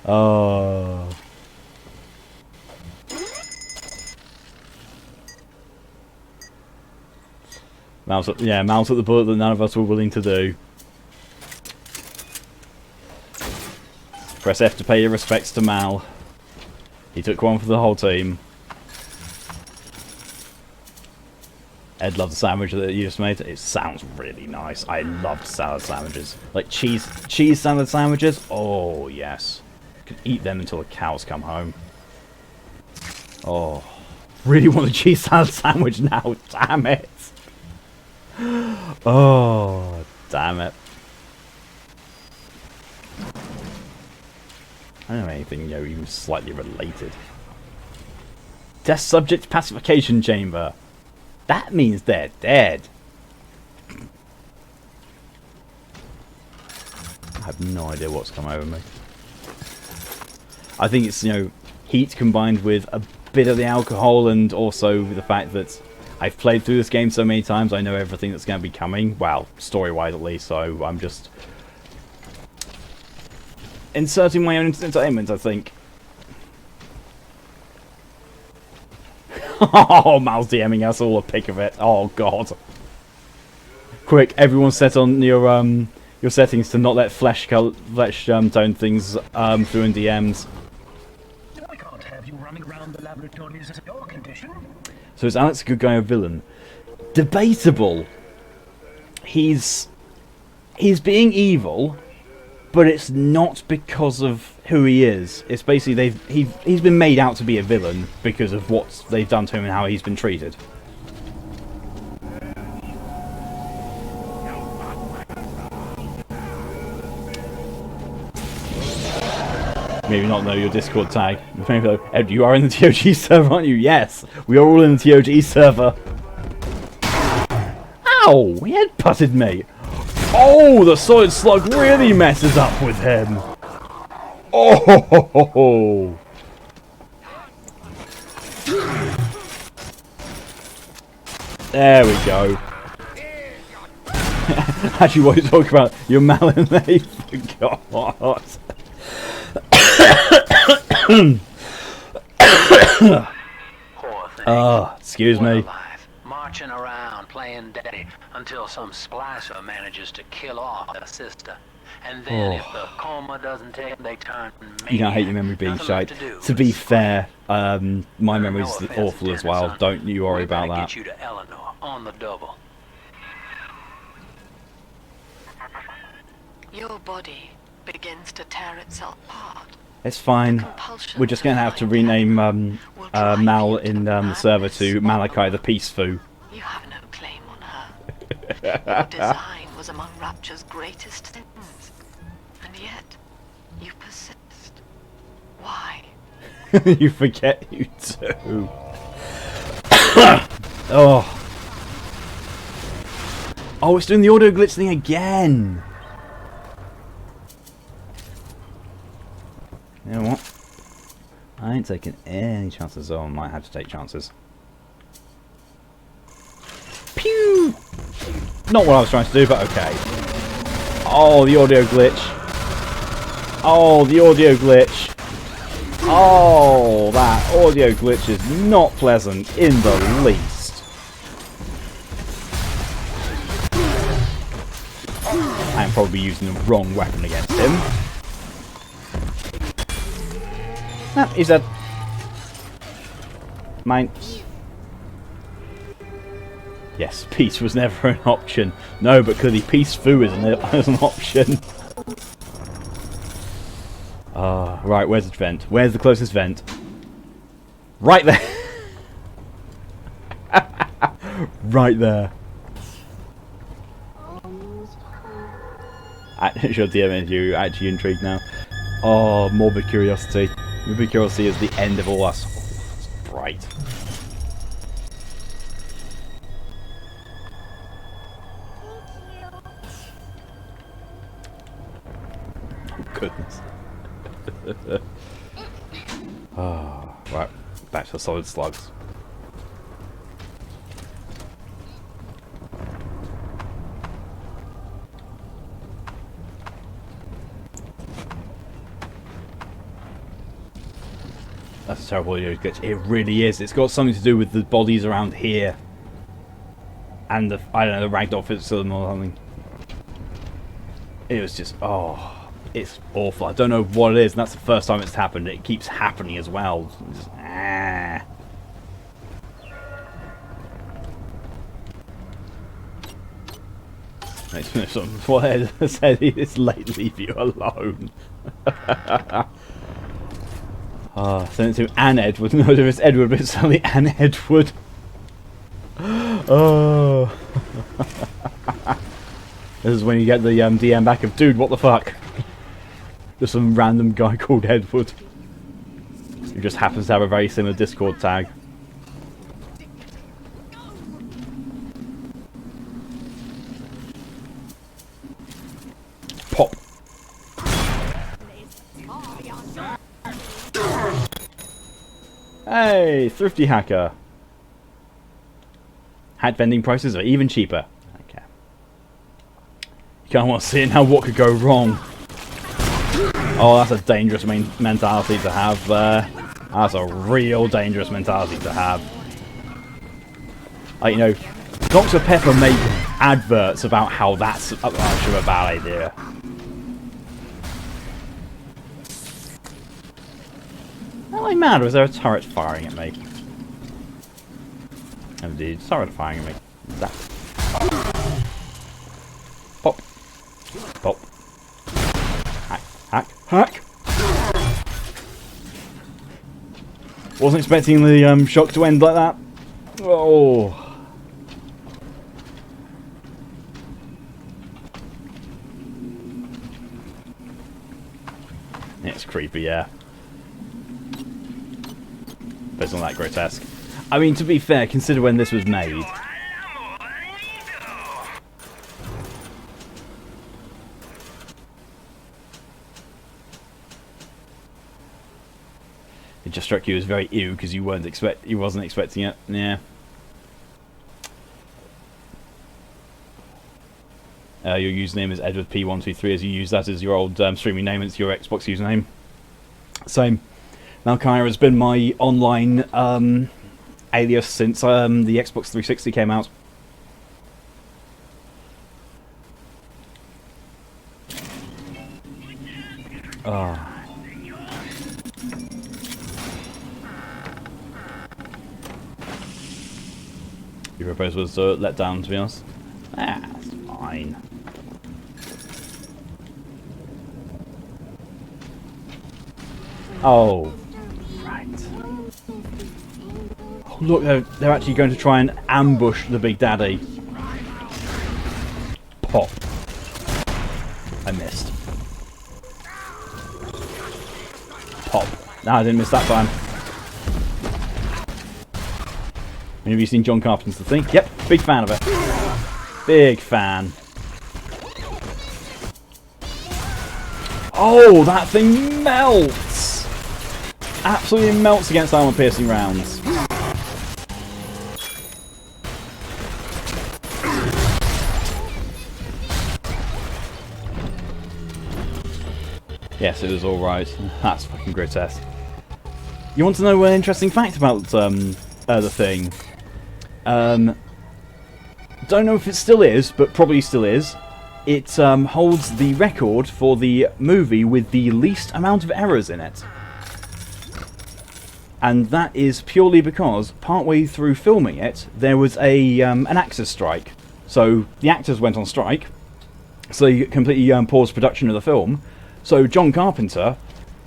S2: Oh. Mal's at the bullet that none of us were willing to do. Press F to pay your respects to Mal. He took one for the whole team. Ed loved the sandwich that you just made. It sounds really nice. I loved salad sandwiches. Like cheese salad sandwiches. Oh, yes. You can eat them until the cows come home. Oh. Really want a cheese salad sandwich now. Damn it. Oh, damn it. I don't know anything, you know, even slightly related. Test subject pacification chamber. That means they're dead. I have no idea what's come over me. I think it's, you know, heat combined with a bit of the alcohol and also the fact that I've played through this game so many times, I know everything that's going to be coming. Well, story-wise at least, so I'm just inserting my own entertainment, I think. Oh, Mal's DMing us all a pic of it. Oh, God. Quick, everyone set on your settings to not let flesh tone things through in DMs.
S14: I can't have you running around the laboratories as your condition.
S2: So is Alex a good guy or villain? Debatable. He's being evil, but it's not because of who he is. It's basically he's been made out to be a villain because of what they've done to him and how he's been treated. maybe not know your Discord tag. Ed, you are in the TOG server, aren't you? Yes, we are all in the TOG server. Ow! He headbutted me. Oh, the solid slug really messes up with him. Oh! There we go. Actually, what you talking about? Your Malinade? God. Excuse me.
S4: Marching around playing daddy until some splicer manages to kill off their sister. And then if the coma doesn't take them, they turn maniac.
S2: You can't hate your memory being shite. To be fair, my memory's awful as well.
S4: Son.
S2: Don't you worry about that.
S4: Get you to Eleanor on the double.
S3: Your body begins to tear itself apart.
S2: It's fine. We're just going to have to rename Mal in the server to Malachi the Peace Foo.
S3: You have no claim on her. Your design was among Rapture's greatest sins. And yet, you persist. Why?
S2: You forget you do. Oh, it's doing the audio glitch thing again. You know what? I ain't taking any chances. Oh, I might have to take chances. Pew! Not what I was trying to do, but okay. Oh, the audio glitch. Oh, the audio glitch. Oh, that audio glitch is not pleasant in the least. I am probably using the wrong weapon against him. Ah, he's dead. Mine. Yes, peace was never an option. No, but clearly peace foo is an option. Right, where's the vent? Where's the closest vent? Right there! Right there. Actually, DM, you actually intrigued now. Oh, morbid curiosity. Morbid curiosity is the end of all us. Oh, it's bright. Oh, goodness. Oh, right, back to the solid slugs. That's a terrible audio glitch. It really is. It's got something to do with the bodies around here. And the, I don't know, the ragdoll system or something. It was just, oh, it's awful. I don't know what it is, and that's the first time it's happened. It keeps happening as well. Just, What Ed said is late, leave you alone. Send it to Anne Edward. No, there is Edward, but it's only Anne Edward. Oh. This is when you get the DM back of, dude, what the fuck? Just some random guy called Edward. Who just happens to have a very similar Discord tag. Pop. Hey, thrifty hacker. Hat vending prices are even cheaper. Okay. You kind of want to see it now. What could go wrong? Oh, that's a dangerous mentality to have there. That's a real dangerous mentality to have. Like, you know, Dr. Pepper make adverts about how that's much of a bad idea. Am I mad, or is there a turret firing at me? Indeed, turret firing at me. That. Pop. Pop. Hack. Hack. Hack! Wasn't expecting the shock to end like that. Oh. Yeah, it's creepy, yeah. But it's not that grotesque. I mean, to be fair, consider when this was made. It just struck you as very ew because you wasn't expecting it. Yeah. Your username is Edward P123, as you use that as your old streaming name. It's your Xbox username. Same. Malkaya has been my online alias since the Xbox 360 came out. Ah. Your proposal was let down, to be honest. Ah, it's fine. Oh, right. Oh, look, they're actually going to try and ambush the Big Daddy. Pop. I missed. Pop. No, I didn't miss that time. Have you seen John Carpenter's The Thing? Yep, big fan of it. Big fan. Oh, that thing melts! Absolutely melts against armor-piercing rounds. Yes, it was alright. That's fucking grotesque. You want to know an interesting fact about The Thing? Don't know if it still is, but probably still is. It holds the record for the movie with the least amount of errors in it. And that is purely because partway through filming it, there was an actors' strike. So the actors went on strike, so they completely paused production of the film. So John Carpenter,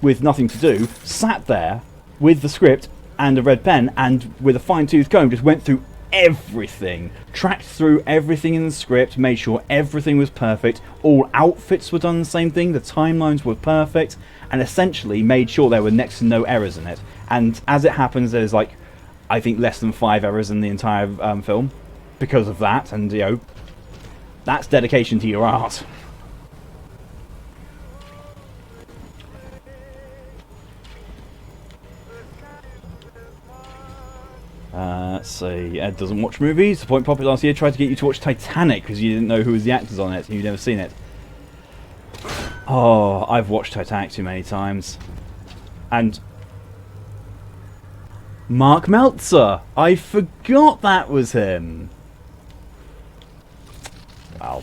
S2: with nothing to do, sat there with the script and a red pen, and with a fine-tooth comb just went through everything, tracked through everything in the script, made sure everything was perfect, all outfits were done the same thing, the timelines were perfect, and essentially made sure there were next to no errors in it. And as it happens, there's like, I think, less than 5 errors in the entire film because of that, and you know, that's dedication to your art. Let's see. Ed doesn't watch movies. The Point Poppy last year tried to get you to watch Titanic because you didn't know who was the actors on it and you'd never seen it. Oh, I've watched Titanic too many times. And Mark Meltzer! I forgot that was him! Wow.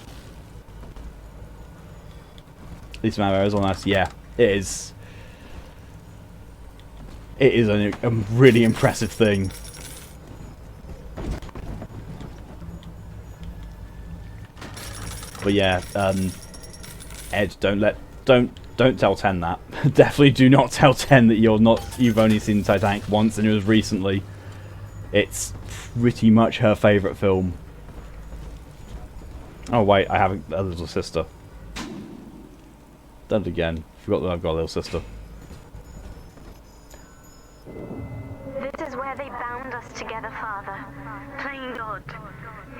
S2: Least amount of errors on that. Yeah, it is. It is a really impressive thing. But yeah, Ed, don't tell 10 that. Definitely do not tell 10 that you've only seen Titanic once and it was recently. It's pretty much her favourite film. Oh wait, I have a little sister. Done it again. Forgot that I've got a little sister.
S9: This is where they bound us together, Father. Plain God.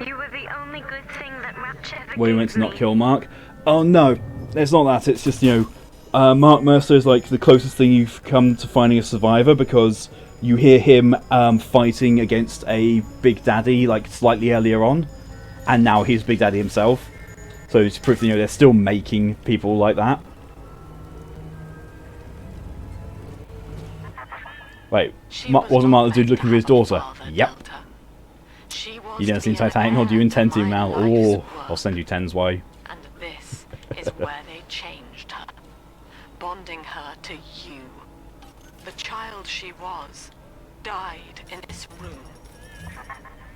S9: You were the only good thing that Rapture ever
S2: Well, you
S9: gave
S2: went to not
S9: me.
S2: kill Mark? Oh no, it's not that. It's just, you know, Mark Mercer is like the closest thing you've come to finding a survivor because you hear him fighting against a Big Daddy like slightly earlier on, and now he's Big Daddy himself. So it's proof that, you know, they're still making people like that. Wait, wasn't Mark the dude looking for his daughter? Yep. You never seen Titanic, nor do you intend to, Mal? Oh, I'll send you 10's way.
S3: And this is where they changed her, bonding her to you. The child she was died in this room.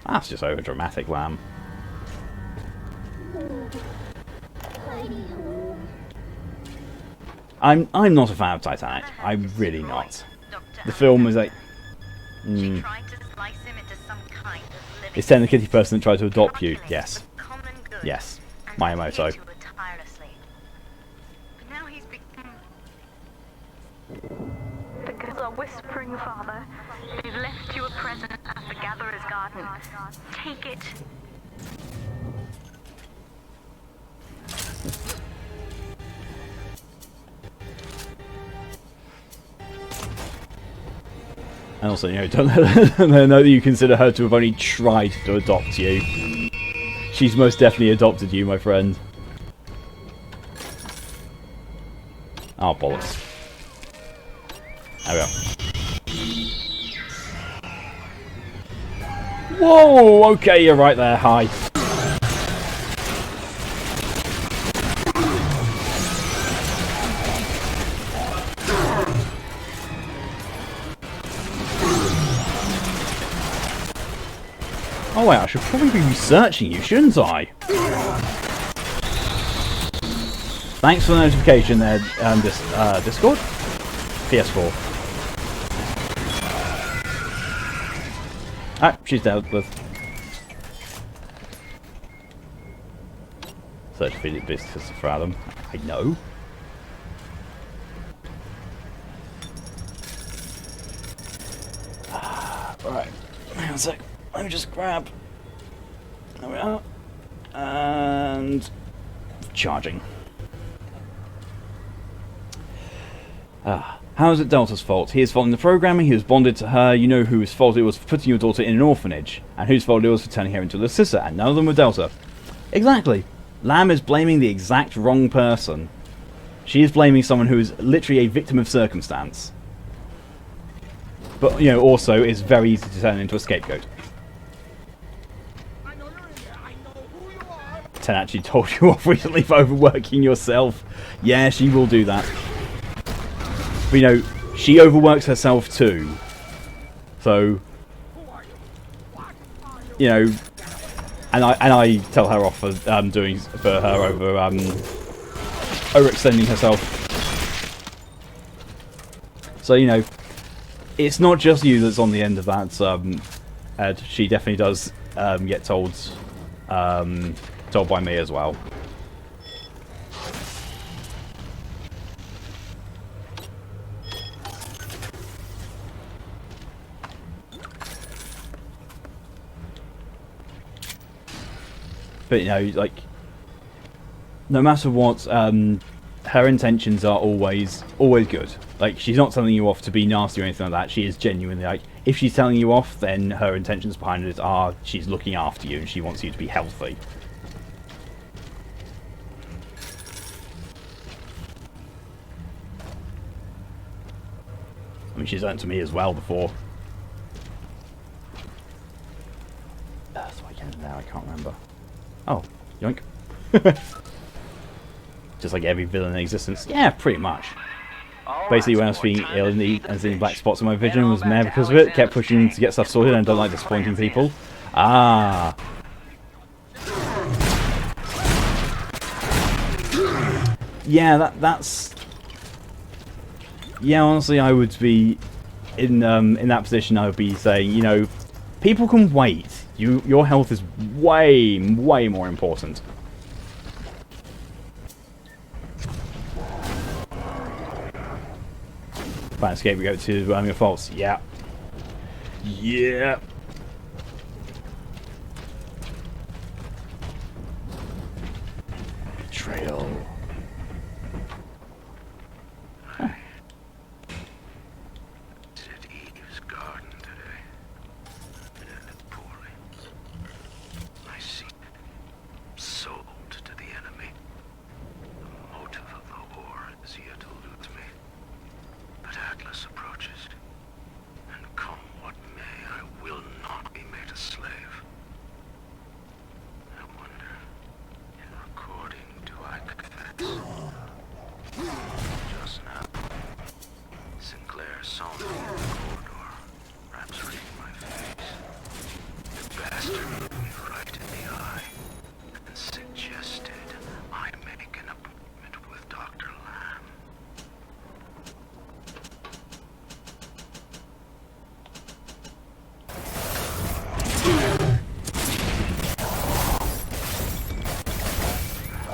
S2: That's just over dramatic, Lamb. I'm not a fan of Titanic. I'm really not. The film is like. Is 10 the kitty person that tried to adopt you? Yes. Yes. Miyamoto.
S9: whispering father. They've left you a present at the Gatherer's Garden. Take it.
S2: And also, you know, don't let her know that you consider her to have only tried to adopt you. She's most definitely adopted you, my friend. Oh, bollocks. There we go. Whoa! Okay, you're right there. Hi. Oh wait, I should probably be researching you, shouldn't I? Thanks for the notification there, Discord? PS4. Ah, she's dealt with. Search for business for Adam. I know. Right, hang on a sec. Let me just grab. There we are. And charging. How is it Delta's fault? He is following the programming, he was bonded to her, you know whose fault it was for putting your daughter in an orphanage, and whose fault it was for turning her into a sister, and none of them were Delta. Exactly. Lamb is blaming the exact wrong person. She is blaming someone who is literally a victim of circumstance. But, you know, also is very easy to turn into a scapegoat. 10 actually told you off recently for overworking yourself. Yeah, she will do that. But, you know, she overworks herself too. So, you know, and I tell her off for doing for her overextending herself. So, you know, it's not just you that's on the end of that, Ed. She definitely does get told by me as well. But, you know, like, no matter what, her intentions are always good. Like, she's not telling you off to be nasty or anything like that. She is genuinely, like, if she's telling you off, then her intentions behind it are she's looking after you and she wants you to be healthy. I mean, she's done it to me as well before. That's what I get now, I can't remember. Oh, yoink. Just like every villain in existence. Yeah, pretty much. Basically, when I was feeling ill and seeing black spots in my vision, was mad because of it. Kept pushing to get stuff sorted and don't like disappointing people. Ah. Yeah, that's... Yeah, honestly, I would be... In that position, I would be saying, you know, people can wait. Your health is way more important. Fine, escape, we go to your faults. Yeah. Yeah. Betrayal. Huh.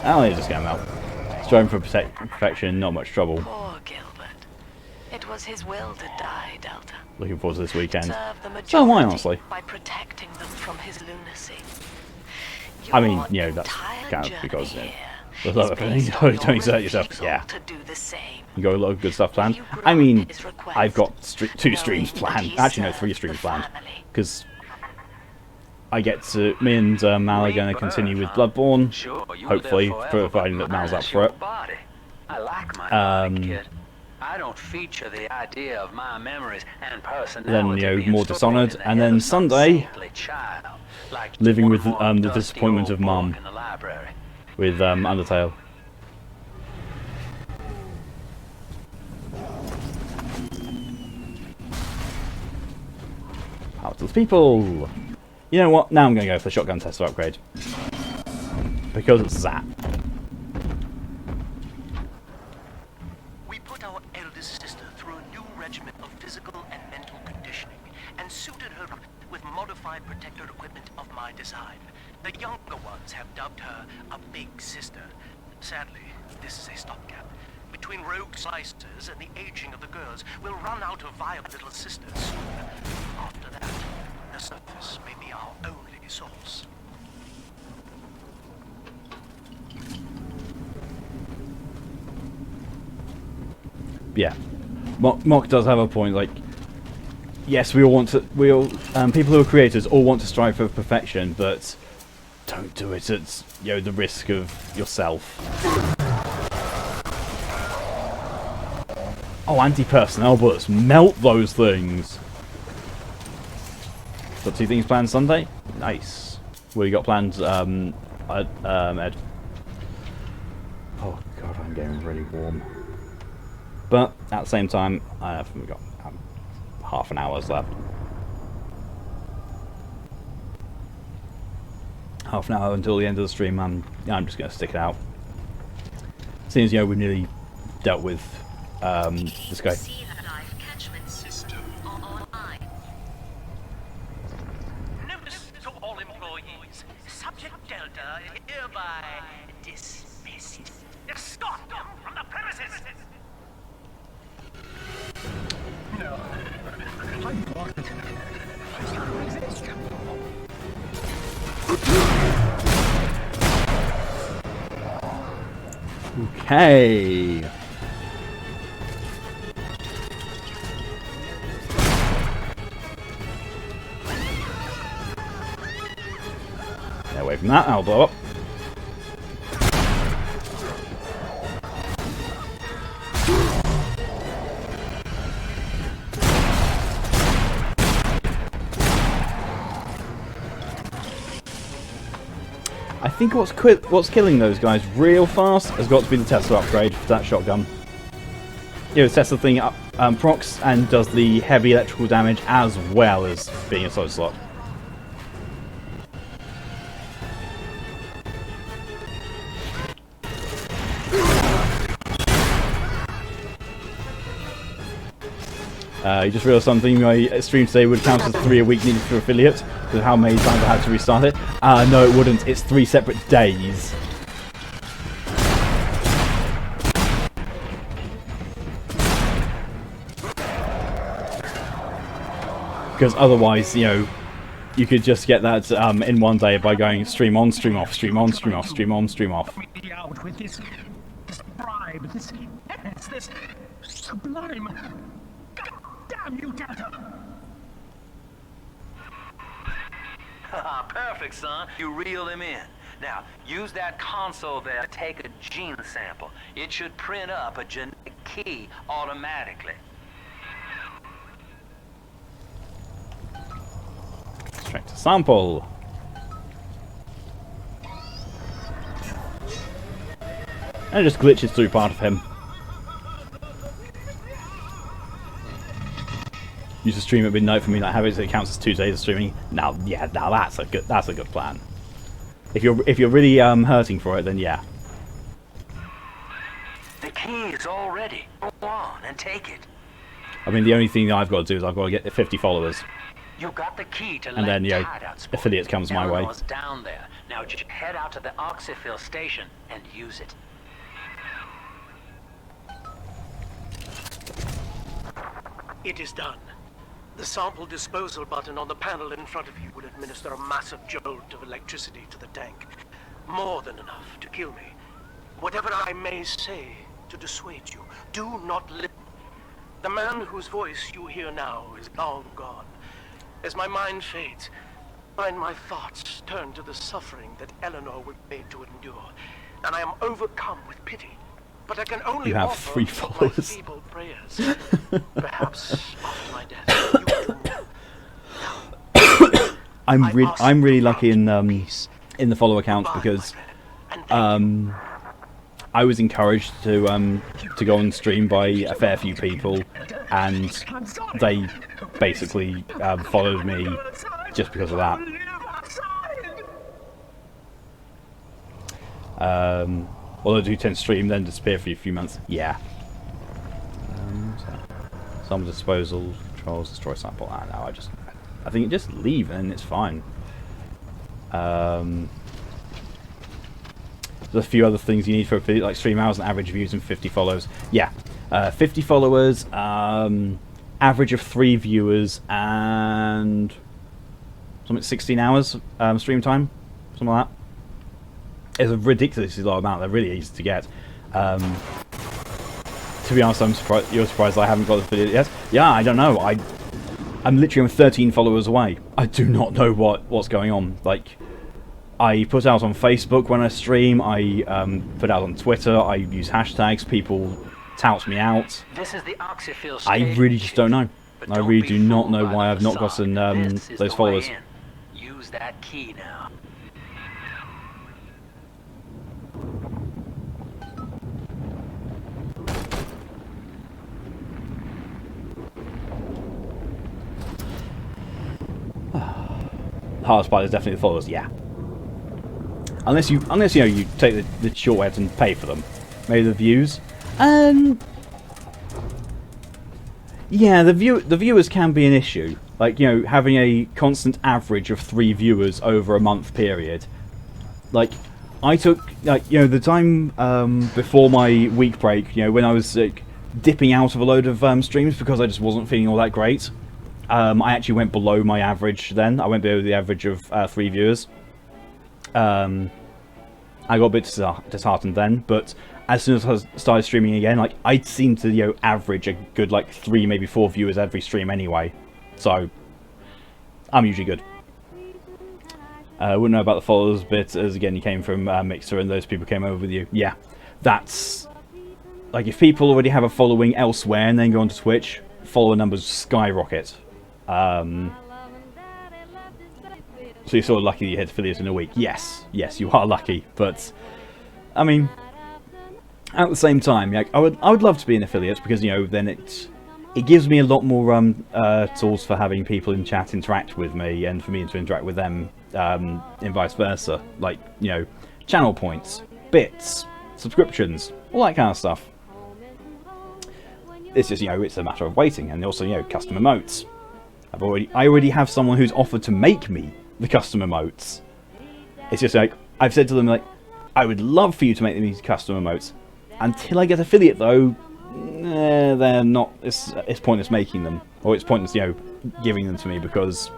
S2: I'll just get him out. Striving for perfection, not much trouble.
S3: Poor Gilbert. It was his will to die, Delta.
S2: Looking forward to this weekend.
S3: Serve the
S2: So am I,
S3: majority
S2: honestly.
S3: by protecting them from his lunacy.
S2: I mean, you know, that's kind of because, you know, there's a lot of things. Don't exert yourself. Yeah.
S3: To do the same.
S2: You got a lot of good stuff planned. I mean, I've got 2 streams planned. Actually, no, 3 streams planned. Because I get to... Me and Mal are going to continue with Bloodborne. Hopefully, providing that Mal's up for it.
S4: I like my kid. I don't feature the idea of my memories and personality.
S2: Then, you know, more Dishonored. And then Sunday, living with the disappointment of Mum. With Undertale. Out to the people! You know what? Now I'm going to go for the shotgun tester upgrade. Because it's that.
S12: We put our eldest sister through a new regimen of physical and mental conditioning and suited her with modified protector equipment of my design. The younger ones have dubbed her a big sister. Sadly, this is a stopgap. Between rogue slicers and the aging of the girls, we'll run out of viable little sisters soon. After that, the surface may be our only source.
S2: Yeah, Mock does have a point. Like, yes, we all want to. People who are creators all want to strive for perfection, but don't do it at, you know, the risk of yourself. Oh, anti-personnel bullets, melt those things. Got 2 things planned Sunday. Nice. What you got planned, Ed? Oh god, I'm getting really warm. But at the same time, we've got half an hour's left. Half an hour until the end of the stream. I'm just going to stick it out. Seems, you know, we've nearly dealt with this guy.
S12: Notice to all employees, Subject Delta hereby dismissed. Escort them from the premises.
S14: No. I'm blocked. I can't resist.
S2: Okay. Stay away from that, I'll blow up. I think what's killing those guys real fast has got to be the Tesla upgrade for that shotgun. You know, the Tesla thing procs and does the heavy electrical damage as well as being a solid slot. You just realised something, my stream today would count as 3 a week needed for affiliate, because of how many times I had to restart it. No it wouldn't, it's 3 separate days. Because otherwise, you know, you could just get that in one day by going stream on, stream off, stream on, stream off, stream on, stream off.
S14: Out with this bribe, this sublime. Damn you, Delta!
S4: Perfect, son. You reel them in. Now, use that console there to take a gene sample. It should print up a genetic key automatically.
S2: Extract a sample. And it just glitches through part of him. Used to stream at midnight for me, like have it counts as 2 days of streaming. Now, yeah, now that's a good plan. If you're really hurting for it, then yeah.
S4: The key is all ready. Go on and take it.
S2: I mean, the only thing that I've got to do is I've got to get 50 followers.
S4: You got the key to
S2: and then, you know, affiliate comes my way.
S4: Eleanor's down there. Now just head out to the oxyfill station and use it.
S12: It is done. The sample disposal button on the panel in front of you will administer a massive jolt of electricity to the tank. More than enough to kill me. Whatever I may say to dissuade you, do not listen. The man whose voice you hear now is long gone. As my mind fades, find my thoughts turn to the suffering that Eleanor was made to endure, and I am overcome with pity. But I can only
S2: You have
S12: offer
S2: 3
S12: my
S2: followers.
S12: feeble prayers. Perhaps after my death, you will do more.
S2: I'm really lucky in the follow accounts because I was encouraged to go on stream by a fair few people, and they basically followed me just because of that. Although I do tend to stream, then disappear for a few months. Yeah. Some disposal controls, destroy sample. No, I think just leave and it's fine. There's a few other things you need for like stream hours and average views and 50 followers. Yeah, 50 followers, average of 3 viewers, and something 16 hours stream time, something like that. It's a ridiculously low amount. They're really easy to get. To be honest, I'm surprised. You're surprised I haven't got the video yet. Yeah, I don't know. I'm literally 13 followers away. I do not know what's going on. Like, I put out on Facebook when I stream. I put out on Twitter. I use hashtags. People tout me out.
S4: This is the oxyphil
S2: I really just don't know. I really do not know why I've not gotten those followers.
S4: Use that key now.
S2: Hardest part is definitely the followers, yeah. Unless you know you take the shortcuts and pay for them. Maybe the views. Yeah, the viewers can be an issue. Like, you know, having a constant average of 3 viewers over a month period. Like, I took, like, you know, the time before my week break, you know, when I was like, dipping out of a load of streams because I just wasn't feeling all that great. I actually went below my average then. I went below the average of 3 viewers. I got a bit disheartened then, but as soon as I started streaming again, like, I seemed to, you know, average a good, like, 3, maybe 4 viewers every stream anyway. So, I'm usually good. I wouldn't know about the followers bit, as again, you came from Mixer and those people came over with you. Yeah, that's... Like, if people already have a following elsewhere and then go onto Twitch, follower numbers skyrocket. So you're sort of lucky you hit affiliates in a week. Yes, you are lucky, but I mean, at the same time, like, I would love to be an affiliate because, you know, then it gives me a lot more tools for having people in chat interact with me and for me to interact with them, and vice versa. Like, you know, channel points, bits, subscriptions, all that kind of stuff. It's just, you know, it's a matter of waiting, and also, you know, custom emotes. I already have someone who's offered to make me the custom emotes. It's just like, I've said to them, like, I would love for you to make these custom emotes. Until I get affiliate, though, they're not. It's pointless making them, or it's pointless, you know, giving them to me because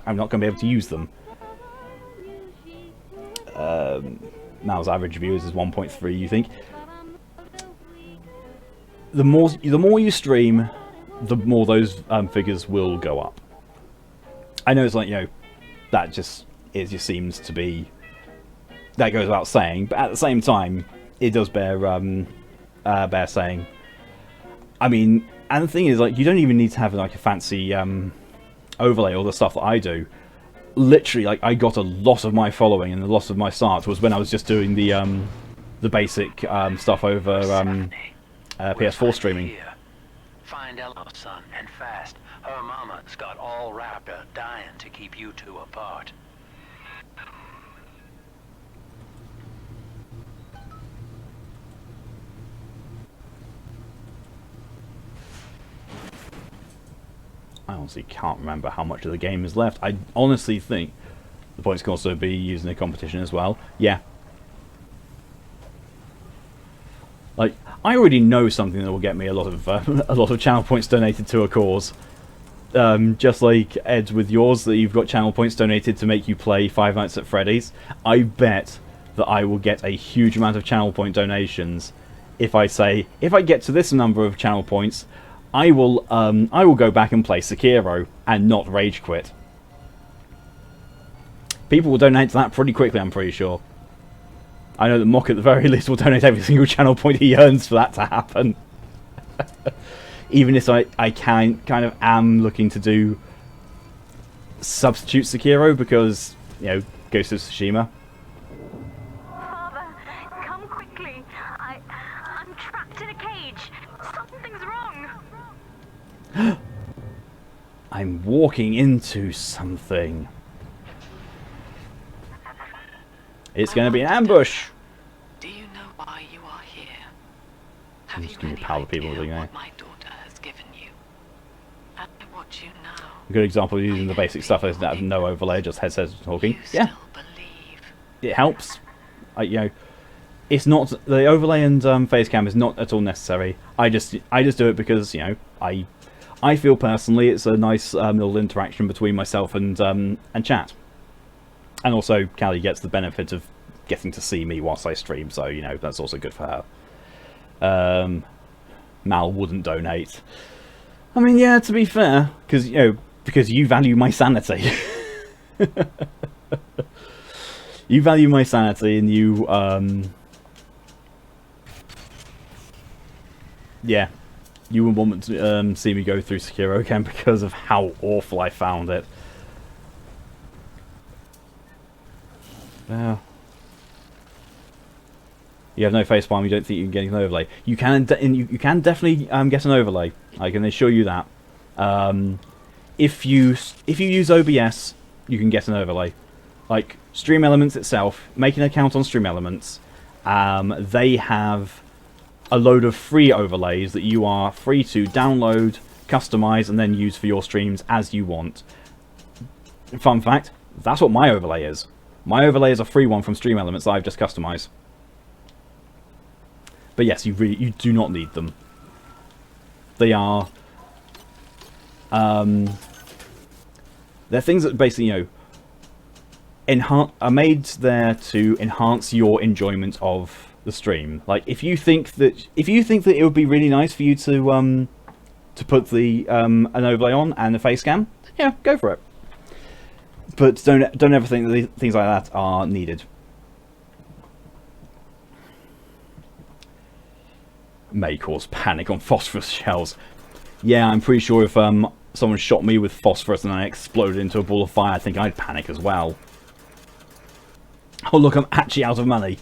S2: I'm not going to be able to use them. Mal's average viewers is 1.3. You think? The more you stream, the more those figures will go up. I know it's like, you know, it just seems to be, that goes without saying, but at the same time, it does bear saying. I mean, and the thing is, like, you don't even need to have like a fancy overlay or the stuff that I do. Literally, like, I got a lot of my following and a lot of my start was when I was just doing the basic stuff over PS4 streaming.
S4: Find Ella's son, and fast. Her mama's got all wrapped up dying to keep you two apart.
S2: I honestly can't remember how much of the game is left. I honestly think the points can also be used in a competition as well. Yeah. Like, I already know something that will get me a lot of channel points donated to a cause. Just like Ed with yours, that you've got channel points donated to make you play Five Nights at Freddy's. I bet that I will get a huge amount of channel point donations if I say, if I get to this number of channel points, I will go back and play Sekiro and not rage quit. People will donate to that pretty quickly, I'm pretty sure. I know that Mock at the very least will donate every single channel point he earns for that to happen. Even if I kind of am looking to do substitute Sekiro because, you know, Ghost of Tsushima.
S9: Father, come quickly. I'm trapped in a cage. Something's wrong.
S2: I'm walking into something. It's going to be an ambush.
S3: Do you know why you are here?
S2: I'm just going to power people doing that.
S3: My daughter has given you. And I watch you now.
S2: A good example of using the basic stuff is that have no overlay, just headsets talking. Yeah, it helps. You know, it's not the overlay and face cam is not at all necessary. I just do it because, you know, I feel personally it's a nice little interaction between myself and chat. And also, Callie gets the benefit of getting to see me whilst I stream, so, you know, that's also good for her. Mal wouldn't donate. I mean, yeah, to be fair, because, you know, because you value my sanity. You value my sanity, and you, yeah, you would want to see me go through Sekiro again because of how awful I found it. You have no facepalm. You don't think you can get an overlay. You can definitely get an overlay. I can assure you that. If you use OBS, you can get an overlay. Like Stream Elements itself, make an account on Stream Elements. They have a load of free overlays that you are free to download, customize, and then use for your streams as you want. Fun fact: that's what my overlay is. My overlay is a free one from Stream Elements that I've just customized. But yes, you do not need them. They are they're things that basically, you know, are made there to enhance your enjoyment of the stream. Like if you think that it would be really nice for you to put the an overlay on and a face cam, yeah, go for it. But don't ever think that things like that are needed. May cause panic on phosphorus shells. Yeah, I'm pretty sure if someone shot me with phosphorus and I exploded into a ball of fire, I think I'd panic as well. Oh look, I'm actually out of money.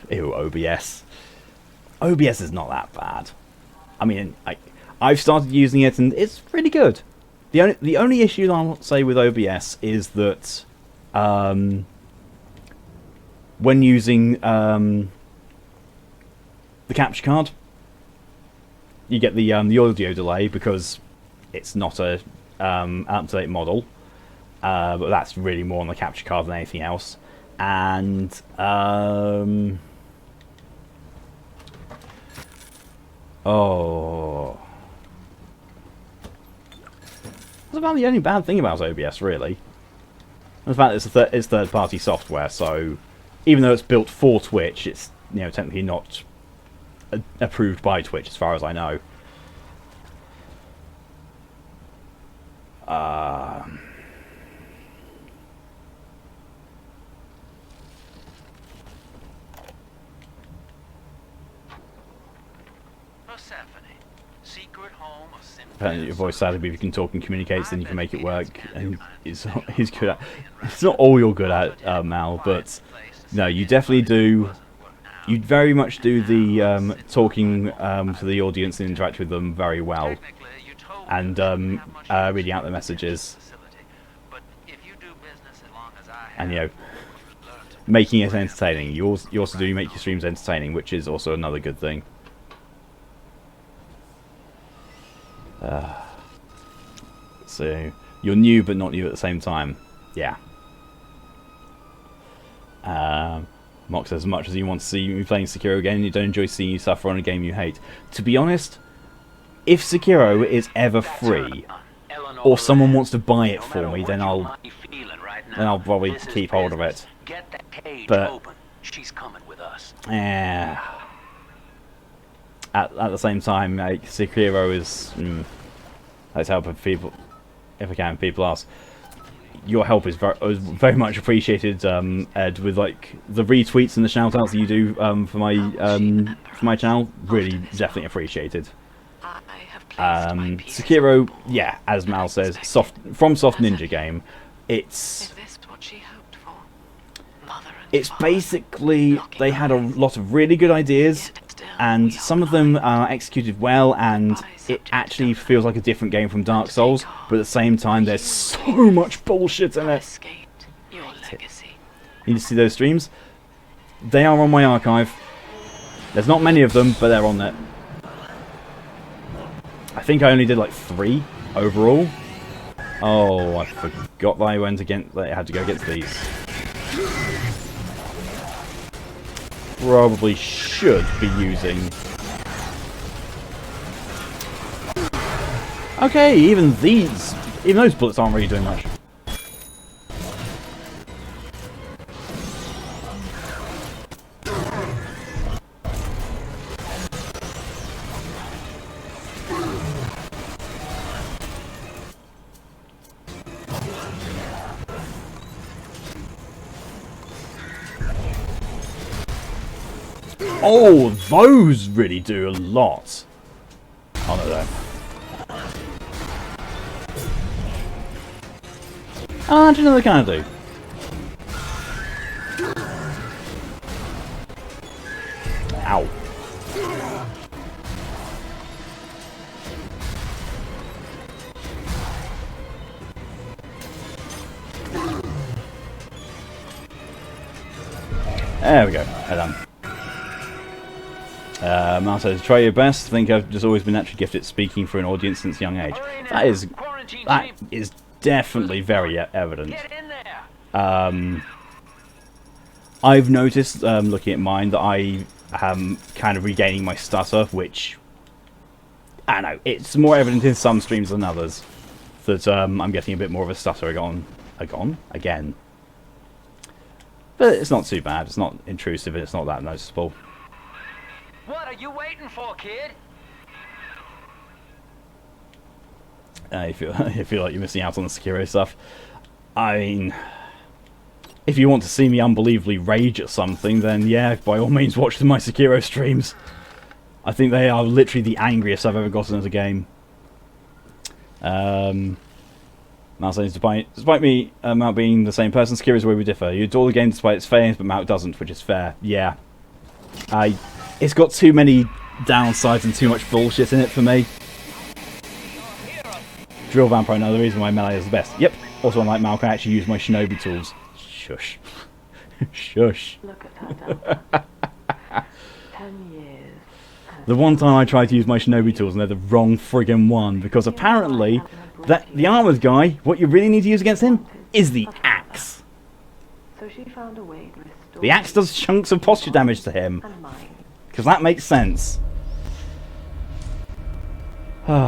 S2: Ew, OBS. OBS is not that bad. I mean, I've started using it and it's pretty good. The only issue I'll say with OBS is that when using the capture card, you get the audio delay because it's not a up-to-date model, but that's really more on the capture card than anything else. And oh. That's about the only bad thing about OBS, really. The fact that it's third-party software, so even though it's built for Twitch, it's, you know, technically not approved by Twitch, as far as I know. Apparently your voice sadly, but if you can talk and communicate, then you can make it work. And he's good at. It's not all you're good at, Mal, but no, you definitely do. You very much do the talking to the audience and interact with them very well, and reading out the messages, and, you know, making it entertaining. You also do make your streams entertaining, which is also another good thing. So you're new but not new at the same time. Yeah. Mox says, as much as you want to see me playing Sekiro again, you don't enjoy seeing you suffer on a game you hate. To be honest, if Sekiro is ever free, or someone wants to buy it for me, then I'll probably keep hold of it. But
S4: she's coming with us.
S2: At the same time, like, Sekiro is. Let's help people, if I can. People ask. Your help is very much appreciated, Ed. With like the retweets and the shout-outs that you do for my channel, really definitely appreciated. Sekiro, yeah, as Mal says, from Soft Ninja game. It's basically they had a lot of really good ideas, and some of them are executed well, and it actually feels like a different game from Dark Souls, but at the same time there's so much bullshit in it. You need to see those streams? They are on my archive. There's not many of them, but they're on there. I think I only did like 3 overall. Oh, I forgot that I went against. That I had to go against these. Probably should be using. Okay, even those bullets aren't really doing much. Oh, those really do a lot. Oh no, they don't. Do you know they kind of do? Ow. There we go. Done. Mal says, try your best. I think I've just always been naturally gifted at speaking for an audience since a young age. That is definitely very evident. I've noticed, looking at mine, that I am kind of regaining my stutter, which, I don't know, it's more evident in some streams than others, that I'm getting a bit more of a stutter again. But it's not too bad, it's not intrusive, and it's not that noticeable.
S4: What are you waiting for, kid?
S2: You feel like you're missing out on the Sekiro stuff. I mean, if you want to see me unbelievably rage at something, then yeah, by all means watch my Sekiro streams. I think they are literally the angriest I've ever gotten at a game. Mal says, despite me Mal being the same person, Sekiro's where we differ. You adore the game despite its failings, but Mal doesn't, which is fair. Yeah. It's got too many downsides and too much bullshit in it for me. Drill Vampire, another reason why melee is the best. Yep. Also, unlike Mal, can actually use my shinobi tools. Shush. Shush.
S3: Look at her, Delta. 10 years.
S2: The one time I tried to use my shinobi tools and they're the wrong friggin' one, because apparently the armored guy, what you really need to use against him is the axe.
S3: So she found a way to restore.
S2: The axe does chunks of posture damage to him. Because that makes sense. You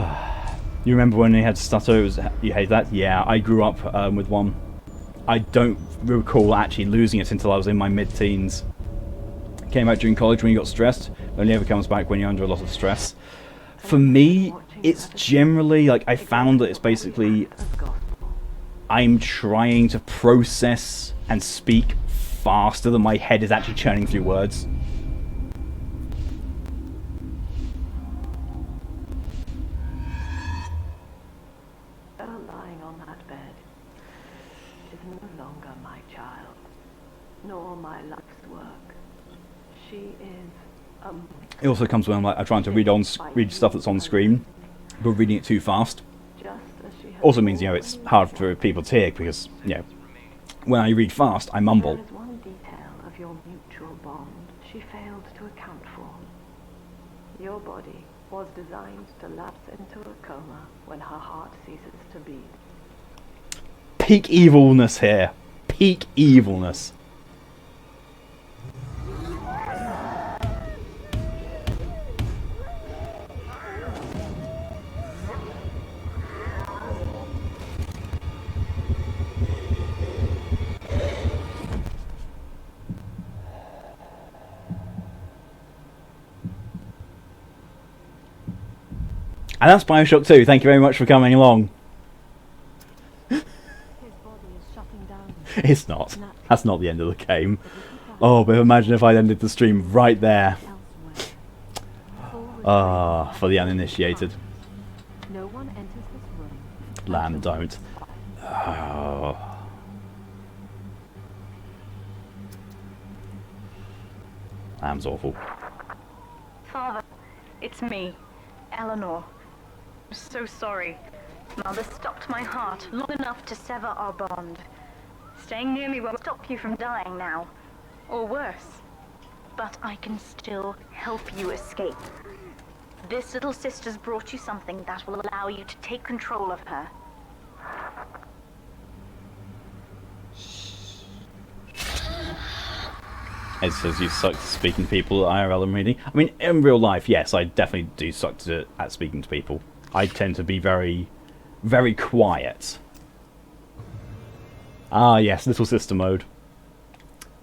S2: remember when he had stutter? You hate that? Yeah, I grew up with one. I don't recall actually losing it until I was in my mid-teens. Came out during college when you got stressed. Only ever comes back when you're under a lot of stress. For me, it's generally like I found that it's basically I'm trying to process and speak faster than my head is actually churning through words.
S3: Lying on that bed is no longer my child, nor my life's work. She is
S2: It also comes when I'm trying to read stuff that's on screen, but reading it too fast. Also means, you know, it's hard for people to hear because, you know, when I read fast, I mumble.
S3: There is one detail of your mutual bond she failed to account for. Your body was designed to lapse into a coma when her heart ceases to beat.
S2: Peak evilness here. Peak evilness. And that's Bioshock 2. Thank you very much for coming along. It's not. That's not the end of the game. Oh, but imagine if I ended the stream right there. Ah, for the uninitiated. Lamb, don't. Oh. Lamb's awful.
S9: Father, it's me, Eleanor. I'm so sorry. Mother stopped my heart long enough to sever our bond. Staying near me won't stop you from dying now. Or worse. But I can still help you escape. This little sister's brought you something that will allow you to take control of her.
S2: It says you suck to speaking to people at IRL and reading. I mean, in real life, yes, I definitely do suck at speaking to people. I tend to be very, very quiet. Ah, yes, little sister mode.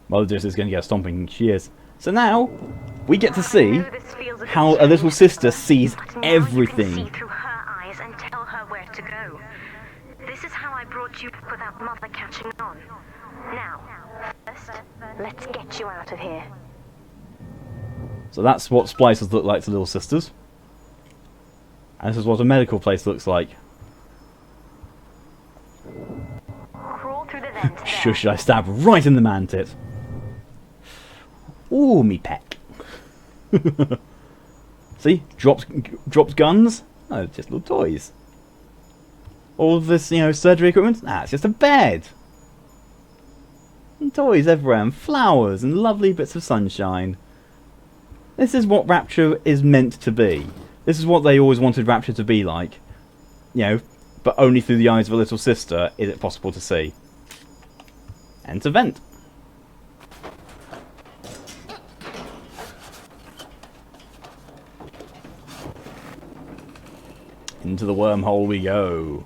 S2: Mother Dearest is going to get a stomping. She is. So now, we get to see how a little sister sees everything.
S9: See through her eyes and tell her where to go. This is how I brought you back without Mother catching on. Now, first, let's get you out of here.
S2: So that's what splicers look like to little sisters. And this is what a medical place looks like.
S9: Crawl through the vents there.
S2: Shush, I stab right in the man tit. Ooh, me peck. See? Dropped guns? Oh, just little toys. All of this, you know, surgery equipment? Nah, it's just a bed. And toys everywhere, and flowers, and lovely bits of sunshine. This is what Rapture is meant to be. This is what they always wanted Rapture to be like. You know, but only through the eyes of a little sister is it possible to see. And to vent. Into the wormhole we go.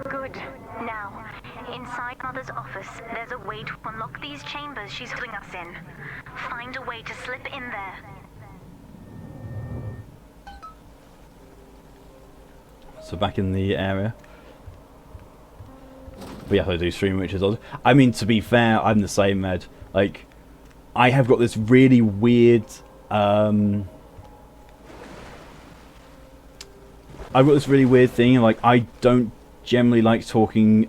S9: Good. Now, inside Mother's office, there's a way to unlock these chambers she's holding us in. Find a way to slip in there.
S2: So back in the area. But yes, I do stream, which is odd. I mean, to be fair, I'm the same, Ed. Like, I have got this really weird... I've got this really weird thing, like, I don't generally like talking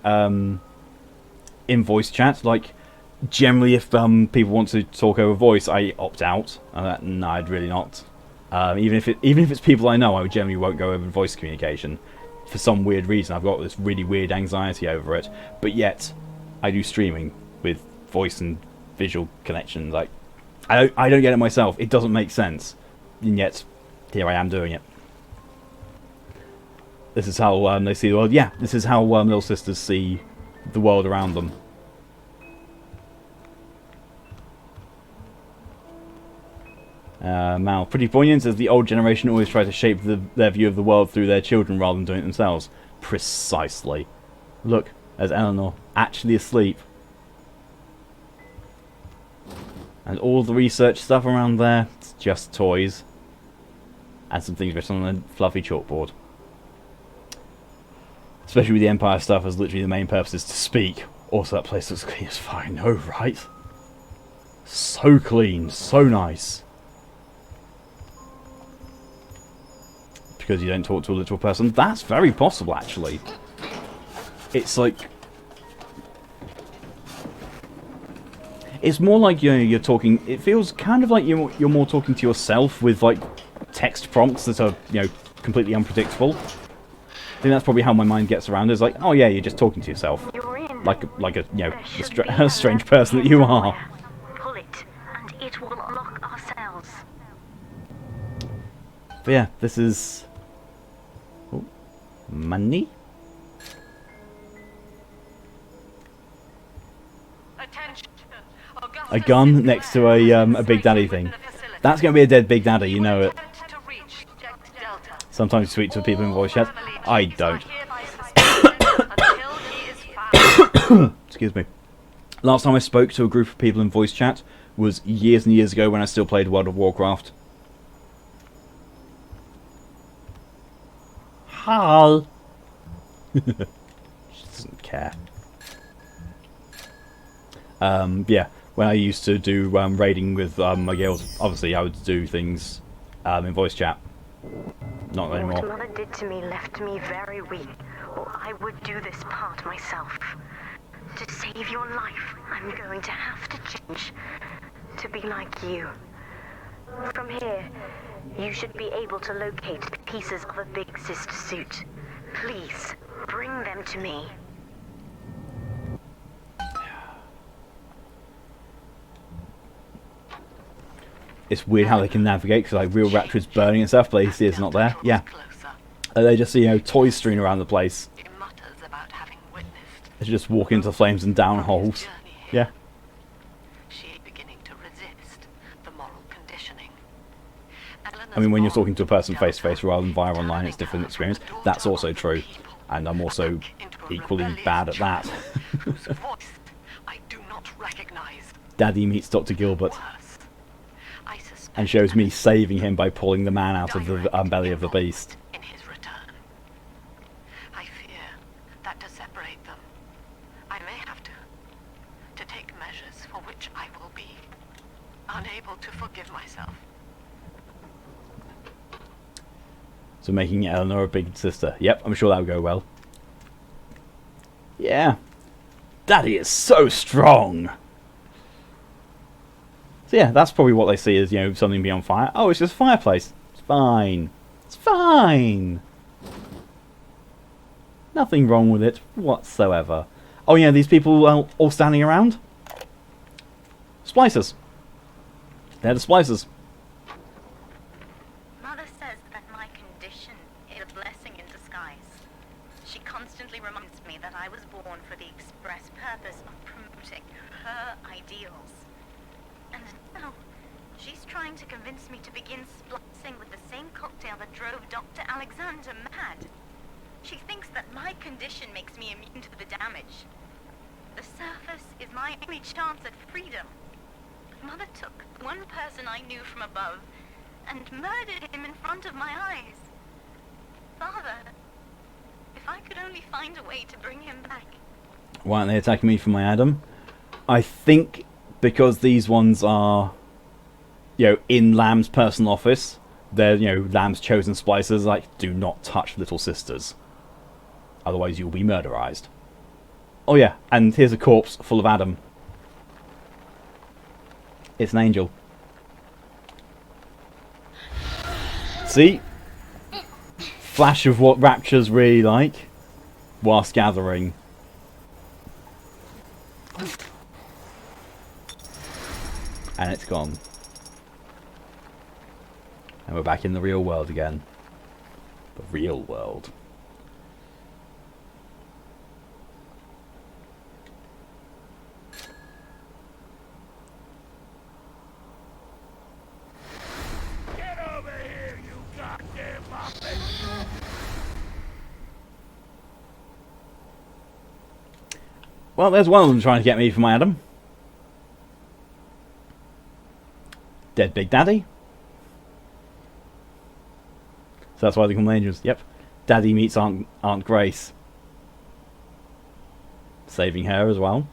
S2: in voice chat. Like, generally if people want to talk over voice, I opt out. No, I'd really not. Even if it's people I know, I generally won't go over voice communication. For some weird reason, I've got this really weird anxiety over it. But yet, I do streaming with voice and visual connections. Like, I don't get it myself. It doesn't make sense. And yet, here I am doing it. This is how they see the world. Yeah, this is how little sisters see the world around them. Mal, pretty poignant, as the old generation always try to shape their view of the world through their children rather than doing it themselves. Precisely. Look, there's Eleanor, actually asleep. And all the research stuff around there, it's just toys. And some things written on a fluffy chalkboard. Especially with the Empire stuff, as literally the main purpose is to speak. Also, that place looks clean as far, I know, right? So clean, so nice. Because you don't talk to a literal person. That's very possible, actually. It's like... It's more like you're talking... It feels kind of like you're more talking to yourself with, like, text prompts that are, you know, completely unpredictable. I think that's probably how my mind gets around it. It's like, oh yeah, you're just talking to yourself. Like a you know, a strange person that you are.
S9: Pull it, and it will unlock ourselves.
S2: But yeah, this is... Oh, money? A gun next to a Big Daddy thing. That's going to be a dead Big Daddy, you know it. Sometimes you speak to people in voice chat. I don't. Excuse me. Last time I spoke to a group of people in voice chat was years and years ago when I still played World of Warcraft. Hi. She doesn't care. Yeah, when I used to do raiding with my guild, obviously I would do things in voice chat. Not anymore.
S9: What Mother did to me left me very weak, or I would do this part myself. To save your life, I'm going to have to change to be like you. From here, you should be able to locate the pieces of a big sister suit. Please, bring them to me.
S2: It's weird how they can navigate, because like real Rapture is burning and stuff, but you see it's not there. Yeah. They just see, you know, toys strewn around the place. They just walk into flames and down holes. Yeah. I mean, when you're talking to a person face to face rather than via online, it's a different experience. That's also true. And I'm also equally bad at that. Daddy meets Dr. Gilbert and shows me saving him by pulling the man out of the belly of the beast.
S3: I fear that to separate them, I may have to take measures for which I will be unable to forgive myself.
S2: So making Eleanor a big sister. Yep, I'm sure that would go well. Yeah. Daddy is so strong! So yeah, that's probably what they see as, you know, something be on fire. Oh, it's just a fireplace. It's fine. It's fine. Nothing wrong with it whatsoever. Oh yeah, these people all standing around? Splicers. They're the Splicers.
S9: Mother says that my condition is a blessing in disguise. She constantly reminds me that I was born for the express purpose of promoting her ideals. And now, she's trying to convince me to begin splicing with the same cocktail that drove Dr. Alexander mad. She thinks that my condition makes me immune to the damage. The surface is my only chance at freedom. Mother took one person I knew from above and murdered him in front of my eyes. Father, if I could only find a way to bring him back.
S2: Why aren't they attacking me for my Adam? I think because these ones are, you know, in Lamb's personal office, they're, you know, Lamb's chosen splicers, like, do not touch little sisters. Otherwise you'll be murderized. Oh yeah, and here's a corpse full of Adam. It's an angel. See? Flash of what Rapture's really like whilst gathering. And it's gone. And we're back in the real world again. The real world.
S6: Get over here, you goddamn muppet!
S2: Well, there's one of them trying to get me for my Adam. Dead Big Daddy. So that's why they call them angels. Yep. Daddy meets Aunt Grace. Saving her as well.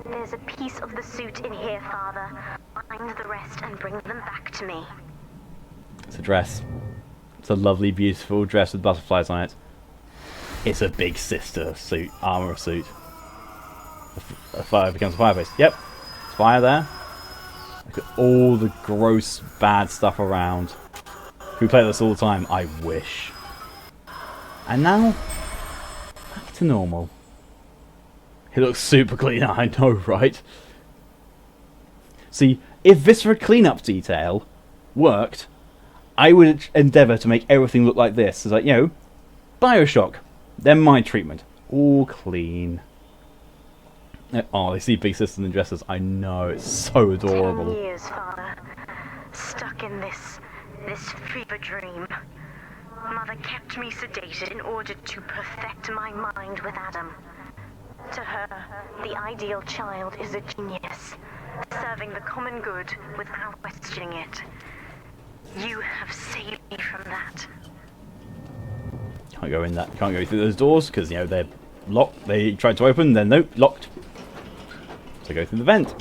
S9: There's a piece of the suit in here, Father. Find the rest and bring them back to me.
S2: It's a dress. It's a lovely, beautiful dress with butterflies on it. It's a big sister suit, armor suit. A fire becomes a fireplace. Yep. There's fire there. Look at all the gross, bad stuff around. We play this all the time. I wish. And now, back to normal. It looks super clean. I know, right? See, if Viscera cleanup detail worked, I would endeavour to make everything look like this. It's like, you know, Bioshock. Then my treatment. All clean. Oh, they see big sisters in dresses. I know, it's so adorable.
S9: 10 years, Father. Stuck in this fever dream. Mother kept me sedated in order to perfect my mind with Adam. To her, the ideal child is a genius, serving the common good without questioning it. You have saved me from that.
S2: Can't go in that. Can't go through those doors because, you know, they're locked. They tried to open, then nope, locked. So go through the vent.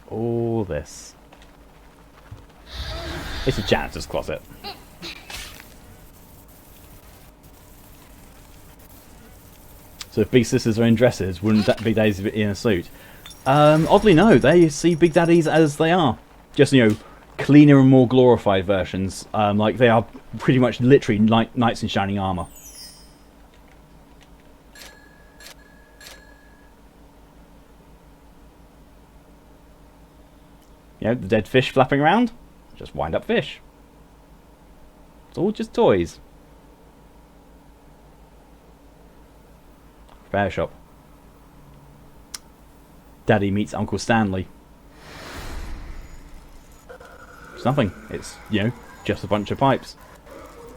S2: All this. It's a janitor's closet. So if Big Sisters are in dresses, wouldn't that Big Daddies be in a suit? Oddly no, they see Big Daddies as they are. Just, you know, cleaner and more glorified versions. Like they are pretty much literally knights in shining armour. You know, the dead fish flapping around? Just wind up fish. It's all just toys. Repair shop. Daddy meets Uncle Stanley. It's nothing. It's, you know, just a bunch of pipes.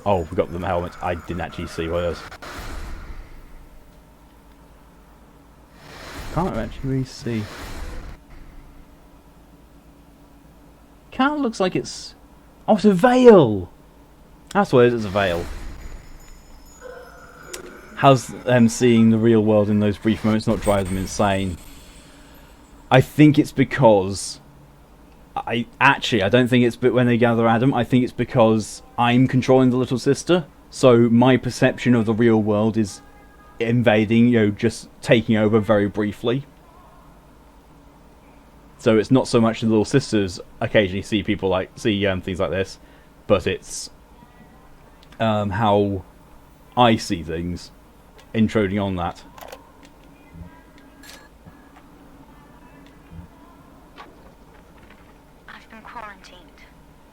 S2: Oh, we got the helmets. I didn't actually see what it was. Can't actually really see. Kind of looks like it's... Oh, it's a veil! That's what it is, it's a veil. How's them seeing the real world in those brief moments not drive them insane? I think it's because... I don't think it's when they gather Adam. I think it's because I'm controlling the little sister. So my perception of the real world is invading, you know, just taking over very briefly. So it's not so much the little sisters occasionally see people like things like this, but it's how I see things, intruding on that.
S9: I've been quarantined,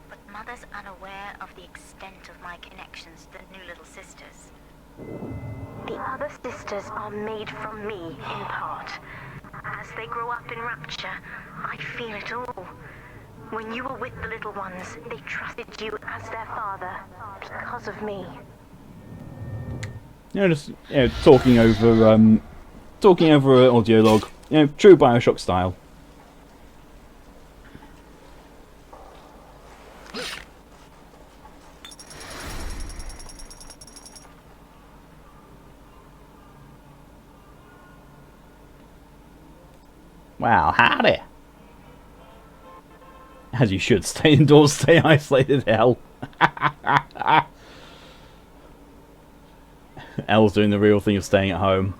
S9: but Mother's unaware of the extent of my connections to the new little sisters. The other sisters are made from me, in part. As they grow up in Rapture, I feel it all. When you were with the little ones, they trusted you as their father, because of me.
S2: You know, just, you know, talking over an audio log. You know, true Bioshock style. Wow, howdy! As you should, stay indoors, stay isolated, hell. Elle's doing the real thing of staying at home.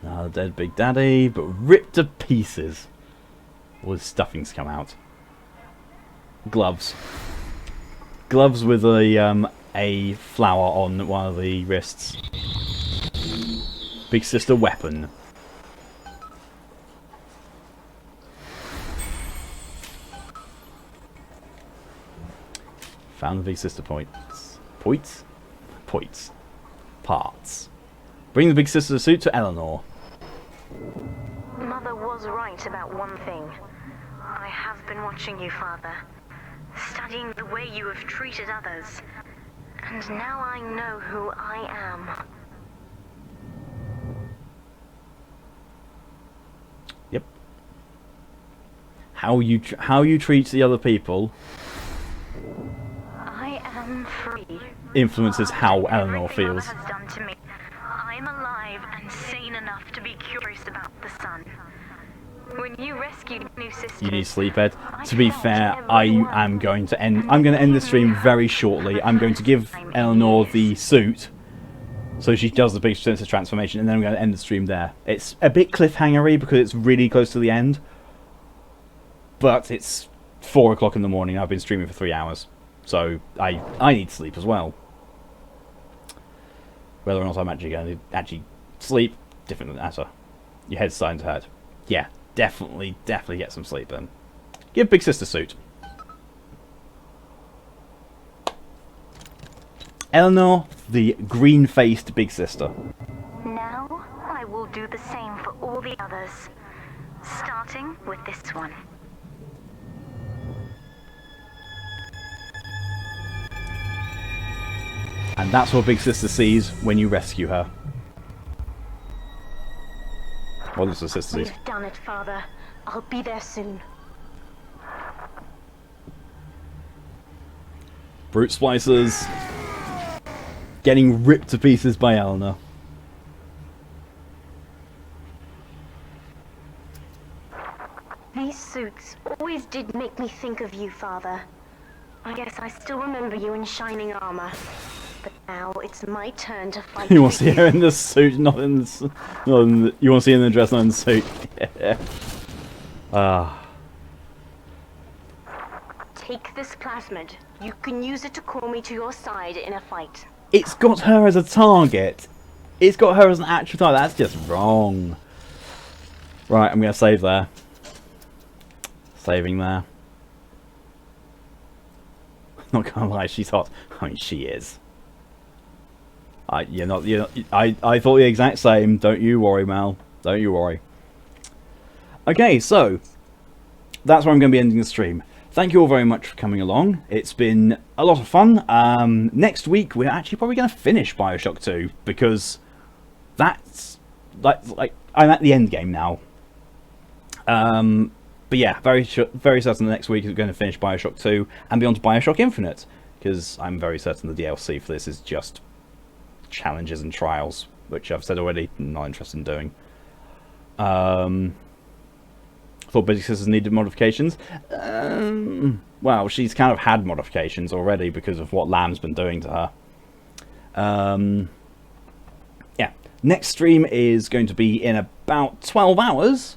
S2: Another dead Big Daddy, but ripped to pieces. All his stuffing's come out. Gloves. Gloves with a flower on one of the wrists. Big sister weapon. Found the Big Sister points. Points? Points. Parts. Bring the Big Sister suit to Eleanor.
S9: Mother was right about one thing. I have been watching you, Father. Studying the way you have treated others. And now I know who I am.
S2: Yep. How you treat the other people
S9: I am free.
S2: influences how Eleanor feels.
S9: Mother has done to me. I'm alive and sane enough to be curious about the sun. When you rescued new sisters,
S2: You need sleep, Ed. To be fair, I'm going to end the stream very shortly. I'm going to give Eleanor the suit so she does the Big Sister transformation, and then I'm going to end the stream there. It's a bit cliffhangery because it's really close to the end, but it's 4 o'clock in the morning. I've been streaming for 3 hours, so I need sleep as well. Whether or not I'm actually going to sleep, different matter. Your head's starting to hurt. Yeah. Definitely get some sleep then. Give Big Sister suit. Eleanor, the green-faced big sister.
S9: Now, I will do the same for all the others. Starting with this one.
S2: And that's what Big Sister sees when you rescue her. What does the sister see?
S9: We've done it, Father. I'll be there soon.
S2: Brute Splicers getting ripped to pieces by Eleanor.
S9: These suits always did make me think of you, Father. I guess I still remember you in shining armor. But now it's my turn to fight.
S2: You want to see her in the suit, not in the... you want to see her in the dress, not in the suit. Yeah.
S9: Take this plasmid. You can use it to call me to your side in a fight.
S2: It's got her as a target. It's got her as an actual target. That's just wrong. Right, I'm going to save there. Saving there. Not gonna lie, she's hot. I mean, she is. I thought the exact same. Don't you worry, Mal. Don't you worry. Okay, so that's where I'm going to be ending the stream. Thank you all very much for coming along. It's been a lot of fun. Next week we're actually probably going to finish Bioshock 2 because that's like I'm at the end game now. But yeah, very certain the next week is going to finish Bioshock 2 and be on to Bioshock Infinite, because I'm very certain the DLC for this is just challenges and trials, which I've said already, not interested in doing. Thought Big Sisters needed modifications. Well, she's kind of had modifications already because of what Lamb's been doing to her. Yeah, next stream is going to be in about 12 hours.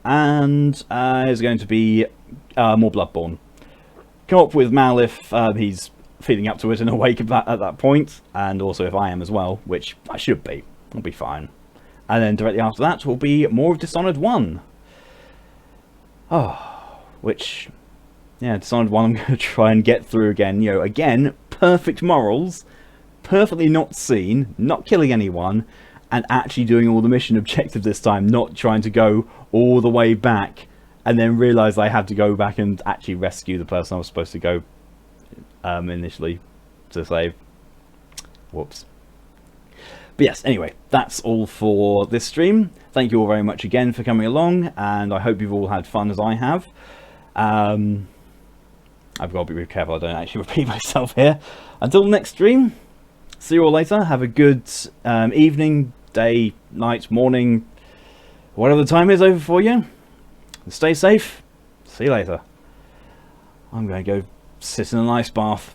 S2: And is going to be more Bloodborne. Come up with Mal if he's feeling up to it and awake at that point, and also if I am as well, which I should be. I'll be fine. And then directly after that will be more of Dishonored 1. Oh, which, yeah, Dishonored 1 I'm going to try and get through again. You know, again, perfect morals, perfectly not seen, not killing anyone, and actually doing all the mission objectives this time, not trying to go all the way back and then realise I had to go back and actually rescue the person I was supposed to go initially to save. Whoops. But yes, anyway, that's all for this stream. Thank you all very much again for coming along, and I hope you've all had fun as I have. I've got to be really careful I don't actually repeat myself here. Until the next stream, see you all later. Have a good evening, day, night, morning, whatever the time is over for you. Stay safe. See you later. I'm going to go sit in an ice bath.